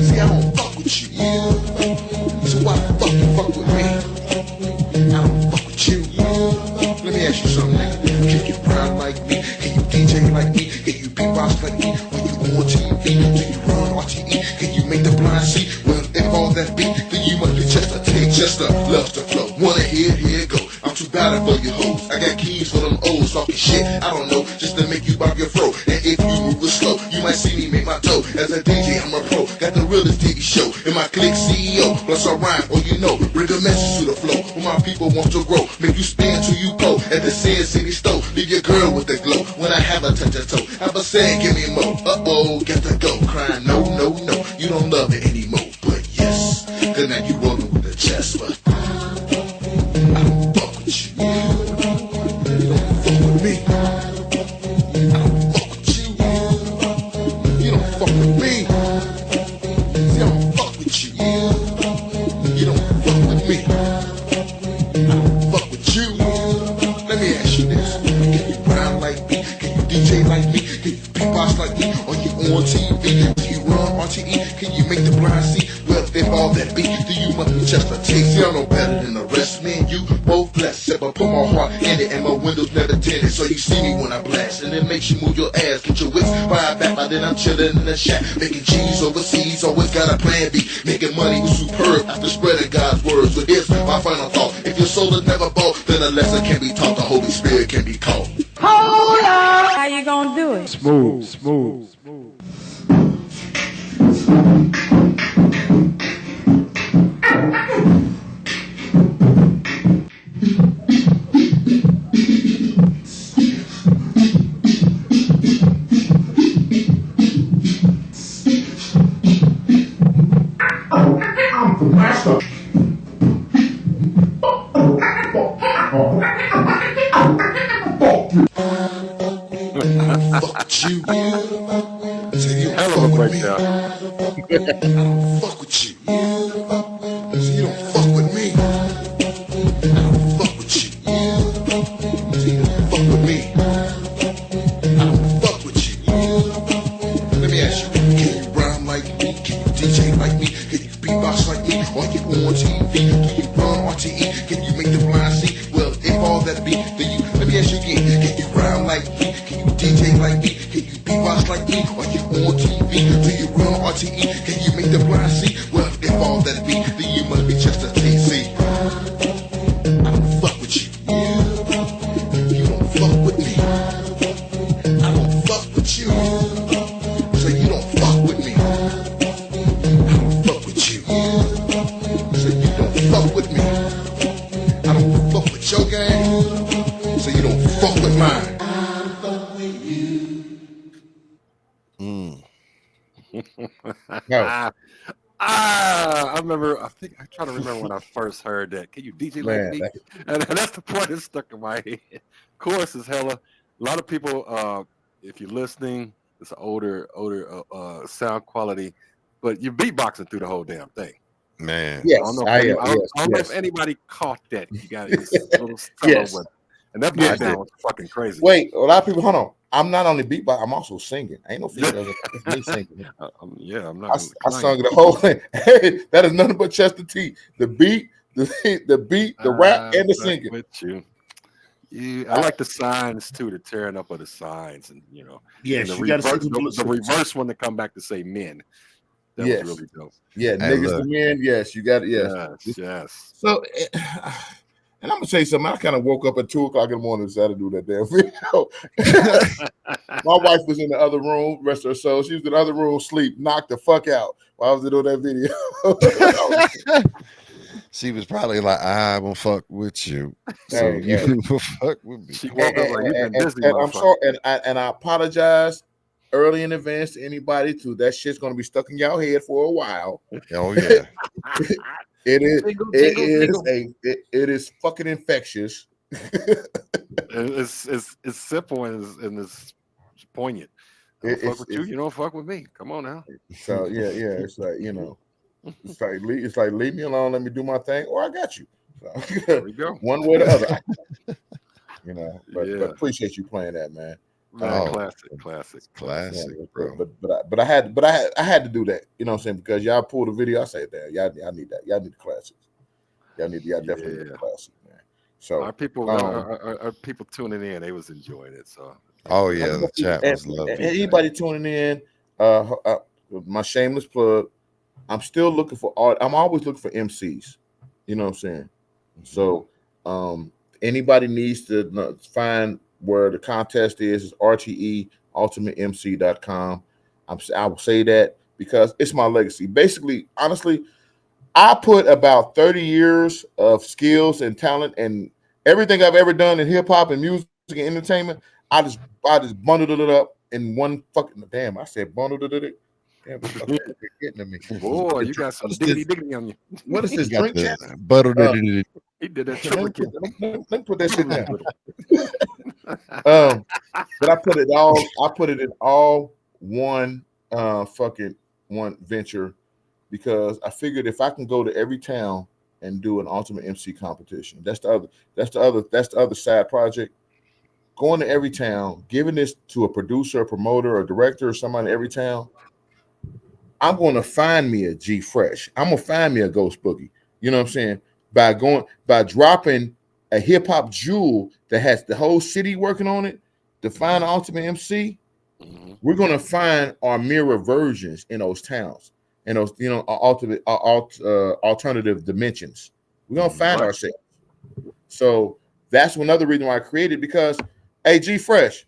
See, I don't fuck with you. So why the fuck you fuck with me? I don't fuck with you. Let me ask you something, nigga. Can you rhyme like me? Can you DJ like me? Can you beatbox like me? Are you on TV? Do you run RTE? Can you make the blind see? Well, if all that beat, then you must be Chestah T. Chestah loves to flow. Wanna hear it? Here it go. I'm too bad for your hoes. I got keys for them old talking shit. I don't know, just to make you bob your fro. And if you move it slow, you might see me make my toe. As a DJ, I'm a pro. Got the realest TV show. In my clique CEO, plus I rhyme, or you know, bring a message to the flow. When my people want to grow, make you spin till you go. At the Sin City store, leave your girl with the glow. When I have a touch a toe, have a saying, give me more. Uh-oh, got to go. Crying, no, no, no. You don't love it anymore. But yes, cause now you rolling with the chest, but I don't fuck with you. You don't fuck with me. I don't fuck with you. You don't fuck with me. See, I don't fuck with you. You don't fuck with me. I don't fuck with you. Let me ask you this. Can you rhyme like me? Can you DJ like me? Can you beatbox like me? Are you on TV? Do you run RTE? Can you make the blind see? Well, if all that be, then you must be Chestah T. See, I'm no better than the rest. Me and you both blessed. Except I put my heart in it and my windows never tinted. So you see me when I blast. And it makes you move your ass. Get your wits fired back. By then I'm chilling in the shack. Making cheese overseas. Always got a plan B. Making money was superb after spreading God's words. So here's my final thought. If your soul is never bought, then a lesson can be taught. The Holy Spirit can be caught. Hold up! How you gonna do it? Smooth, smooth, smooth. I'm the master. breakdown. I don't fuck with you. So you don't fuck with me. I don't fuck with you. So you don't fuck with me. I don't fuck with you. Let me ask you, can you rhyme like me? Can you DJ like me? Can you beatbox like me? Or you on TV? Can you run RTE? Can you make the blind see? Well, if all that be, then you, let me ask you again, can you rhyme like me? Can you DJ like me? Can you beatbox like me? Or you on TV? Do you run RTE? Can you make the blind see? Well, if all that be, then you must be Chestah T. I don't fuck with you. You don't fuck with me. I don't fuck with you. So you don't fuck with me. I don't fuck with you. So you don't fuck with me. I don't fuck with your game. So you don't fuck with mine. No, I remember. I think I try to remember when I first heard that. Can you DJ like man, me? And that's the part that stuck in my head. Chorus is hella. A lot of people, if you're listening, it's an older sound quality, but you're beatboxing through the whole damn thing. Man. yes, I don't know I if, am. I don't know Yes. if anybody caught that. You got this little solo Yes. with, and that Yes. breakdown was fucking crazy. Wait, a lot of people. Hold on. I'm not only beatbox. I'm also singing. Ain't no females. It's me singing. Yeah, I'm I, not. I sung the whole thing. Hey, that is nothing but Chestah T. The beat, the rap, and the singing. With you. I like the signs too, the tearing up of the signs, and and Yes, the you got to see the reverse one to come back to say men. That Yes. was really dope. Yeah, Hey, niggas look. to men. Yes, you got it. Yes. Yes. So, and I'm gonna tell you something. I kind of woke up at 2:00 in the morning and decided to do that damn video. My wife was in the other room, rest of her soul. She was in the other room, sleep, knocked the fuck out while I was doing that video. She was probably like, I won't fuck with you. So Hey, you hey. will fuck with me. She woke up like, you've been busy, and I'm motherfucker. sorry, and I apologize early in advance to anybody too. That shit's gonna be stuck in y'all head for a while. Oh yeah. It is. Jingle, It jingle, is it is fucking infectious. It's simple and it's poignant. I don't fuck with you. You don't fuck with me. Come on now. So yeah, it's like it's like leave me alone, let me do my thing, or I got you. So, There we go. one way or the other. But Yeah. appreciate you playing that, man. Man, Oh. classic. Classic, bro. But I had to do that. You know what I'm saying? Because y'all pulled a video. I said that y'all need that. Y'all need the classics. Y'all definitely need the classic, man. So Our people, our people tuning in, they was enjoying it. So Oh yeah, the chat was and lovely. anybody tuning in, my shameless plug. I'm still looking for art. I'm always looking for MCs. You know what I'm saying? So anybody needs to find where the contest is RTE ultimatemc.com. I will say that because it's my legacy. Basically, honestly, I put about 30 years of skills and talent and everything I've ever done in hip hop and music and entertainment. I just bundled it up in one fucking damn. I said bundled it. Damn, what the fuck is it getting to me? boy, you got some diggity on you. What is this You got drink? Chat? the butter. He did that Let triple me kick. let me put that shit down. But I put it in all one fucking one venture because I figured if I can go to every town and do an ultimate MC competition, that's the other side project. Going to every town, giving this to a producer, a promoter, a director, or somebody in every town. I'm going to find me a G Fresh. I'm gonna find me a Ghost Boogie. You know what I'm saying? By dropping a hip hop jewel that has the whole city working on it to find an ultimate MC, we're gonna find our mirror versions in those towns, in those alternative dimensions. We're gonna find ourselves. So that's another reason why I created because, hey, G Fresh.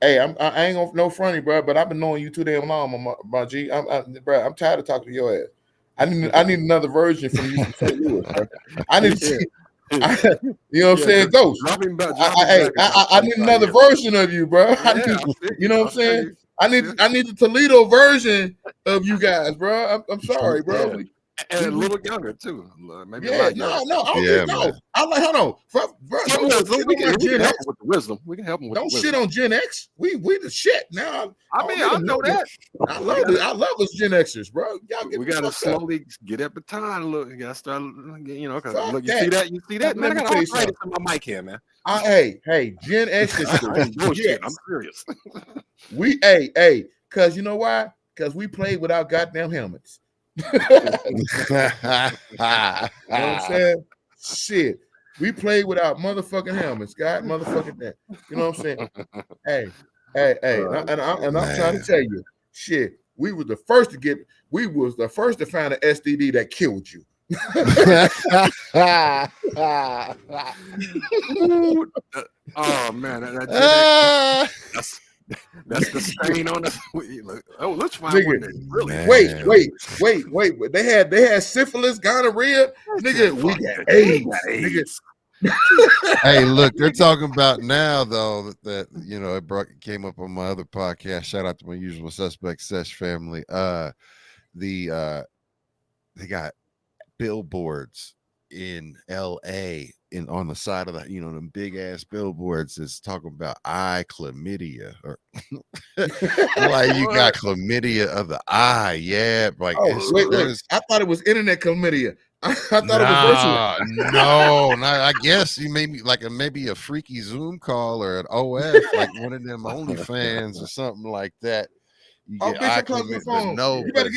Hey, I ain't gonna no funny, bro, but I've been knowing you too damn long, my G. Bro, I'm tired of talking to your ass. I need another version from you from St. Louis, bro. I need to see, you know what I'm saying? Ghost. I need another version of you, bro. You know what I'm saying? I need the Toledo version of you guys, bro. I'm sorry, bro. And a little younger too, maybe a Yeah, lot younger. no, I don't Yeah, think no. man. I'm like, hold on, bro, Some don't wisdom. shit We on my can Gen help X. him with the wisdom. We can help him with the Don't wisdom. shit on Gen X. We the shit now. I mean, I know that. I love it. I love us Gen Xers, bro. Y'all get We the got to fuck up. slowly get at the time. Look, you got to start, because Fuck look, you that. see that? You see that? Man, I Let me got tell you arthritis in my mic here, man. Hey, Gen X is I ain't bullshit. I'm yes. serious. Cause you know why? Because we played without goddamn helmets. You know what I'm saying? Shit. We played without motherfucking helmets. God motherfucking that. You know what I'm saying? Hey. And I'm trying to tell you, shit, we was the first to find an STD that killed you. Ooh, oh man, that Gen X, that's the stain on us. Oh, let's find one that really. Man. Wait. They had syphilis, gonorrhea, nigga. We got AIDS, nigga. Hey, look, they're talking about now though that it came up on my other podcast. Shout out to my usual suspect Sesh family. They got billboards in LA on the side of them big ass billboards is talking about eye chlamydia or like you got chlamydia of the eye. Yeah, like wait. I thought it was internet chlamydia. I thought it was virtual. No, I guess you maybe maybe a freaky Zoom call or an OF, like one of them OnlyFans or something like that. You get Bitch, I'm talking on the phone. no, You better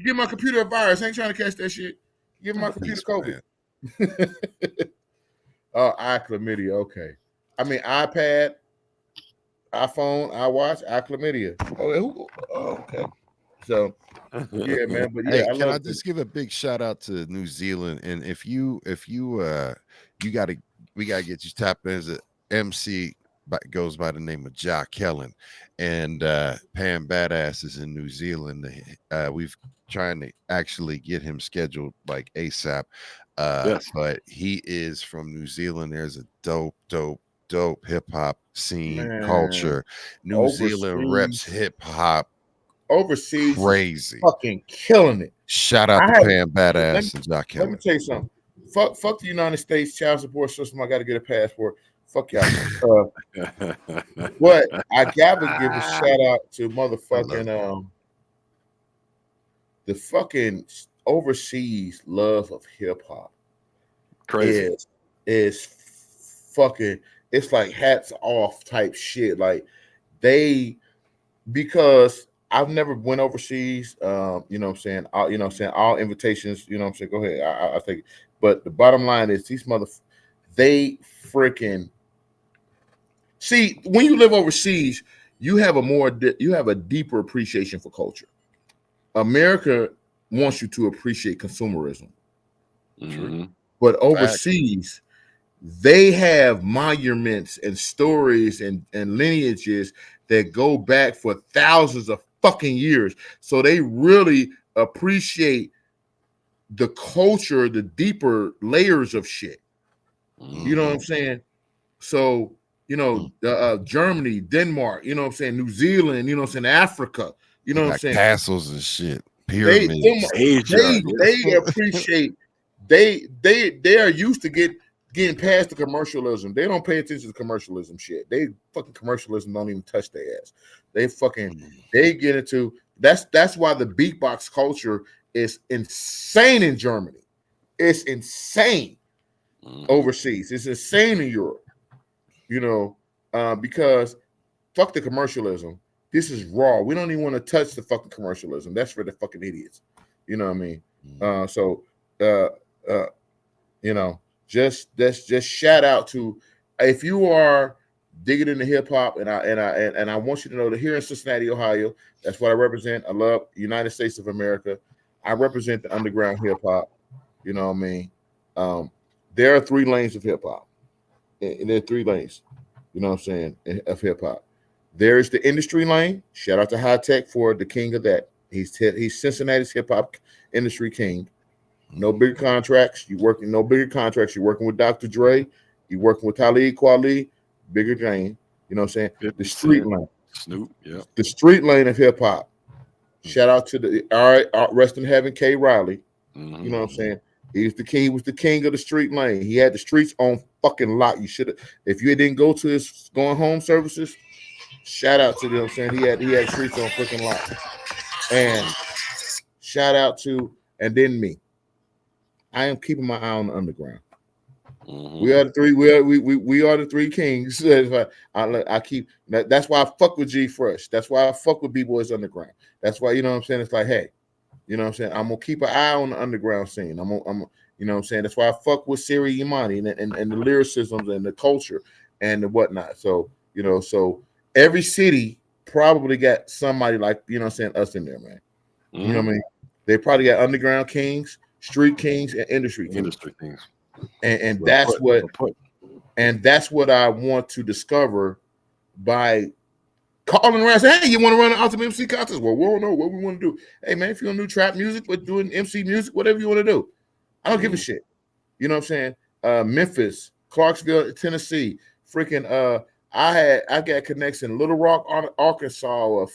give my computer a virus. I ain't trying to catch that shit. Give my computer COVID. Eye chlamydia. Okay. I mean iPad, iPhone, iWatch, eye chlamydia. Okay. So yeah, man. But yeah, hey, can I just give a big shout out to New Zealand? And if you we gotta get you tapped in as a MC goes by the name of Ja Kellen, and Pam Badass is in New Zealand. We've trying to actually get him scheduled like ASAP. Yes. But he is from New Zealand. There's a dope hip hop scene culture. New Zealand reps hip hop overseas crazy, fucking killing it. Shout out to Pam Badass and Jock Kelly. Let me tell you something. Fuck the United States child support system. I got to get a passport. Fuck y'all. But I gotta give a shout out to motherfucking the fucking overseas love of hip hop. Crazy. Is fucking. It's like hats off type shit. Like because I've never went overseas. You know what I'm saying? All invitations, you know what I'm saying? Go ahead. I think. But the bottom line is these they freaking see when you live overseas, you have a deeper appreciation for culture. America wants you to appreciate consumerism. Mm-hmm. But overseas, they have monuments and stories and lineages that go back for thousands of fucking years. So they really appreciate the culture, the deeper layers of shit. Mm-hmm. You know what I'm saying? So, Germany, Denmark, you know what I'm saying? New Zealand, you know what I'm saying? Africa, you know what I'm saying? Castles and shit. Pyramids. They appreciate, they are used to getting past the commercialism. They don't pay attention to commercialism shit. They fucking commercialism don't even touch their ass. They get into that's why the beatbox culture is insane in Germany. It's insane overseas. It's insane in Europe. Because fuck the commercialism. This is raw. We don't even want to touch the fucking commercialism. That's for the fucking idiots. You know what I mean? Just shout out to if you are digging into hip hop, and I want you to know that here in Cincinnati, Ohio, that's what I represent. I love United States of America. I represent the underground hip hop. You know what I mean? There are 3 lanes of hip hop. There are 3 lanes. You know what I'm saying, of hip hop. There is the industry lane. Shout out to High Tech for the king of that. He's Cincinnati's hip hop industry king. No bigger contracts. You're working with Dr. Dre. You're working with Talib Kweli. Bigger game. You know what I'm saying? The street lane. Snoop. Yeah. The street lane of hip hop. Shout out to rest in heaven, K. Riley. You know what I'm saying? He was the king. He was the king of the street lane. He had the streets on fucking lock. You should have. If you didn't go to his going home services, shout out to them. I'm saying he had streets on freaking lock. And shout out to and then me. I am keeping my eye on the underground. We are the three. We are the three kings. I keep. That's why I fuck with G Fresh. That's why I fuck with B Boys Underground. That's why you know what I'm saying. It's like, hey, you know what I'm saying. I'm gonna keep an eye on the underground scene. You know what I'm saying. That's why I fuck with Siri Imani and the lyricisms and the culture and the whatnot. So you know, so every city probably got somebody like you know what I'm saying us in there, man. You know what I mean? They probably got underground kings, street kings, and industry kings. Industry things. And that's what I want to discover by calling around saying, hey, you want to run an Ultimate MC contest? Well, we don't know what we want to do. Hey man, if you want to do trap music, but doing MC music, whatever you want to do. I don't give a shit. You know what I'm saying? Memphis, Clarksville, Tennessee, freaking I got connects in Little Rock, Arkansas,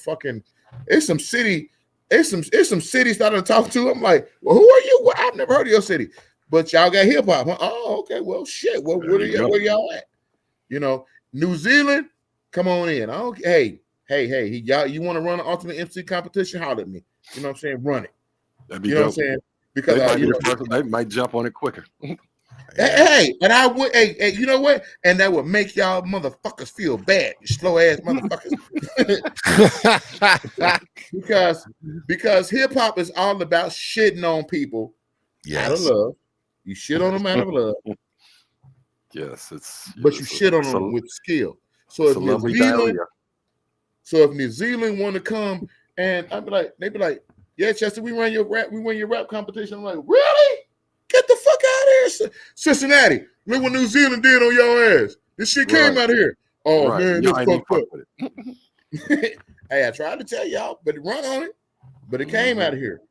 it's some cities that I talk to. I'm like, well, who are you? Well, I've never heard of your city. But y'all got hip hop. Oh, okay. Well, shit. Well, where y'all at? You know, New Zealand, come on in. Okay. Hey, y'all, you want to run an Ultimate MC competition? Holler at me. You know what I'm saying? Run it. That'd be you know dope. what I'm saying? Because they might jump on it quicker. Hey, and I would. Hey, you know what? And that would make y'all motherfuckers feel bad. You slow ass motherfuckers. because hip hop is all about shitting on people out of love. You shit on them out of love. Yes, but you shit on them with skill. So if New Zealand want to come and they'd be like, yeah, Chester, we win your rap competition. I'm like, really? Get the fuck out of here, Cincinnati. Look what New Zealand did on your ass. This shit came out here. Oh man, this fucked up. Hey, I tried to tell y'all, but it run on it. But it came out of here.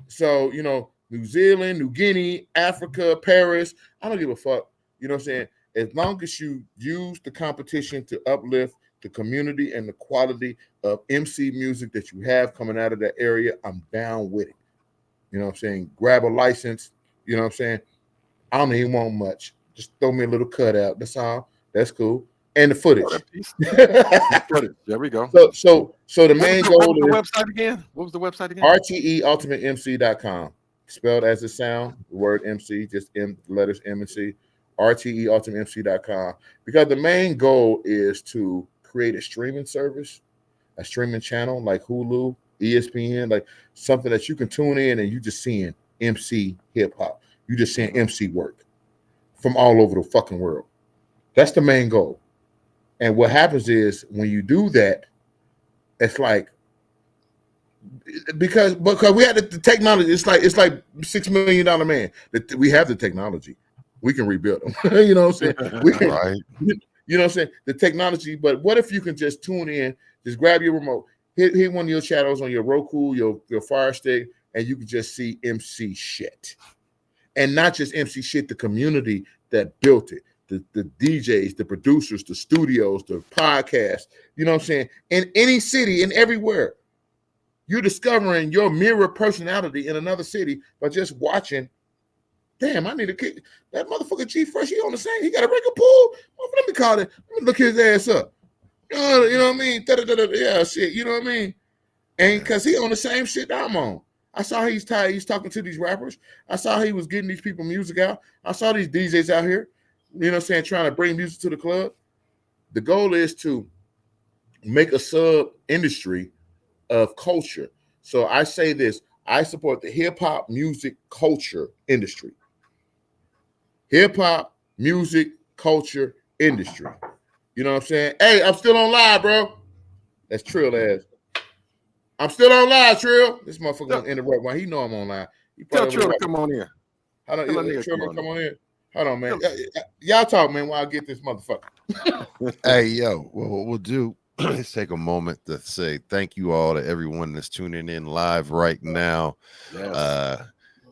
So you know. New Zealand, New Guinea, Africa, Paris. I don't give a fuck. You know what I'm saying? As long as you use the competition to uplift the community and the quality of MC music that you have coming out of that area, I'm down with it. You know what I'm saying? Grab a license. You know what I'm saying? I don't even want much. Just throw me a little cutout. That's all. That's cool. And the footage. There we go. So the main goal is the website again? What was the website again? RTEUltimateMC.com. Spelled as it sound, the word MC, just letters M and C, RTEUltimateMC.com. Because the main goal is to create a streaming service, a streaming channel like Hulu, ESPN, like something that you can tune in and you just seeing MC hip hop. You just seeing MC work from all over the fucking world. That's the main goal. And what happens is when you do that, it's like, because we had the technology. It's like $6 million man. We have the technology. We can rebuild them. You know what I'm saying? We can, right. You know what I'm saying? The technology. But what if you can just tune in, just grab your remote, hit one of your channels on your Roku, your Fire Stick, and you can just see MC shit, and not just MC shit. The community that built it, the DJs, the producers, the studios, the podcasts. You know what I'm saying? In any city and everywhere. You're discovering your mirror personality in another city by just watching. Damn, I need to kick that motherfucker G Fresh. He on the same. He got a record pool. Let me call it. Let me look his ass up. You know what I mean? Yeah, shit. You know what I mean? And because he on the same shit that I'm on. I saw he's talking to these rappers. I saw he was getting these people music out. I saw these DJs out here. You know what I'm saying? Trying to bring music to the club. The goal is to make a sub industry of culture. So I say this, I support the hip hop music culture industry. Hip hop music culture industry. You know what I'm saying? Hey, I'm still on live, bro. That's Trill ass. I'm still on live, Trill. This motherfucker gonna interrupt while he know I'm on live. Tell Trill to come on in. Hold on, Trill come on in. Hold on, man. Y'all talk, man, while I get this motherfucker. Hey, yo, well, what we'll do, let's take a moment to say thank you all to everyone that's tuning in live right now. Yes.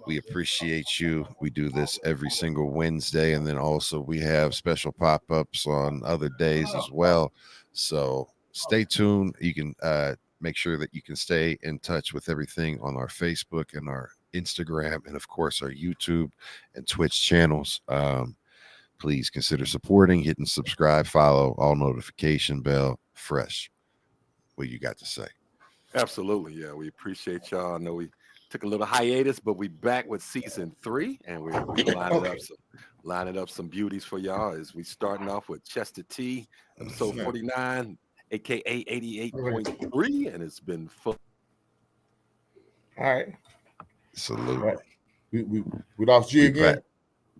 We appreciate you. We do this every single Wednesday, and then also we have special pop-ups on other days as well. So stay tuned. You can make sure that you can stay in touch with everything on our Facebook and our Instagram, and of course our YouTube and Twitch channels. Please consider supporting, hitting subscribe, follow, all notification bell. Fresh, what you got to say? Absolutely, yeah. We appreciate y'all. I know we took a little hiatus, but we back with season 3, and we're lining up some beauties for y'all. As we starting off with Chestah T, episode 49, aka 88.3, and it's been fun. All right. Salute. Right. We lost G again.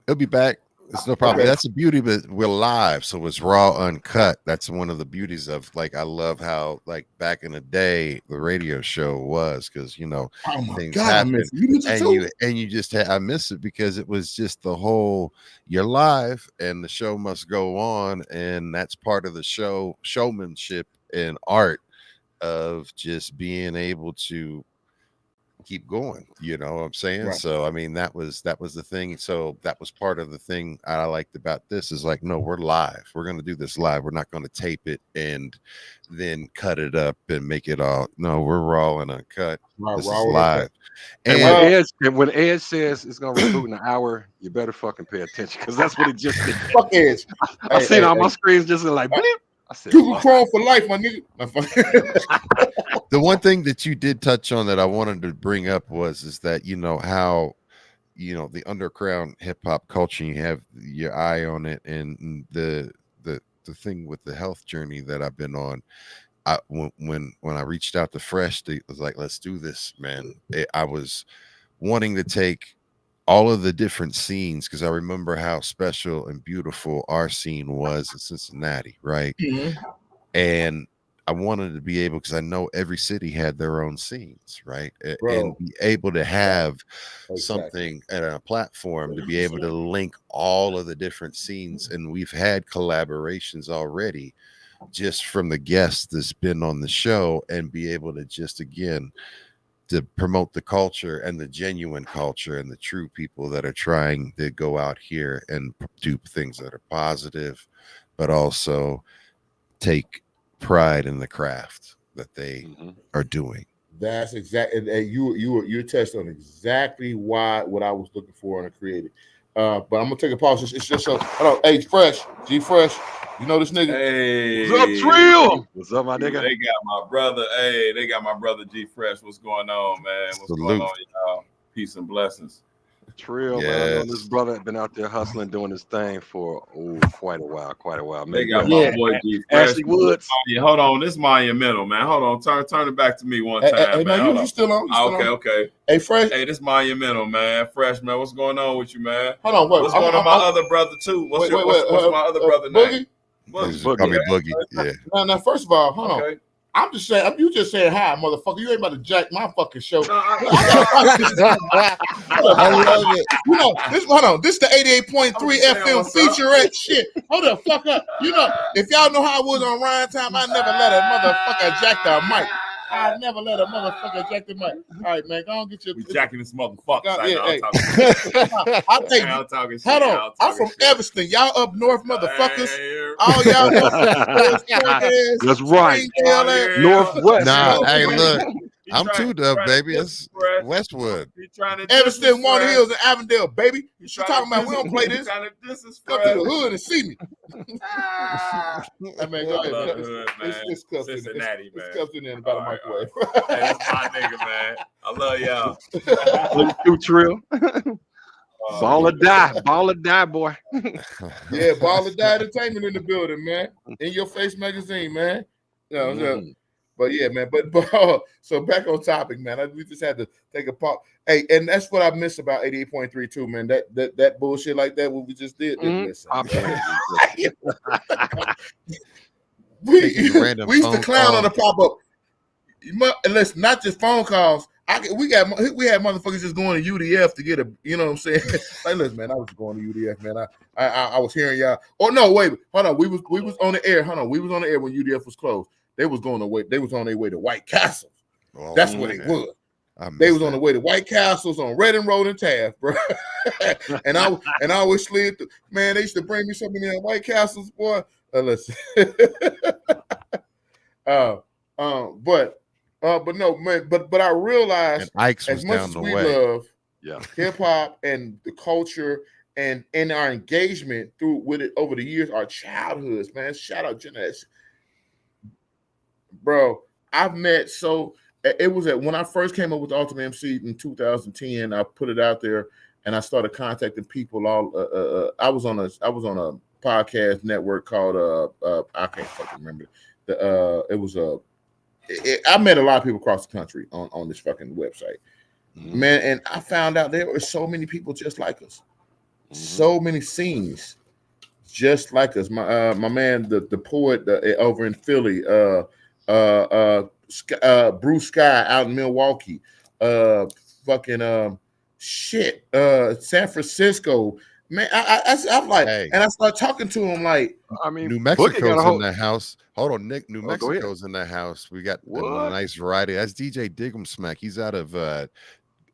It'll be back. It's no problem. Okay. That's the beauty, but we're live, so it's raw, uncut. That's one of the beauties of, like, I love how, like, back in the day the radio show was, because Oh my things God, happen, I miss it. You miss it too? you just I miss it because it was just the whole, you're live and the show must go on, and that's part of the showmanship and art of just being able to keep going, you know what I'm saying? Right. So I mean, that was the thing. So that was part of the thing I liked about this, is like, no, we're live, we're going to do this live, we're not going to tape it and then cut it up and make it all. No, we're raw and uncut. This is live. And when Ed says it's gonna reboot in an hour, you better fucking pay attention, because that's what he just did. Fuck Edge. I seen on my screens just like bleep. I said, Google Chrome for life, my nigga. The one thing that you did touch on that I wanted to bring up is that how the underground hip hop culture, you have your eye on it, and the thing with the health journey that I've been on. When I reached out to Fresh, they was like, let's do this, man. I was wanting to take all of the different scenes, because I remember how special and beautiful our scene was in Cincinnati, right? Mhm. And I wanted to be able, because I know every city had their own scenes, right? Bro. And be able to have Exactly. something and a platform to be able to link all of the different scenes. And we've had collaborations already just from the guests that's been on the show, and be able to just, again, to promote the culture and the genuine culture and the true people that are trying to go out here and do things that are positive, but also take pride in the craft that they are doing. That's exactly. You touched on exactly what I was looking for and created. But I'm gonna take a pause. It's just so. Hold on. Hey, Fresh, G Fresh. You know this nigga? Hey, what's up, Trill? What's up, my nigga? They got my brother. Hey, they got my brother G Fresh. What's going on, man? What's going on, y'all? Peace and blessings. Trill, man. I know this brother been out there hustling, doing this thing for quite a while. They got my boy G Fresh. Ashley Woods. Hold on, this monumental, man. Hold on, turn it back to me one time. Hey, man. no, you still on? Okay. Hey, Fresh. Hey, this monumental, man. Fresh, man. What's going on with you, man? Hold on, what's going on, my other brother too? What's my other brother name? Boogie. Call me Boogie. Yeah. Now, first of all, hold on. I'm just saying, you just saying hi, motherfucker. You ain't about to jack my fucking show. I love it. Hold on. This the 88.3 FM featurette shit. Hold the fuck up. If y'all know how I was on Ryan Time, I never let a motherfucker jack the mic. I never let a motherfucker jack the mic. All right, man, go on get your. We jacking this motherfucker. Hold on. I'm from Evanston. Y'all up north, motherfuckers. All y'all know. That's right. Northwest. Nah, hey, look. I'm too dub, baby. It's Westwood. Evanston, Warner Hills, and Avondale, baby. You talking about? We don't play this. Come to the hood and see me. I mean, go ahead. It's Cincinnati, man. It's cuffed in there about a microwave. Hey, that's my nigga, man. I love y'all. Look at you, Trill. Ball or die, boy. Yeah, Ball or Die Entertainment in the building, man. In Your Face magazine, man. But yeah, man. But so back on topic, man. We just had to take a pause. Hey, and that's what I miss about 88.3 too, man. That bullshit like that, what we just did. We used to clown on the pop up. Listen, not just phone calls. We had motherfuckers just going to UDF to get a, you know what I'm saying? Like, listen, man, I was going to UDF, man. I was hearing y'all. Oh no, wait, hold on. We was on the air. Hold on, we was on the air when UDF was closed. They was going away. They was on their way to White Castles. Oh, that's what it was. They was on the way to White Castles on Redding Road and Taft, bro. and I always slid through. Man, they used to bring me something in White Castles, boy. Listen. But no, man. But I realized and Ike's was as much down as the we way. love, Yeah. Hip hop and the culture and our engagement through with it over the years, our childhoods, man. Shout out Gen X. Bro, I've met it was when I first came up with the Ultimate MC in 2010. I put it out there and I started contacting people. I was on a podcast network called I can't fucking remember. I met a lot of people across the country on this fucking website, man. And I found out there were so many people just like us, so many scenes just like us. My man, the poet over in Philly, Bruce Sky out in Milwaukee, San Francisco, man. I'm like, Hey. and I start talking to him like, I mean, New Mexico's in the house. Hold on, Nick. New Mexico's in the house. We got a nice variety. That's DJ Dig'em Smack. He's out of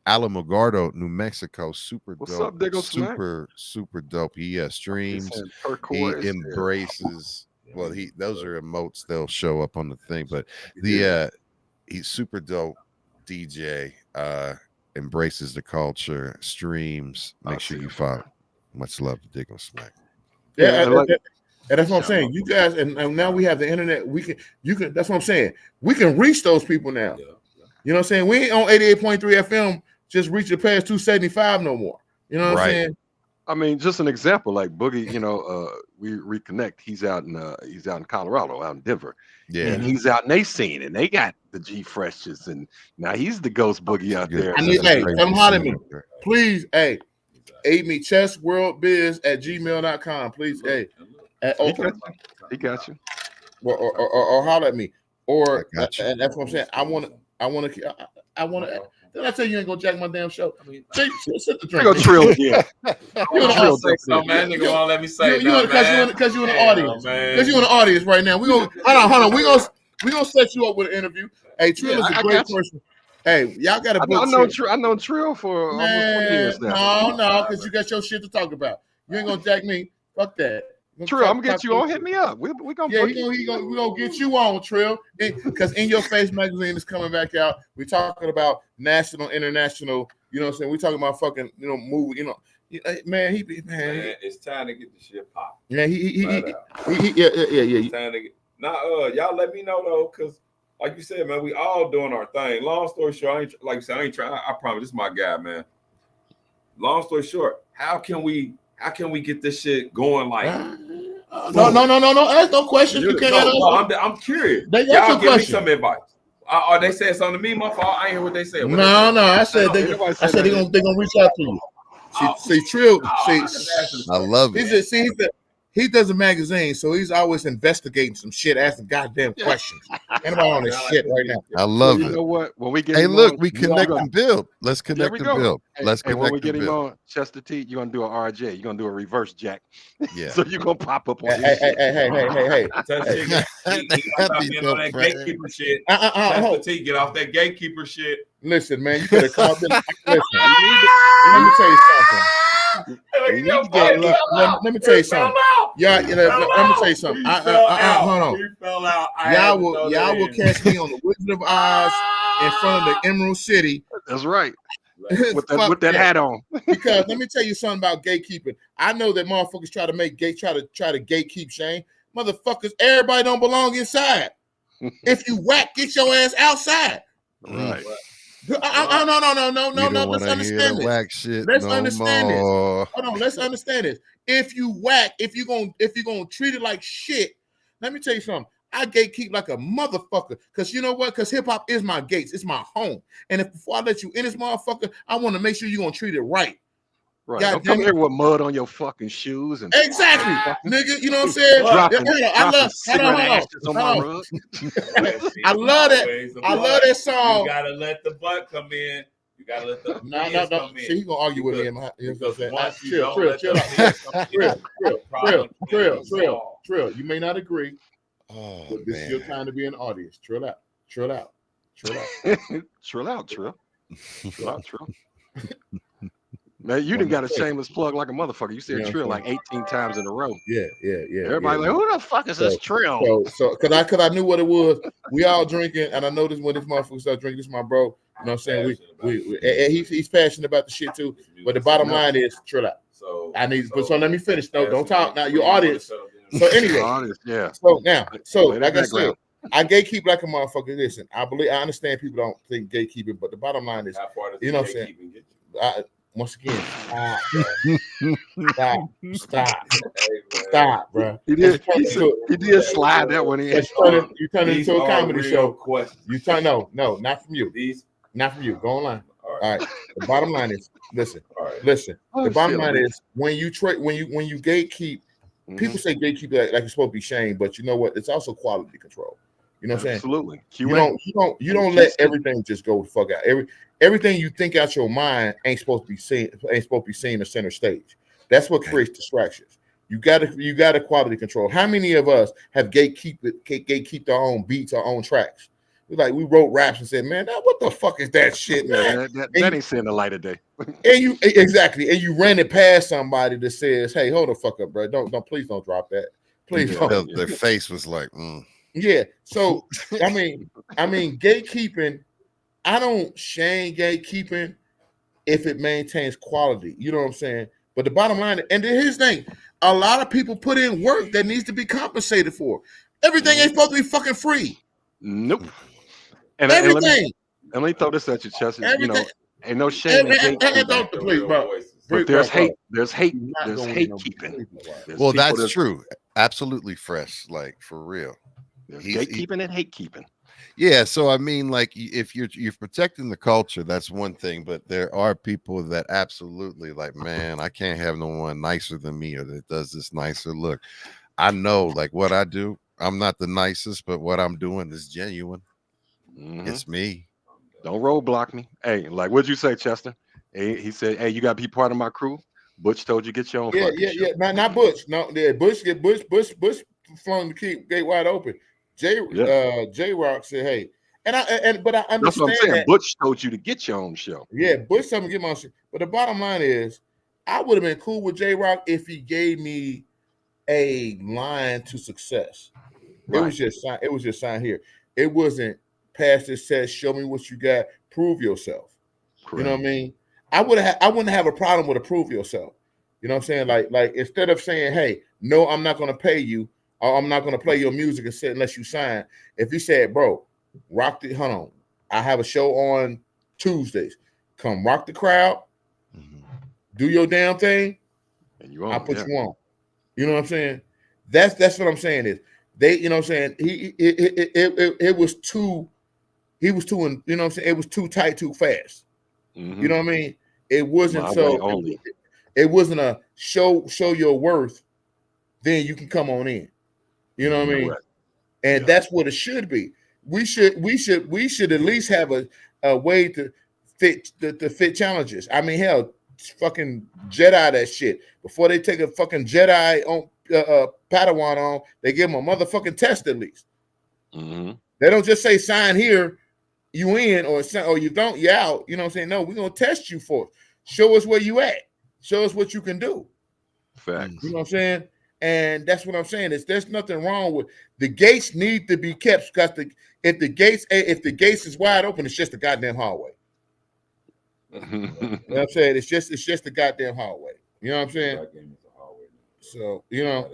Alamogordo, New Mexico. Super What's dope. up, Dig'em Smack? Super dope. He streams. He Turquoise embraces. Well, those are emotes. They'll show up on the thing, but he's super dope DJ. Embraces the culture. Streams. Make sure you follow. Much love to Dig'em Smack. Yeah, and that's what I'm saying. You guys, and now we have the internet. You can. That's what I'm saying. We can reach those people now. Yeah. You know what I'm saying? We ain't on 88.3 FM just reaching past 275 no more. You know what I'm saying? I mean, just an example, like Boogie, we reconnect. He's out in Colorado, out in Denver. Yeah. And he's out in they scene, and they got the G Freshes, and now he's the Ghost Boogie out there. I need, come holler at me. Please, aid me, chessworldbiz@gmail.com. Please, He got you. Or holler at me. Or and that's what I'm saying. I want to. Did I tell you ain't gonna jack my damn show? I mean, sit the drink. Go Trill again. Man, nigga won't let me say because you're in the audience. Because you're in the audience right now. We gonna hold on. We gonna set you up with an interview. Hey, Trill is a great person. Hey, y'all got to book. I know Trill for almost 20 years now. No, because you got your shit to talk about. You ain't gonna jack me. Fuck that. Trill, I'm gonna get you on. Hit me up. We gonna we gonna get you on, Trill. Because In Your Face magazine is coming back out. We're talking about national, international. You know what I'm saying? We're talking about fucking, movie. Man, it's time to get the shit popped. Yeah, yeah. It's time to get. Y'all let me know though, because like you said, man, we all doing our thing. Long story short, I ain't trying. I promise, this is my guy, man. Long story short, how can we get this shit going? Like, no. That's no question. You can't. I'm curious. Y'all give me some advice. Are they saying something to me? My fault. I ain't hear what they said. No. I said they're gonna reach out to you. See, Trill. I love it. He does a magazine, so he's always investigating some shit, asking goddamn questions. Anybody on this shit right now? I love it. You know what? When we get we connect and build. Let's connect and build. Let's connect. When we get him on Chestah T, you're gonna do an RJ. You're gonna do a reverse jack. Yeah. So you're gonna pop up on Hey. That gatekeeper shit. Chestah T, get off that gatekeeper shit. Listen, man, you better call them. Listen, let me tell you something. Let me tell you something. Let me tell you something. Hold on. Y'all will catch me on the Wizard of Oz in front of the Emerald City. That's right. With that hat on. Because let me tell you something about gatekeeping. I know that motherfuckers try to gatekeep Shane. Motherfuckers, everybody don't belong inside. If you whack, get your ass outside. Right. No. Let's understand this. Let's understand this. Hold on. Let's understand this. If you whack, if you're gonna treat it like shit, let me tell you something. I gatekeep like a motherfucker. Because you know what? Because hip hop is my gates. It's my home. And if before I let you in this motherfucker, I want to make sure you're gonna treat it right. Right. Don't come here with mud on your fucking shoes and exactly, nigga. You know what I'm saying? I love that song. You gotta let the butt come in. You gotta let the come in. See, he's gonna argue with me. Trill. You may not agree. But this is your time to be an audience. Trill out. Trill out. Man, you done got a shameless plug like a motherfucker. You said Trill like 18 times in a row. Yeah. Everybody like, who the fuck is this Trill? So, cause I knew what it was. We all drinking, and I know this when this motherfucker started drinking. This is my bro. You know what I'm saying? He's passionate about the shit too. But the bottom line is, chill out. So let me finish. No, don't talk now. Your audience. So anyway, yeah. So like I said, I gatekeep like a motherfucker. Listen, I understand people don't think gatekeeping, but the bottom line is, you know what I'm saying? Once again, stop, bro. He did slide that one in. You turn it into a comedy show. You turn no, not from you. Not from you. Go online. All right. The bottom line is, listen. The bottom line is when you gatekeep. People say gatekeep like it's supposed to be shame, but you know what? It's also quality control. You know what I'm saying? Absolutely. You don't let everything just go the fuck out. Everything you think out your mind ain't supposed to be seen in center stage. That's what creates distractions. You gotta quality control. How many of us have gatekeep our own beats, our own tracks? We wrote raps and said, man, what the fuck is that shit, man? That ain't seeing the light of day. And you ran it past somebody that says, hey, hold the fuck up, bro. Please don't drop that. Please don't. Their face was like, Yeah. So I mean, gatekeeping, I don't shame gatekeeping if it maintains quality. You know what I'm saying? But the bottom line, and here's the thing, a lot of people put in work that needs to be compensated for. Everything ain't supposed to be fucking free. Nope. And everything. Let me throw this at you, Chestah. Ain't no shame in gatekeeping. But there's hate keeping. Well, that's true. Absolutely fresh, like for real. Gatekeeping and hate keeping. Yeah, so I mean, like if you're protecting the culture, that's one thing, but there are people that absolutely like, man, I can't have no one nicer than me or that does this nicer look. I know, like what I do, I'm not the nicest, but what I'm doing is genuine. It's me. Don't roadblock me. Hey, like what'd you say, Chestah? Hey, he said, hey, you gotta be part of my crew. Butch told you get your own. Yeah. Not Butch. No, Bush flung the gate wide open. J Rock said, hey, but I understand. That's what I'm saying. That. Butch told you to get your own show. Yeah, Butch told me to get my own show. But the bottom line is, I would have been cool with J Rock if he gave me a line to success. Right. It was just signed here. It wasn't pass this test, show me what you got, prove yourself. Correct. You know what I mean? I wouldn't have a problem with a prove yourself. You know what I'm saying? Like instead of saying, hey, no, I'm not going to pay you, or I'm not going to play your music unless you sign. If you said, bro, hold on, I have a show on Tuesdays. Come rock the crowd, do your damn thing, and I'll put you on. You know what I'm saying? That's what I'm saying is they, you know what I'm saying? It was too, you know what I'm saying? It was too tight, too fast. You know what I mean? It wasn't it wasn't a show your worth, then you can come on in. You know what I mean? Right. And that's what it should be. We should at least have a way to fit challenges. I mean, hell, fucking Jedi that shit. Before they take a fucking Jedi on Padawan on, they give them a motherfucking test at least. They don't just say sign here, you in, or you don't, you out. You know what I'm saying? No, we're gonna test you for it. Show us where you at. Show us what you can do. Facts. You know what I'm saying? And that's what I'm saying. There's nothing wrong with the gates need to be kept because if the gates is wide open, it's just a goddamn hallway. You know what I'm saying? It's just a goddamn hallway. You know what I'm saying? So, you know.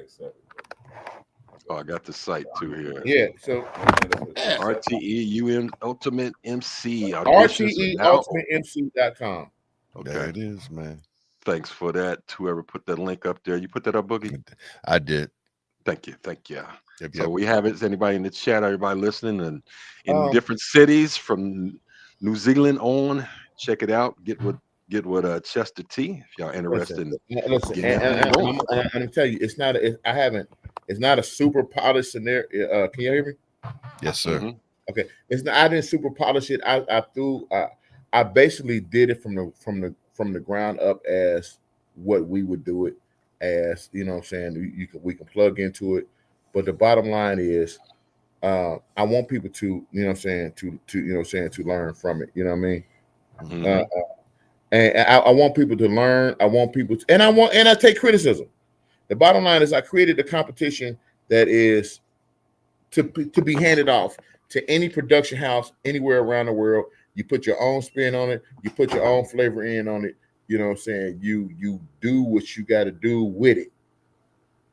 Oh, I got the site too here. Yeah, so RTE Ultimate MC. RTEUltimateMC.com. Okay. There it is, man. Thanks for that. Whoever put that link up there. You put that up, Boogie? I did. Thank you. Yep. So we have it. Is anybody in the chat? Everybody listening and in different cities from New Zealand on. Check it out. Get with Chestah T if y'all interested. Listen, and I'm gonna tell you, it's not a super polished scenario. Can you hear me? Yes, sir. Okay, I didn't super polish it. I basically did it from the ground up as what we would do it as. You know what I'm saying? We can plug into it, but the bottom line is, I want people to, you know what I'm saying, to learn from it. You know what I mean? And I want people to learn. I want people to, and I take criticism. The bottom line is I created a competition that is to be handed off to any production house anywhere around the world You put your own spin on it. You put your own flavor in on it. You know what I'm saying? You do what you got to do with it.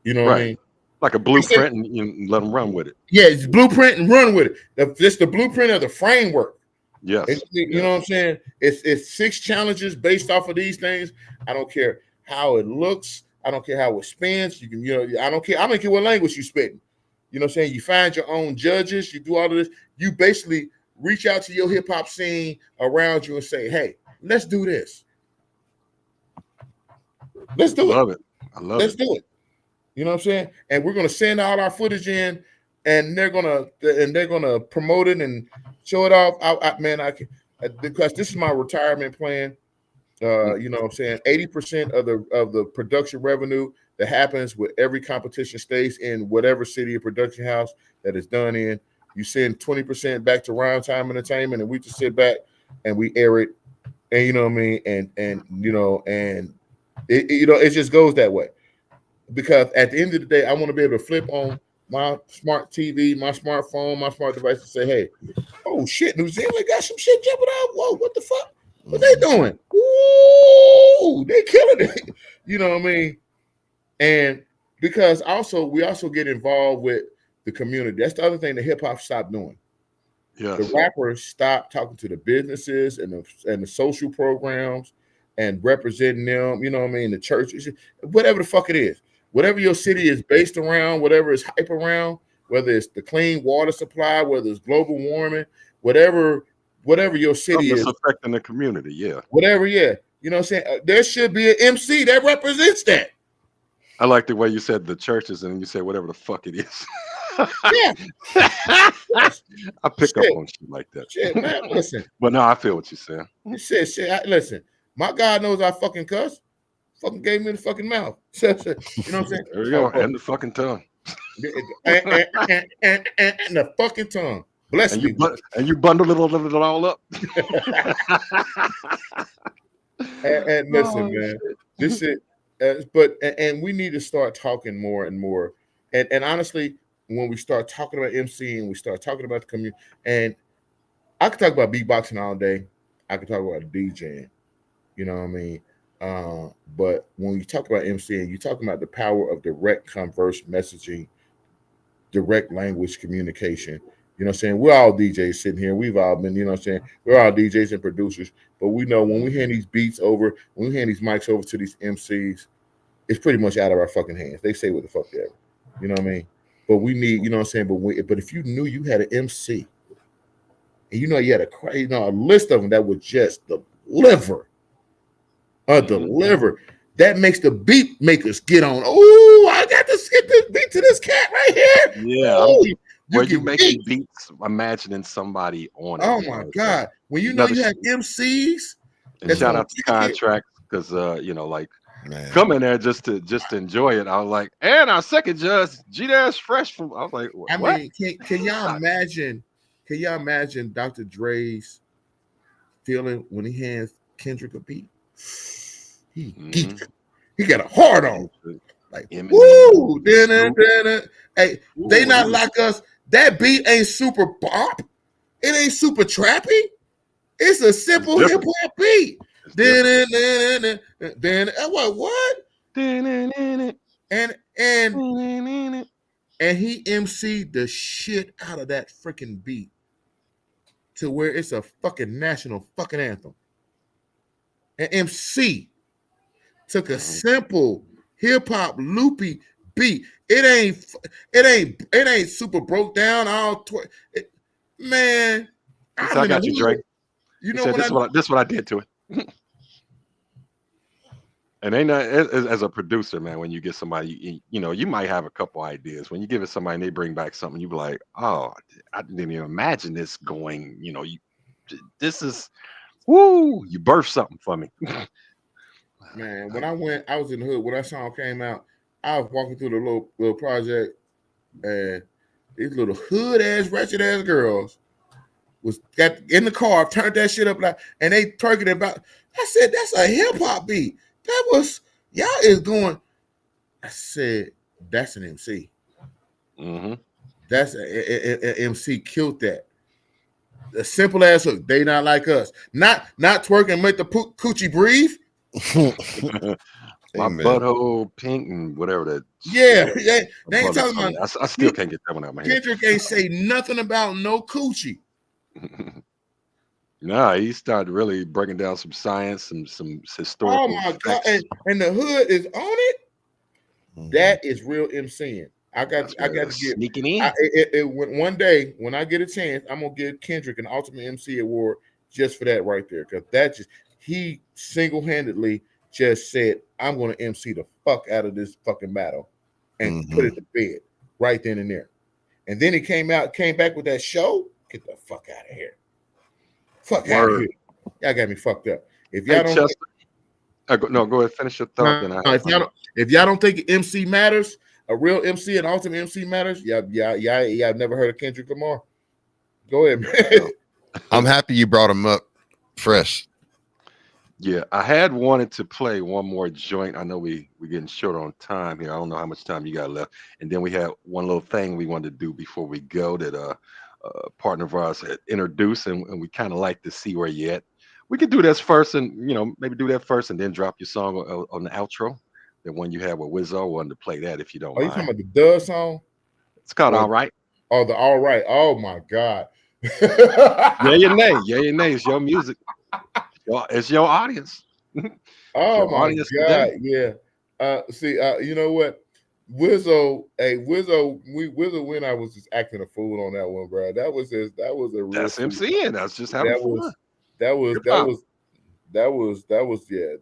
You know what I Right. mean? Like a blueprint, and you let them run with it. Yeah, it's blueprint and run with it. It's the blueprint of the framework. Yes. You know what I'm saying? It's 6 challenges based off of these things. I don't care how it looks. I don't care how it spins. You can, I don't care. I don't care what language you spitting. You know what I'm saying? You find your own judges. You do all of this. You basically reach out to your hip hop scene around you and say, "Hey, let's do this. Let's do Love it. I love Let's it. do it." You know what I'm saying? And we're gonna send all our footage in, and they're gonna promote it and show it off. Because this is my retirement plan. You know what I'm saying? 80% of the production revenue that happens with every competition stays in whatever city or production house that is done in. You send 20% back to Round Time Entertainment, and we just sit back and we air it. And you know what I mean? And it just goes that way. Because at the end of the day, I want to be able to flip on my smart TV, my smartphone, my smart device and say, "Hey, oh shit, New Zealand got some shit jumping out. Whoa, what the fuck? What they doing? Ooh, they killing it." You know what I mean? And because we also get involved with the community. That's the other thing that hip hop stopped doing. Yes. The rappers stopped talking to the businesses and the social programs and representing them. You know what I mean? The churches, whatever the fuck it is. Whatever your city is based around, whatever is hype around, whether it's the clean water supply, whether it's global warming, whatever your city Something is, that's affecting the community, yeah. whatever, yeah. You know what I'm saying? There should be an MC that represents that. I like the way you said the churches and you said whatever the fuck it is. Yeah. I pick up on shit like that. Shit, man, listen. But no, I feel what you're saying. Listen, my God knows I fucking cuss. Fucking gave me the fucking mouth. You know what I'm saying? There we go. And the fucking tongue. and the fucking tongue. Bless me. And you bundle it all up. and listen, man. This is and we need to start talking more and more. And honestly, when we start talking about MC and we start talking about the community, and I could talk about beatboxing all day. I could talk about DJing. You know what I mean? But when you talk about MCing, you're talking about the power of direct converse messaging, direct language communication. You know what I'm saying? We're all DJs sitting here. We've all been, you know what I'm saying? We're all DJs and producers. But we know when we hand these beats over, when we hand these mics over to these MCs, it's pretty much out of our fucking hands. They say what the fuck they ever. You know what I mean? But we need, you know what I'm saying? But if you knew you had an MC, and you know you had a list of them that would just deliver. That makes the beat makers get on. Oh, I got to skip this beat to this cat right here. Yeah. Where you making beats, imagining somebody on it. Oh my God. When you know you have MCs. And shout out to Contract, because like come in there just to enjoy it. I was like, and our second judge, G-Dash Fresh from, I was like, what? I mean, can y'all imagine? Can y'all imagine Dr. Dre's feeling when he hands Kendrick a beat? He got a hard on. Like, woo! Hey, they not like us. That beat ain't super pop. It ain't super trappy. It's a simple hip hop beat. Then what? And he MC'd the shit out of that freaking beat to where it's a fucking national fucking anthem. And MC took a simple hip hop loopy beat. It ain't super broke down all. Man, I got you, Drake. You know this is what I did to it. And ain't not as a producer, man. When you get somebody, you might have a couple ideas. When you give it somebody and they bring back something, you be like, "Oh, I didn't even imagine this going." This is, woo! You birthed something for me. Man, when I was in the hood when that song came out. I was walking through the little project, and these little hood ass, wretched ass girls got in the car, turned that shit up, and they twerking about. I said, "That's a hip hop beat." That was y'all is going. I said, "That's an MC." Mm-hmm. That's an MC killed that. A simple ass hook. They not like us. Not twerk and make the coochie breathe. My Amen. butthole pink and whatever that. Yeah, shit. yeah. My They ain't brother talking told me. about. I still can't get that one out of my head. Kendrick ain't say nothing about no coochie. Nah, he started really breaking down some science, some Oh historical my god! facts. And the hood is on it. Mhm. That is real MCing. I got That's right. to That's get. sneaking in. One day when I get a chance, I'm gonna give Kendrick an Ultimate MC award just for that right there, because that just he single-handedly just said, "I'm gonna MC the fuck out of this fucking battle," and put it to bed right then and there. And then he came back with that show. Get the fuck out of here! Fuck out of Word. here! Y'all got me fucked up. If Hey, y'all don't, Chester. No, go ahead. Finish your thought. Then I have if y'all don't think MC matters, a real MC and ultimate MC matters, y'all never heard of Kendrick Lamar. Go ahead, man. I'm happy you brought him up fresh. Yeah, I had wanted to play one more joint. I know we're getting short on time here. I don't know how much time you got left. And then we had one little thing we wanted to do before we go that a partner of ours had introduced, and we kind of like to see where you at. We could do this first, and maybe do that first, and then drop your song on the outro. The one you had with Wizzo, wanted to play that if you don't Are you talking mind. about the Dud song? It's called Or- All Right. Oh, the All Right. Oh my God. Yeah, your name. Yeah, your name. It's your music. It's your audience. Oh Your my audience God. today. Yeah. See, you know what? Wizzo, Wizzo when I was just acting a fool on that one, bro. That was a real That's fool. MCing. That's just having fun. That was yeah,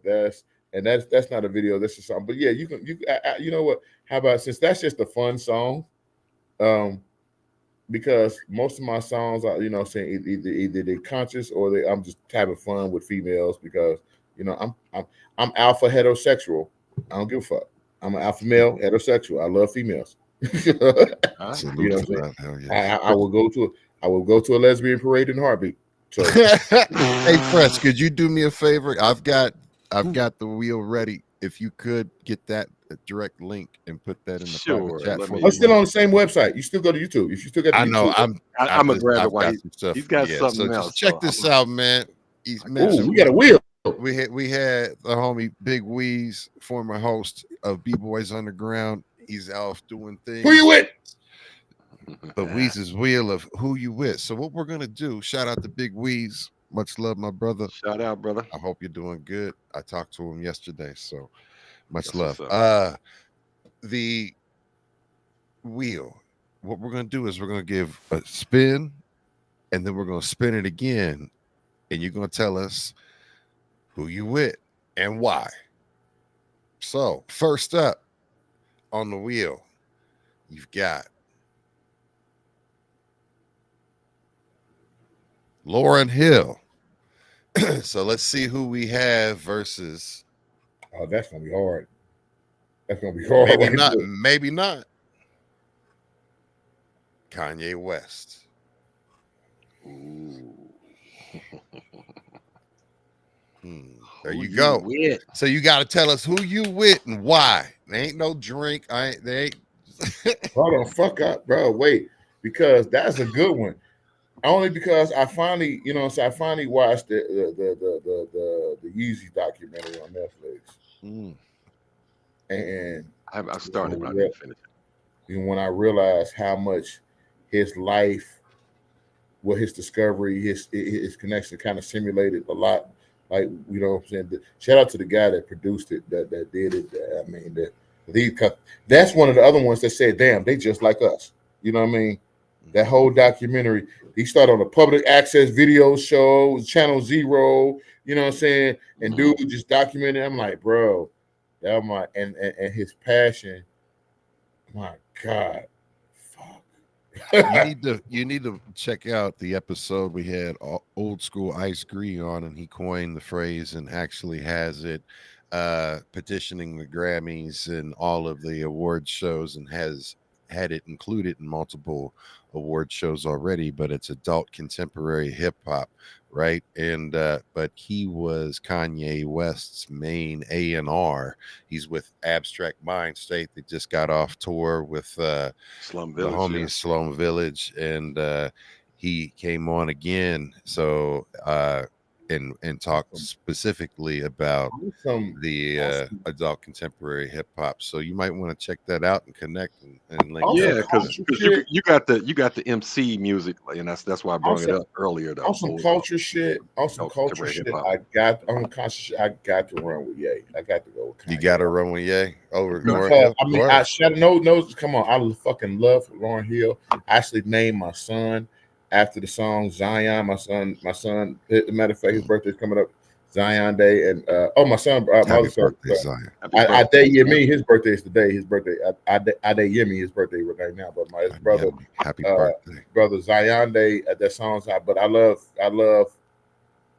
that's not a video, that's a song. But yeah, you know what? How about, since that's just a fun song, because most of my songs are, saying either they conscious or I'm just having fun with females, because I'm alpha heterosexual. I don't give a fuck. I'm an alpha male heterosexual. I love females. You know Salute what to I'm that. Hell yeah. I will go to a lesbian parade in a heartbeat. So Hey, Fresh, could you do me a favor? I've got the wheel ready. If you could get that direct link and put that in the Sure, private chat let for me- me. I'm still on the same website. You still go to YouTube. If you still got the I know. YouTube. I'm gonna grab it I've while got some stuff. he's got Yeah, something so else. just check so this I'm- out, man. He's Ooh, mentioned we got a wheel. we had the homie Big Weeze, former host of B-Boys Underground. He's off doing things. Who you with? But Weeze's wheel of who you with. So what we're gonna do? Shout out to Big Weeze. Much love, my brother. Shout out, brother. I hope you're doing good. I talked to him yesterday, so much That's love. what's The wheel. What we're gonna do is we're gonna give a spin, and then we're gonna spin it again, and you're gonna tell us who you with and why. So first up on the wheel, you've got Lauren Hill. So let's see who we have versus. Oh, that's gonna be hard. That's gonna be hard. Maybe right not. there. Maybe not. Kanye West. Ooh. There Who you go. with? So you got to tell us who you with and why. There ain't no drink. They ain't. Hold on, fuck up, bro. Wait, because that's a good one. Only because I finally, I finally watched the Yeezy documentary on Netflix, and I started, but I didn't finish it. when I realized how much his life, his discovery, his connection kind of simulated a lot. Like, what I'm saying? Shout out to the guy that produced it, that did it. I mean, that's one of the other ones that said, damn, they just like us. You know what I mean? That whole documentary. He started on a public access video show, Channel Zero, you know what I'm saying? And dude just documented. I'm like, bro, that my and his passion. My God. you need to check out the episode we had Old School Ice Green on, and he coined the phrase and actually has it petitioning the Grammys and all of the award shows, and has had it included in multiple award shows already. But it's adult contemporary hip hop, right? And but he was Kanye West's main A&R. He's with Abstract Mind State. They just got off tour with Slum the Village. homies Slum Village, and he came on again. So and talked specifically about the adult contemporary hip hop. So you might want to check that out and connect and link Yeah, up. because you got the MC music, and that's why I brought it up earlier. Though, on some culture shit, contemporary hip-hop. I got on conscious shit. I got to run with Ye. I got to go with Kanye. You got to run with Ye over. Because I mean, I should no. Come on, I fucking love Lauryn Hill. I actually named my son after the song Zion. My son. Matter of fact, his birthday's coming up, Zion Day, and my son, my other son, Adeyemi. His birthday is today. His birthday, Adeyemi. His birthday right now. But his brother, happy birthday, brother Zion Day. That song's out. But I love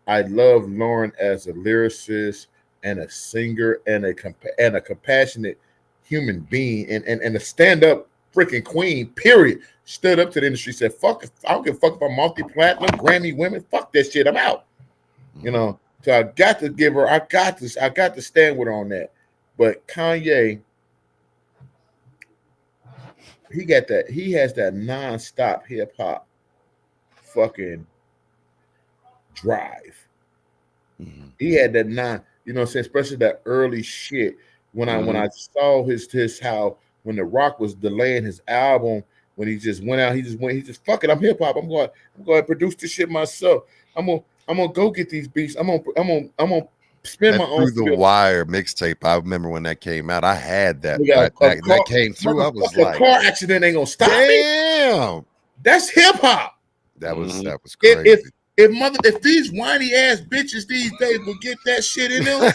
Lauryn as a lyricist and a singer and a compassionate human being and a stand-up freaking queen, period. Stood up to the industry, said, fuck, I don't give a fuck if I'm multi-platinum, Grammy women, fuck that shit, I'm out. You know, so I got to give her, I got to stand with her on that. But Kanye, he has that non-stop hip-hop fucking drive. He had that you know what I'm saying, especially that early shit. When I saw his how when The Rock was delaying his album, when he just went out, he just fuck it, I'm hip hop. I'm going to produce this shit myself. I'm gonna go get these beats. I'm gonna spend my own Through the Wire mixtape. I remember when that came out. I had that. That came through. I was like, car accident ain't gonna stop me. Damn, that's hip hop. That was crazy. If these whiny ass bitches these days will get that shit in them,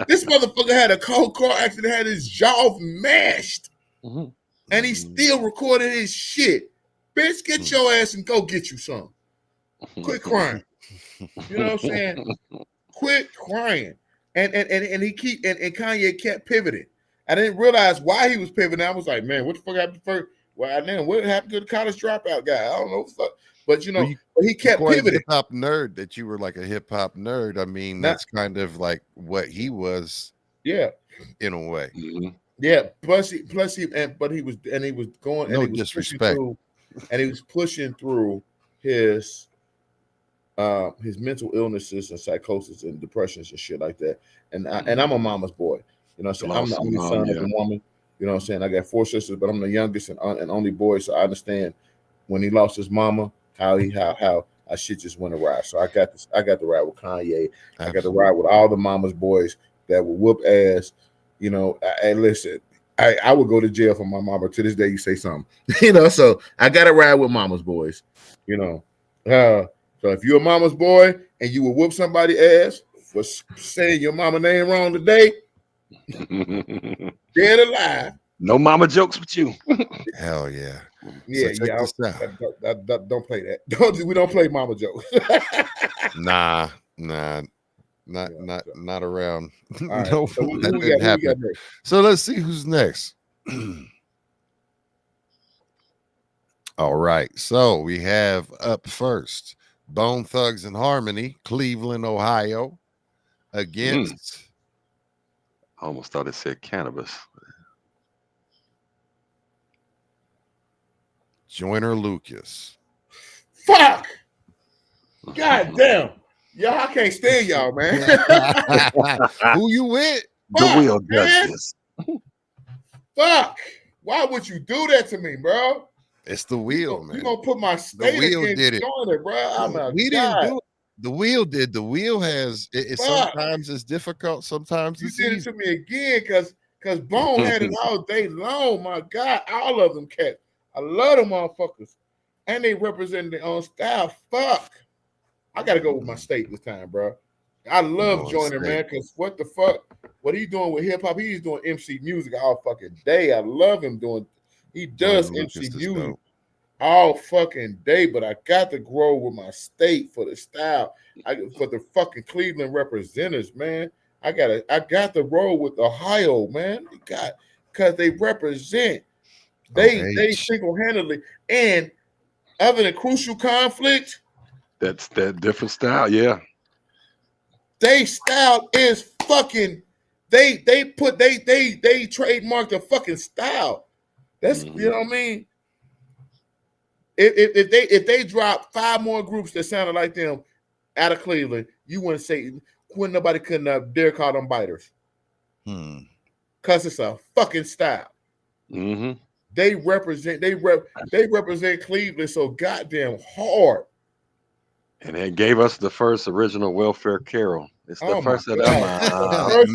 this motherfucker had a cold car accident, had his jaw mashed, and he still recorded his shit. Bitch, get your ass and go get you some. Quit crying. You know what I'm saying? Quit crying. And Kanye kept pivoting. I didn't realize why he was pivoting. I was like, man, what the fuck happened first? Well, then what happened to the college dropout guy? I don't know. But you know, he kept pivoting. Hip hop nerd, that you were like a hip hop nerd. I mean, that's kind of like what he was. Yeah, in a way. Yeah. But he was going. No and he was disrespect. And he was pushing through his mental illnesses and psychosis and depressions and shit like that. And I'm a mama's boy. You know what I'm saying? I'm the only son of a woman. You know what I'm saying? I got 4 sisters, but I'm the youngest and only boy. So I understand when he lost his mama, how shit just went awry. So I got to ride with Kanye. Absolutely. I got to ride with all the mama's boys that will whoop ass. You know, listen, I would go to jail for my mama. To this day, you say something. You know, so I got to ride with mama's boys. You know, so if you're a mama's boy and you will whoop somebody ass for saying your mama name wrong today, dead or alive. No mama jokes with you. Hell yeah. Yeah, so don't play that. We don't play mama jokes. Nah, not around. Right. No, so that didn't happen. So let's see who's next. All right, so we have up first Bone Thugs and Harmony, Cleveland, Ohio, against. I almost thought it said cannabis. Joyner Lucas. Fuck! God damn. Y'all, I can't stand y'all, man. Who you with? The Wheel does this. Fuck! Why would you do that to me, bro? It's the Wheel, man. You gonna put my state against Joyner, bro? We didn't do it. The Wheel did. The Wheel has. Sometimes it's difficult. Sometimes it's did easy. it to me again because Bone had it all day long. My God, all of them cats. I love them motherfuckers, and they represent their own style. Fuck, I gotta go with my state this time, bro. I love Joyner, man, because what the fuck? What he doing with hip hop? He's doing MC music all fucking day. I love him doing. He does MC music all fucking day, but I got to grow with my state for the style. For the fucking Cleveland representatives, man. I got to roll with Ohio, man. Because they represent. They single-handedly, and other than Crucial Conflict, that's that different style, yeah. They style is fucking. They trademarked the fucking style. That's you know what I mean. if they drop 5 more groups that sounded like them out of Cleveland, you wouldn't say nobody couldn't dare call them biters. Cause it's a fucking style. Mm-hmm. They represent Cleveland so goddamn hard. And it gave us the first original welfare carol. It's the first of them.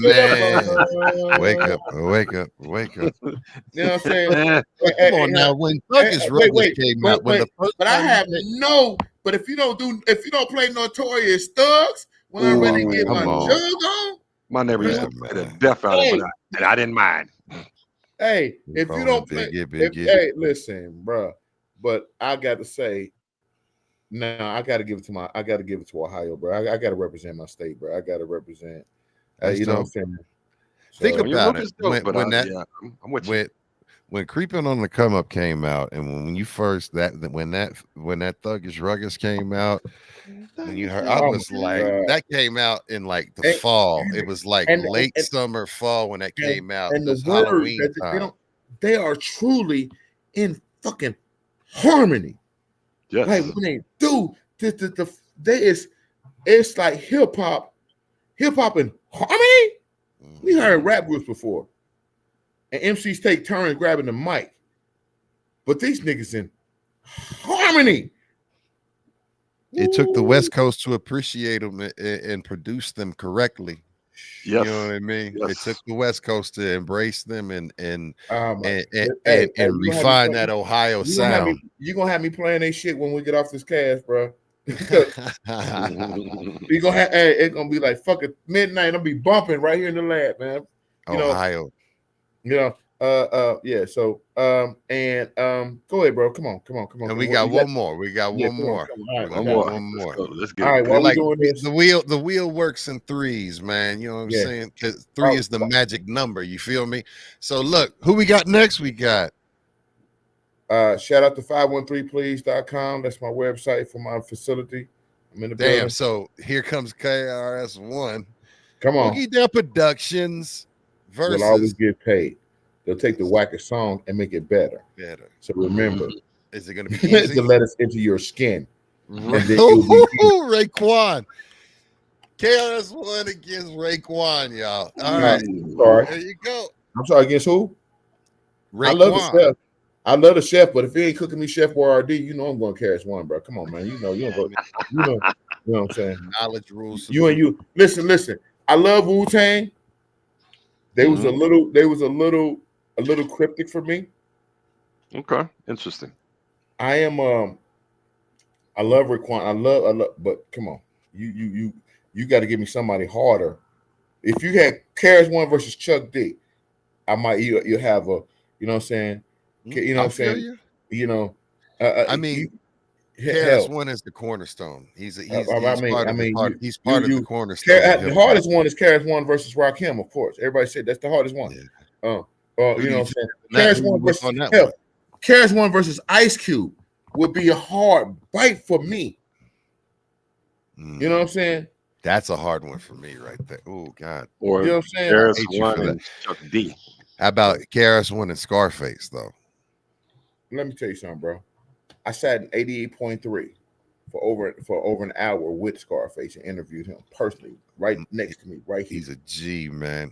Man, wake up. You know what I'm saying? Come on now, when Thuggish Ruggers came out, but I have no. But if you don't play Notorious Thugs, when I'm ready to get my jug on, my neighbor used to play the death out of it, and I didn't mind. Hey, if you don't play, hey, listen, bro. But I got to say, I got to give it to Ohio, bro. I got to represent my state, bro. I got to represent. You know what I'm saying? Think about it. When Creeping on the Come Up came out, and when you first when that Thuggish Ruggers came out, when you heard, I was like, that came out in like the fall. It was like late summer, fall when that came out. And the Halloween time. They are truly in fucking harmony. Yes. Like when they do it's like hip hop in harmony. We heard rap groups before. And MCs take turns grabbing the mic. But these niggas in harmony. It took the West Coast to appreciate them and produce them correctly. Yes. You know what I mean? Yes. It took the West Coast to embrace them and refine that Ohio sound. You're gonna have me playing that shit when we get off this cast, bro. It's gonna be like fucking midnight. I'll be bumping right here in the lab, man. Ohio. Yeah. So go ahead, bro. Come on. And we got one more. One more. Let's get all right. While we doing this, the wheel works in threes, man. You know what I'm saying? Because 3 is the magic number. You feel me? So look, who we got next? We got shout out to 513please.com. That's my website for my facility. I'm in the building. So here comes KRS-One. Come on. Boogie Down Productions versus. Will always get paid. They'll take the wackest song and make it better. So remember, is it going to be easy? to let us into your skin? Raekwon. KRS-One against Raekwon, y'all. All right. Sorry. There you go. I'm sorry, against who? Raekwon. I love the chef, but if he ain't cooking me Chef RD, you know I'm going to KRS-One, bro. Come on, man. You know what I'm saying? Knowledge rules. You. Listen. I love Wu-Tang. They was a little cryptic for me. Okay, interesting. I love Raekwon. I love, but come on, you got to give me somebody harder. If you had KRS-One versus Chuck D, I might you have a, you know what I'm saying? You know what I'm saying? I mean, KRS-One is the cornerstone. He's part of the cornerstone. The hardest one is KRS-One versus Rakim, of course. Everybody said that's the hardest one. Yeah. You know what I'm saying? KRS-One versus Ice Cube would be a hard bite for me. You know what I'm saying? That's a hard one for me right there. Oh God. Or you know what I'm saying? KRS-One and Chuck D. How about KRS-One and Scarface though? Let me tell you something, bro. I sat in 88.3 for over an hour with Scarface and interviewed him personally, right next to me, right here. He's a G, man.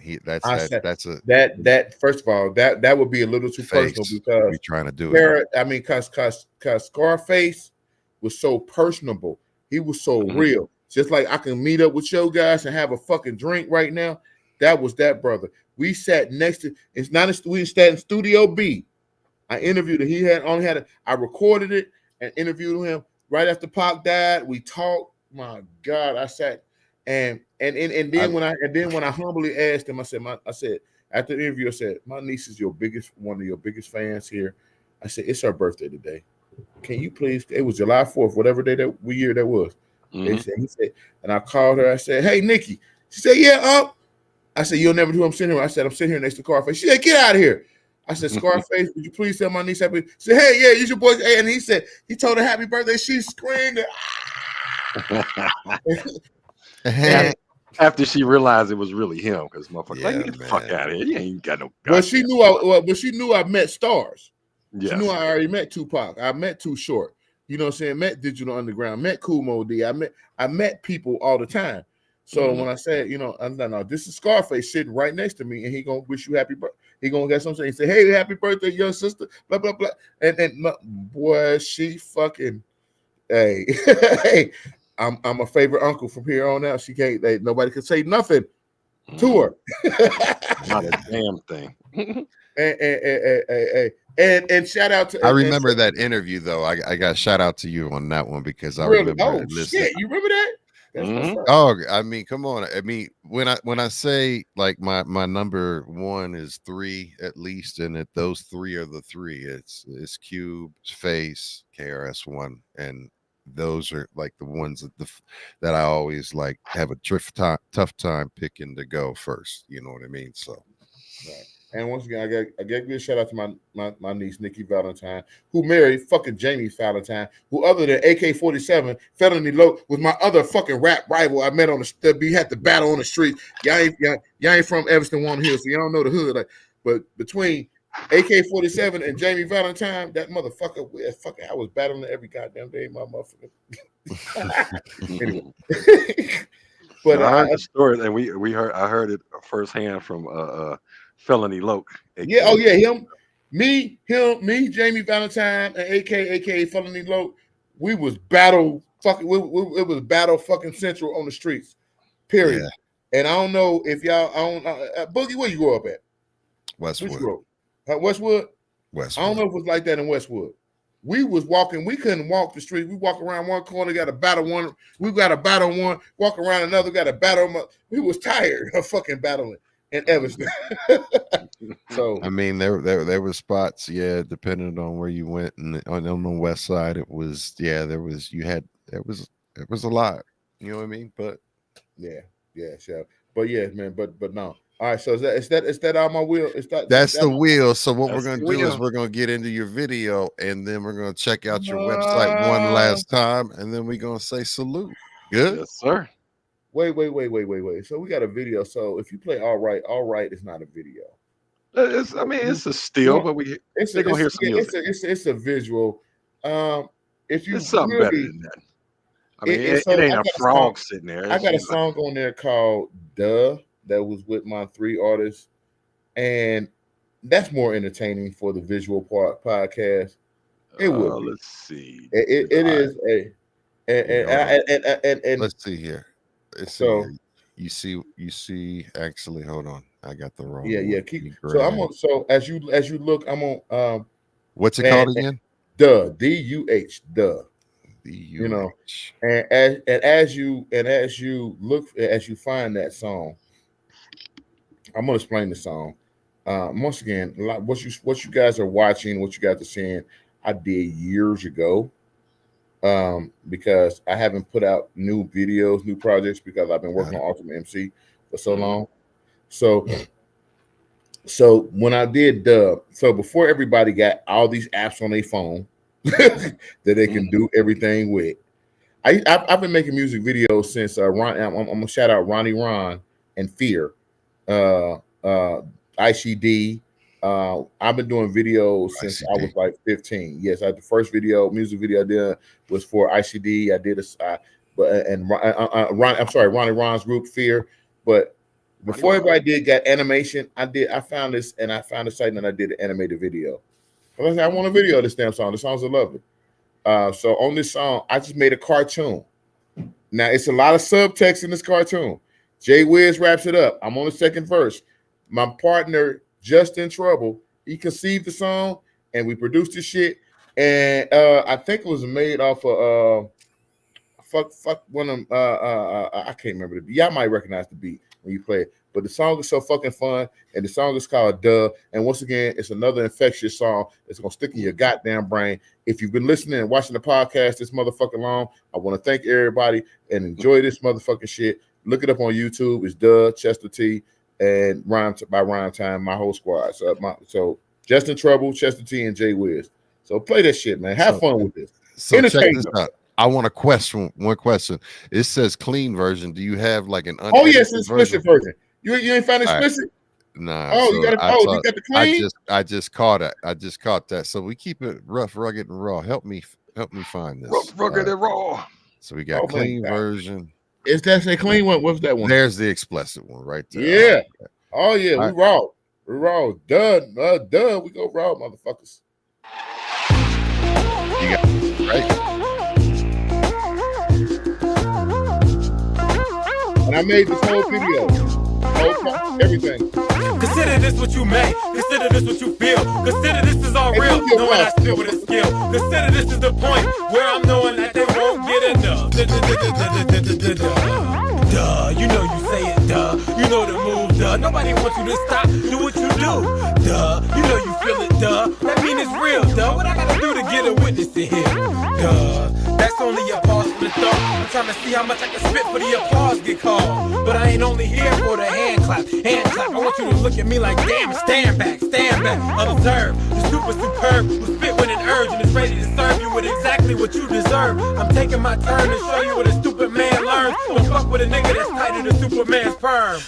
First of all, that would be a little too personal because we're trying to do it. I mean, cause Scarface was so personable. He was so real. Just like I can meet up with you guys and have a fucking drink right now. That was that brother. We sat next to. We sat in Studio B. I interviewed him. I recorded it and interviewed him right after Pac died. We talked. My God, I sat and then when I humbly asked him, I said after the interview, I said, my niece is one of your biggest fans here. I said, it's her birthday today. Can you please? It was July 4th, whatever day year that was. He said, and I called her. I said, hey, Nikki. She said, yeah, I said, you'll never do. I'm sitting here. I said, I'm sitting here next to Scarface. She said, get out of here. I said, Scarface, would you please tell my niece happy? She said, hey, yeah, you your boy. And he told her happy birthday. She screamed. After she realized it was really him, because motherfucker, get the fuck out of here. You ain't got no. But she knew I met stars. Yeah. She knew I already met Tupac. I met Too Short. You know what I'm saying? Met Digital Underground, met Cool Mo D. I met people all the time. So when I said, you know, no, this is Scarface sitting right next to me, and he gonna wish you happy birthday. He gonna get something. He say, "Hey, happy birthday, young sister." Blah blah blah. And boy, she fucking hey, hey. I'm a favorite uncle from here on out. She can't. Nobody can say nothing to her. Not a damn thing. And shout out to. I remember that interview though. I got shout out to you on that one because I Really? remember Oh listening. shit! You remember that? That's what's up. Oh, I mean, come on. I mean, when I say like my number one is 3 at least, and those 3 are the 3. It's Cube, Face, KRS-One, and those are like the ones that I always like have a tough time picking to go first. You know what I mean? So. Right. And once again, I got a good shout out to my niece Nikki Valentine, who married fucking Jamie Valentine, who other than AK-47, Felony Low was my other fucking rap rival I met on we had to battle on the street. Y'all ain't from Evanston, One Hill, so y'all don't know the hood. Like, but between AK-47 and Jamie Valentine, that motherfucker, I was battling every goddamn day, my motherfucker. Anyway. But I heard the story, and I heard it firsthand from Felony Loke. Yeah, oh yeah, him, me, Jamie Valentine, and aka Felony Loke. We was battle fucking. It was battle fucking central on the streets. Period. Yeah. And I don't know if y'all. I don't. Boogie, where you grow up at? Westwood. Westwood. Westwood. I don't know if it was like that in Westwood. We was walking. We couldn't walk the street. We walk around one corner, got a battle one. We got a battle one. Walk around another, got a battle. We was tired of fucking battling in Evanston. So I mean, there were spots, yeah, depending on where you went, and on the west side, it was, yeah, there was a lot. You know what I mean? But yeah, sure. But yeah, man. But no. All right, so is that on my wheel? That's the wheel. So what we're gonna do is we're gonna get into your video, and then we're gonna check out your website one last time, and then we're gonna say salute. Good, yes, sir. Wait. So we got a video. So if you play all right is not a video. It's a still, but they're gonna hear some music. It's a visual. If you it's something better than that. I mean, it ain't a frog sitting there. I got a song on there called "Duh" that was with my 3 artists, and that's more entertaining for the visual part podcast. It would. Let's see. It is and let's see here. So you see. Actually, hold on. I got the wrong. Yeah. So I'm on. So as you look, I'm on. What's it called again? Duh. DUH. Duh. You know, and as you look, as you find that song, I'm gonna explain the song. Once again, what you guys are watching, what you guys are seeing, I did years ago. Because I haven't put out new videos, new projects, because I've been working on Ultimate MC for so long. So when I did so before everybody got all these apps on their phone that they can do everything with, I've been making music videos since Ron. I'm gonna shout out Ronnie Ron and Fear, ICD. I've been doing videos since I was like 15. Yes, the first music video I did was for ICD. I did Ronnie Ron's group Fear. But before everybody got animation, I found this site and I did an animated video. I want a video of this damn song. The songs are lovely. So on this song, I just made a cartoon. Now it's a lot of subtext in this cartoon. Jay Wiz wraps it up. I'm on the second verse. My partner Just in Trouble, he conceived the song and we produced the shit. And I think it was made off of fuck one of them. I can't remember the beat. Y'all might recognize the beat when you play it. But the song is so fucking fun, and the song is called "Duh." And once again, it's another infectious song. It's gonna stick in your goddamn brain. If you've been listening and watching the podcast this motherfucking long, I want to thank everybody and enjoy this motherfucking shit. Look it up on YouTube. It's Duh, Chestah T, and Rhyme Time, my whole squad. So Just in Trouble, Chestah T, and Jay Wiz. So play that shit, man. Have fun with this. So check this out. I want to one question. It says clean version. Do you have like an it's an explicit version. You ain't found explicit? Nah. Oh, so you got the clean? I just caught it. I just caught that. So we keep it rough, rugged, and raw. Help me Help me find this. Rough, rugged, and raw. So we got Oh, clean man. version. Is that a clean one? What's that one? There's the explicit one right there. Yeah. Oh yeah, we Right. raw. We raw. Duh. We go raw, motherfuckers. You got right. And I made this whole video. Everything. Consider this what you make. Consider this what you feel. Consider this is all Hey, real. move your Knowing I mouth. spit with a skill. Consider this is the point where I'm knowing that they won't get enough. Duh, you know you say it, duh. You know the move, duh. Nobody wants you to stop. Do what you do, duh. You know you feel it, duh. That mean it's real, duh. What I gotta do to get a witness in here, duh. That's only a pause for the thought. I'm trying to see how much I can spit for the applause get called. But I ain't only here for the hand clap. Hand clap. I want you to look at me like, damn, stand back, observe. The super superb who spit with an urge and is ready to serve you with exactly what you deserve. I'm taking my turn to show you what a stupid man learns. Don't fuck with a nigga that's tighter than Superman's perm.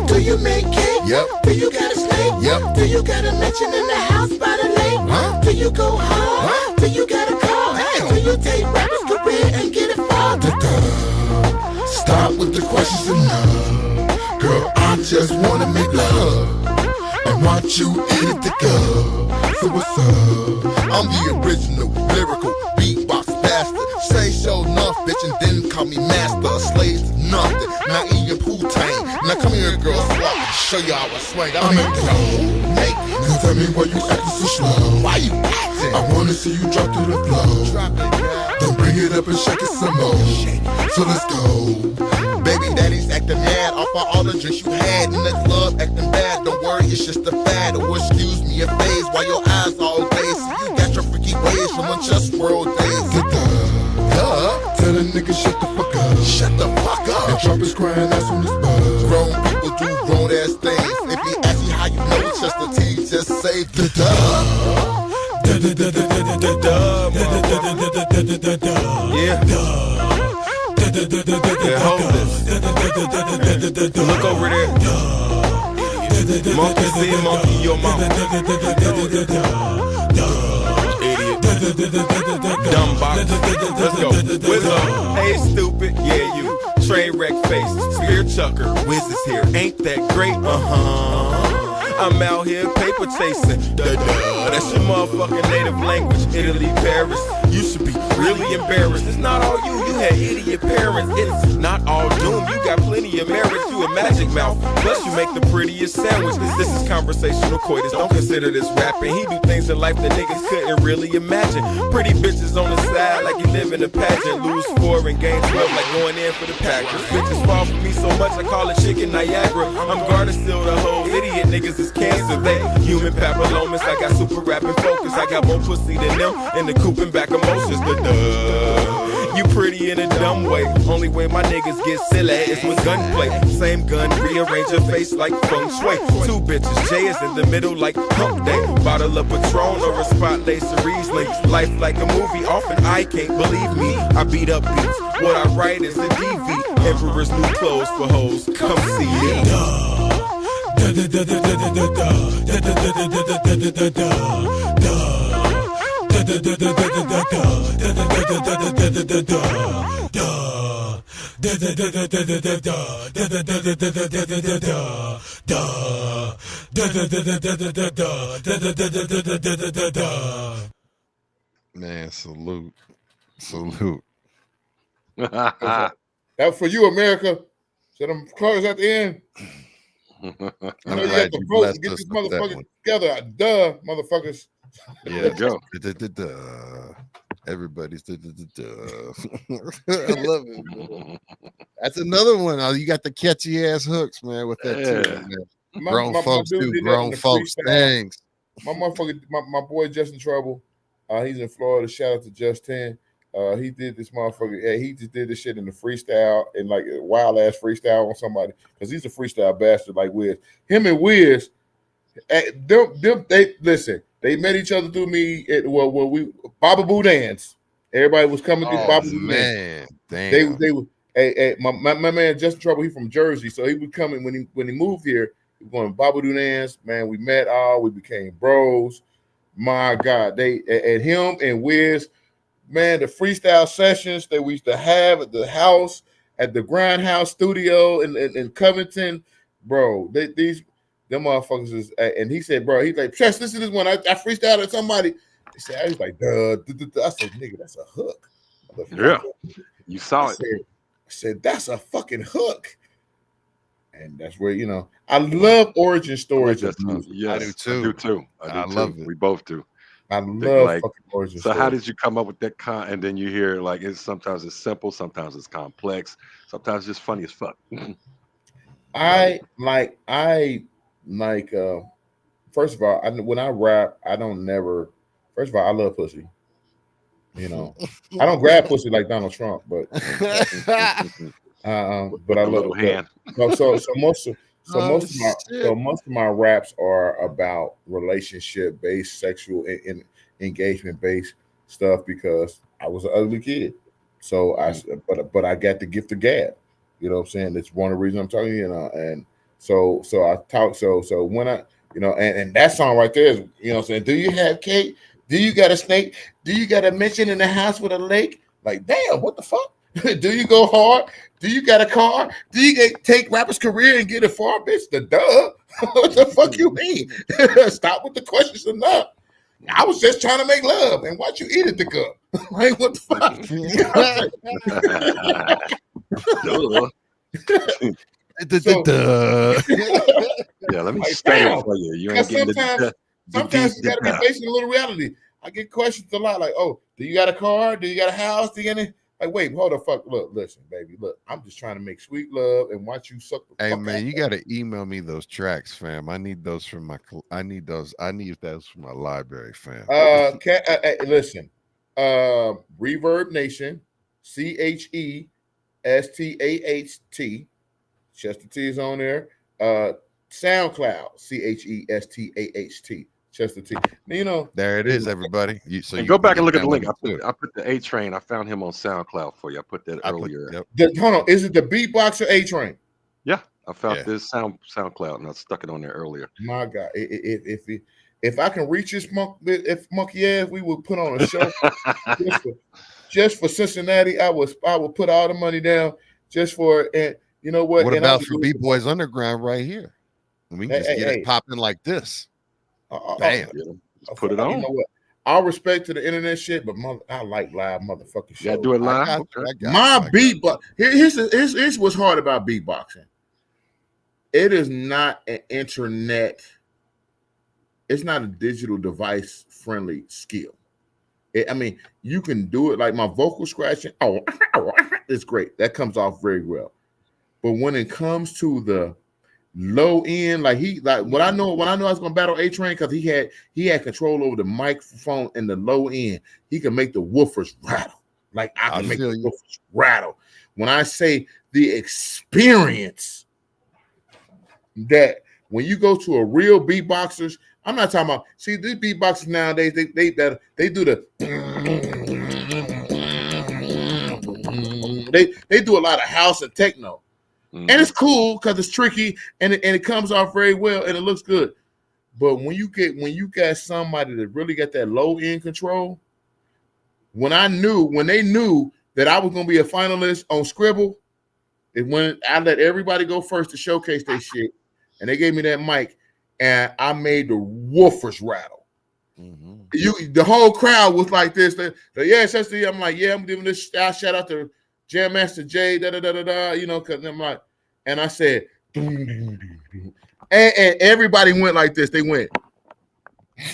Do you make cake? Yep. Do you got a snake? Yep. Do you got a mansion in the house by the lake? Huh? Do you go home? Huh? Do you got a car? Damn. Do you take rappers' career and get it far? Stop with the questions enough. Girl, I just wanna make love and watch you eat it to go. So what's up? I'm the original, lyrical, beatbox bastard. Say show enough, bitch, and then call me master. Slave to nothing, not even Wu-Tang. Now come here, girl, swap, show you how I swing. I'm in the make it. Now tell me why you acting so slow. Why you acting? I wanna see you drop to the floor. Don't bring it up and shake it some more. So let's go. Baby daddy's acting mad off of all the drinks you had in the club, acting bad. Don't worry, it's just a fad. Or excuse me, a phase while your eyes all glazed. So you got your freaky ways from a just world days. Tell a nigga shut the fuck up. Shut the fuck up. And drop his crying ass on his butt. Grown people do grown ass things. If he asks you how you know Chestah T, just say the dub. Yeah. Yeah, hold this. Look over there. Monkey see, monkey your mama. Idiot. Dumb box. Let's go. Wizzo. Hey, stupid. Yeah, you. Train wreck face. Spear chucker. Wiz is here. Ain't that great? I'm out here paper chasing. That's your motherfucking native language. Italy, Paris. You should be really embarrassed. It's not all you. You had idiot parents. It's not all doom. You got plenty of merit to a magic mouth. Plus you make the prettiest sandwich. This is conversational coitus. Don't consider this rapping. He do things in life that niggas couldn't really imagine. Pretty bitches on the side like you live in a pageant. Lose 4 and gain 12 like going in for the Packers. Bitches fall for me so much I call it chicken Niagara. I'm guarded still the whole idiot niggas is cancer. They human papillomas. I got super rapping focus. I got more pussy than them in the coop and back emotions. You pretty in a dumb way. Only way my niggas get silly is with gunplay. Same gun, rearrange your face like feng shui. 2 bitches, Jay is in the middle like hump day. Bottle of Patron or a spotlight Riesling. Life like a movie, often I can't believe me. I beat up beats, what I write is a DV. Emperor's new clothes for hoes, come see me. Man, salute. That's for you, America. So them cars at the end. You know you got to vote and get this motherfucker together. Duh, motherfuckers. Yeah, There you go. Everybody's I love it. That's another one. Oh, you got the catchy ass hooks, man, with that too. Man. Grown folks do grown folks things. My motherfucker, my boy Justin Trouble. He's in Florida. Shout out to Justin. He did this motherfucker. Yeah, he just did this shit in the freestyle and like a wild ass freestyle on somebody because he's a freestyle bastard like Wiz. Him and Wiz They listen. They met each other through me at we Baba Boudin's. Everybody was coming through Oh Baba Boudin's. man, They damn. were. Hey, my man Justin Trouble. He from Jersey, so he would come in when he moved here. He was going to Baba Boudin's. Man, we met all. We became bros. My God, they and him and Wiz. Man, the freestyle sessions that we used to have at the house, at the Grindhouse Studio in Covington, bro. Them motherfuckers is, and he said, bro, he's like, Chess, listen to this one. I freestyled at somebody. He said, I was like, duh. I said, nigga, that's a hook. Yeah, you saw it. I said, that's a fucking hook. And that's where, I love origin stories of music. Yes, I do too. I do too. I love it. We both do. I love fucking origin So stories. how did you come up with that and then you hear like sometimes it's simple, sometimes it's complex, sometimes it's just funny as fuck. I like first of all, when I rap, I don't never first of all, I love pussy. I don't grab pussy like Donald Trump, but I love little hand. So most of my raps are about relationship based, sexual and engagement based stuff because I was an ugly kid. So but I got the gift of gab. You know what I'm saying? That's one of the reasons I'm talking, and so I talk so when I and that song right there is, you know what I'm saying, do you have cake? Do you got a snake? Do you got a mansion in the house with a lake? Like, damn, what the fuck? Do you go hard? Do you got a car? Do you take rapper's career and get it far, bitch? The duh. What the fuck you mean? Stop with the questions enough. I was just trying to make love and watch you eat at the cup. Like, what the fuck? Yeah, let me stand for you. You ain't getting sometimes you gotta be based on a little reality. I get questions a lot like, oh, do you got a car? Do you got a house? Do you got any? Like, wait, hold the fuck. Look, listen, baby. Look, I'm just trying to make sweet love and watch you suck the Hey fuck man, out you gotta email me those tracks, fam. I need those from I need those from my library, fam. Listen, Reverb Nation, CHESTAHT. Chestah T is on there. SoundCloud, CHESTAHT. Chestah T. There it is, everybody. So go back and look at the link. I put the A Train. I found him on SoundCloud for you. I put that earlier. Hold on, is it the beatboxer A Train? Yeah, I found this SoundCloud and I stuck it on there earlier. My God, if I can reach this monkey ass, we would put on a show just for Cincinnati. I would put all the money down just for and you know what? What about for B-Boys Underground right here? We can just get it popping like this. Damn. Put it on. You know what? All respect to the internet shit, but I like live motherfucking shows. Yeah, do it live. My beatbox. Here's what's hard about beatboxing. It is not an internet. It's not a digital device friendly skill. You can do it like my vocal scratching. Oh, it's great. That comes off very well. But when it comes to the low end, when I know I was gonna battle A Train because he had control over the microphone and the low end, he can make the woofers rattle. Like I can make the woofers rattle. When I say the experience that when you go to a real beatboxers, I'm not talking about these beatboxers nowadays, they do the they do a lot of house and techno. And it's cool because it's tricky and it comes off very well and it looks good. But when you got somebody that really got that low end control, when they knew that I was gonna be a finalist on Scribble, is when I let everybody go first to showcase their shit, and they gave me that mic, and I made the woofers rattle. The whole crowd was like this. I'm like, I'm giving this shout out to Jam Master J, because I'm like, and I said, and everybody went like this. They went.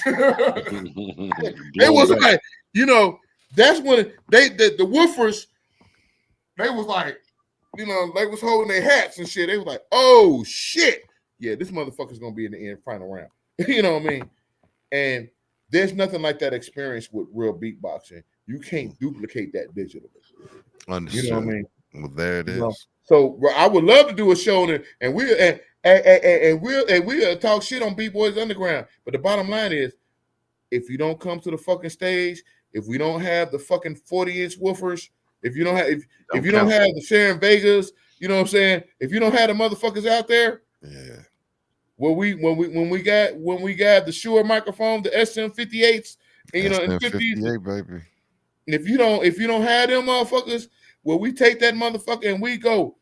It was like, that's when the woofers, they was like, they was holding their hats and shit. They was like, oh shit, yeah, this motherfucker's gonna be in the final round. You know what I mean? And there's nothing like that experience with real beatboxing. You can't duplicate that digitally. Understood. You know what I mean? Well, there it is. So I would love to do a show and And we'll talk shit on B-Boys Underground. But the bottom line is, if you don't come to the fucking stage, if we don't have the fucking 40-inch woofers, if you don't have if you don't have the Sharon Vegas, you know what I'm saying? If you don't have the motherfuckers out there, yeah. when we got the Shure microphone, the SM58s, and and 50s, baby. and if you don't have them motherfuckers, well, we take that motherfucker and we go,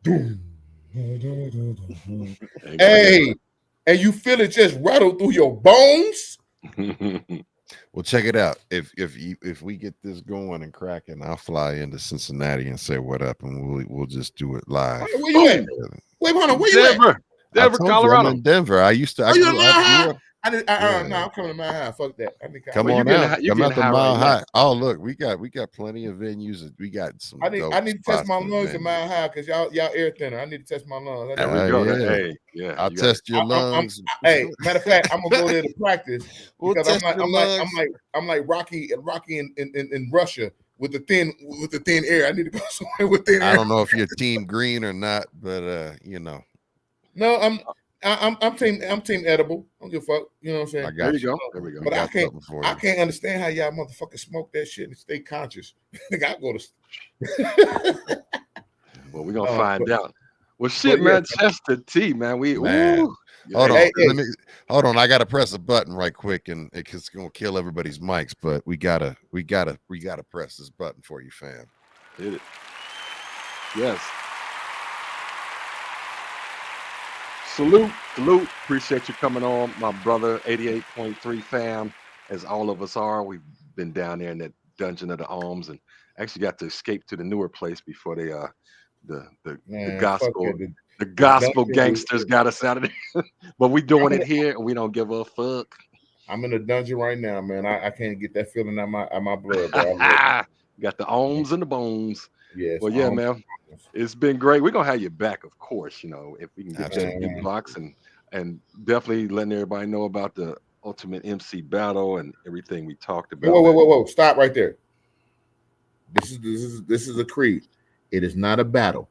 doom, hey, and you feel it just rattle through your bones. Well, check it out. If we get this going and cracking, I'll fly into Cincinnati and say what up, and we'll just do it live. Where you at? Wait, hold on. Where you at? Denver, Colorado. I'm in Denver. I used to. Oh, you in Mile High? No, I'm coming to Mile High. Fuck that. Come on out. Come out to Mile High. Oh, look, we got plenty of venues. We got some. I need to test my lungs at Mile High because y'all air thinner. I need to test my lungs. There we go. Yeah. Hey, yeah. I'll test your lungs. Hey, matter of fact, I'm gonna go there to practice because I'm like Rocky in Russia with the thin air. I need to go somewhere with thin air. I don't know if you're team green or not, but No, I'm team edible. I don't give a fuck. You know what I'm saying? There you go. There we go. But I can't understand how y'all motherfuckers smoke that shit and stay conscious. I go to. Well, we're gonna find out. Well, shit, man. Chestah T, man. Hold on. Hold on. I gotta press a button right quick, and it's gonna kill everybody's mics. But we gotta press this button for you, fam. Hit it. Yes. Salute. Appreciate you coming on, my brother. 88.3 fam, as all of us are. We've been down there in that dungeon of the alms, and actually got to escape to the newer place before they the gospel gangsters got us out of there. But we doing it here, and we don't give a fuck. I'm in a dungeon right now, man. I can't get that feeling out my blood, bro. Got the alms and the bones. Yes. Well, yeah, man. It's been great. We're gonna have you back, of course. If we can get you in the box, and definitely letting everybody know about the Ultimate MC battle and everything we talked about. Whoa! Stop right there. This is a creed. It is not a battle.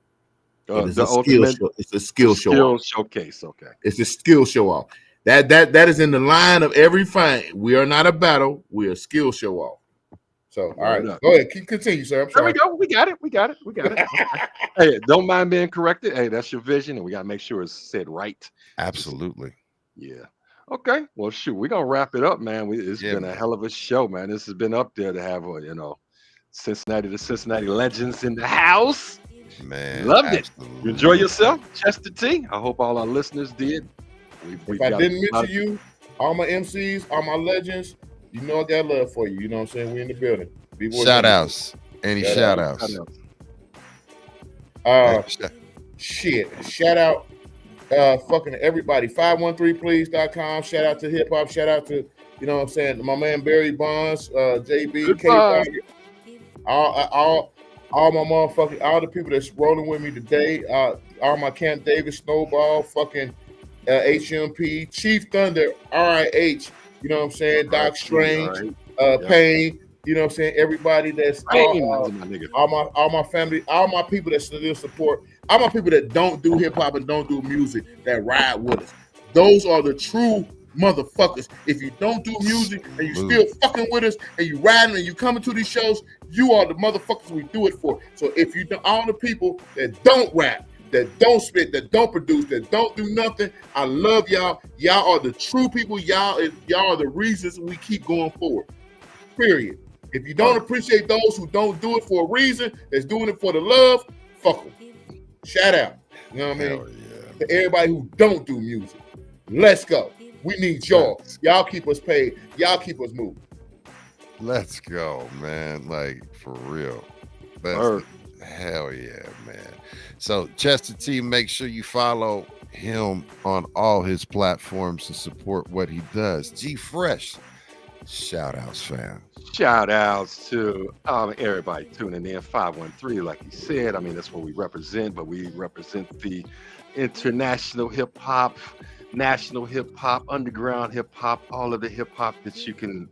It is a skill show. It's a skill show. Showcase. Okay. It's a skill show off. That is in the line of every fight. We are not a battle. We are a skill show off. So, all right, go ahead. Continue, sir. I'm sorry. There we go. We got it. Hey, don't mind being corrected. Hey, that's your vision, and we got to make sure it's said right. Absolutely. Yeah. Okay. Well, shoot, we're going to wrap it up, man. It's been a hell of a show, man. This has been up there to have, Cincinnati, the Cincinnati legends in the house. Man. Loved it. You enjoy yourself, Chestah T? I hope all our listeners did. If I didn't mention you, all my MCs, all my legends, you know I got love for you. You know what I'm saying? We in the building. Shout outs. Any shout outs? Shit. Shout out fucking everybody. 513please.com. Shout out to hip hop. Shout out to, you know what I'm saying, my man Barry Bonds, JB, K. All my motherfucking, all the people that's rolling with me today, all my Camp Davis, Snowball, fucking HMP, Chief Thunder, RIH, you know what I'm saying, Doc Strange, Payne, you know what I'm saying, everybody that's all my family, all my people that still support, all my people that don't do hip hop and don't do music that ride with us. Those are the true motherfuckers. If you don't do music and you still fucking with us and you riding and you coming to these shows, you are the motherfuckers we do it for. So if you do, all the people that don't rap, that don't spit, that don't produce, that don't do nothing, I love y'all. Y'all are the true people. Y'all are the reasons we keep going forward. Period. If you don't appreciate those who don't do it for a reason, that's doing it for the love, fuck them. Shout out. You know what I mean? Yeah. To everybody who don't do music. Let's go. We need y'all. Y'all keep us paid. Y'all keep us moving. Let's go, man. Like, for real. Hell yeah, man. So, Chestah T, make sure you follow him on all his platforms and support what he does. G Fresh, shout outs, fam. Shout outs to everybody tuning in. 513, like he said. I mean, that's what we represent, but we represent the international hip hop, national hip hop, underground hip hop, all of the hip hop that you can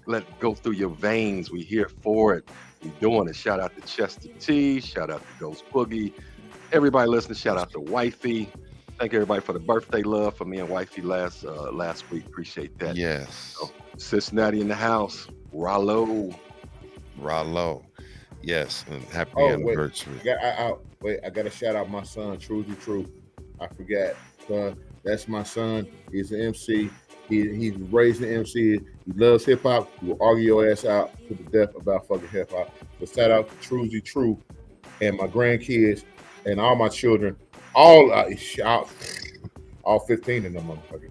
let go through your veins. We here for it. We doing it. Shout out to Chestah T. Shout out to Ghost Boogie. Everybody listening. Shout out to Wifey. Thank everybody for the birthday love for me and wifey last week. Appreciate that. Yes. So, Cincinnati in the house. Rollo. Yes, and happy Oh, anniversary. I got to shout out my son, Truly True. I forgot. That's my son. He's an MC. He's raised an MC. He loves hip hop. He will argue your ass out to the death about fucking hip hop. So shout out to Truly True and my grandkids and all my children. All 15 of them motherfuckers.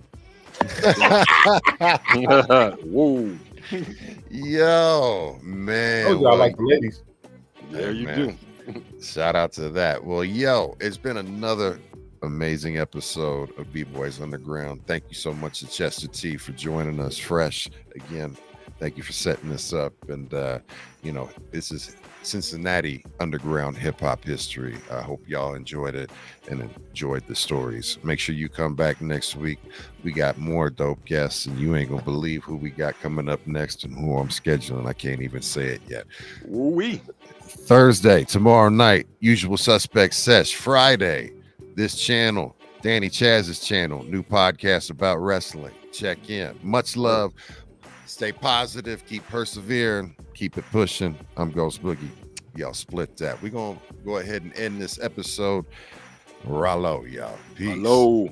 Whoa. Yo, man. Told you I like the ladies. There you man. do. Shout out to that. Well, yo, it's been another amazing episode of B-Boys Underground. Thank you so much to Chestah T for joining us fresh again. Thank you for setting this up. And, this is Cincinnati underground hip hop history. I hope y'all enjoyed it and enjoyed the stories. Make sure you come back next week. We got more dope guests, and you ain't gonna believe who we got coming up next and who I'm scheduling. I can't even say it yet. Woo-wee. Thursday, tomorrow night, Usual Suspect Sesh. Friday, this channel, Danny Chaz's channel, new podcast about wrestling. Check in. Much love. Stay positive. Keep persevering. Keep it pushing. I'm Ghost Boogie. Y'all split that. We're going to go ahead and end this episode. Rollo, y'all. Peace. Hello.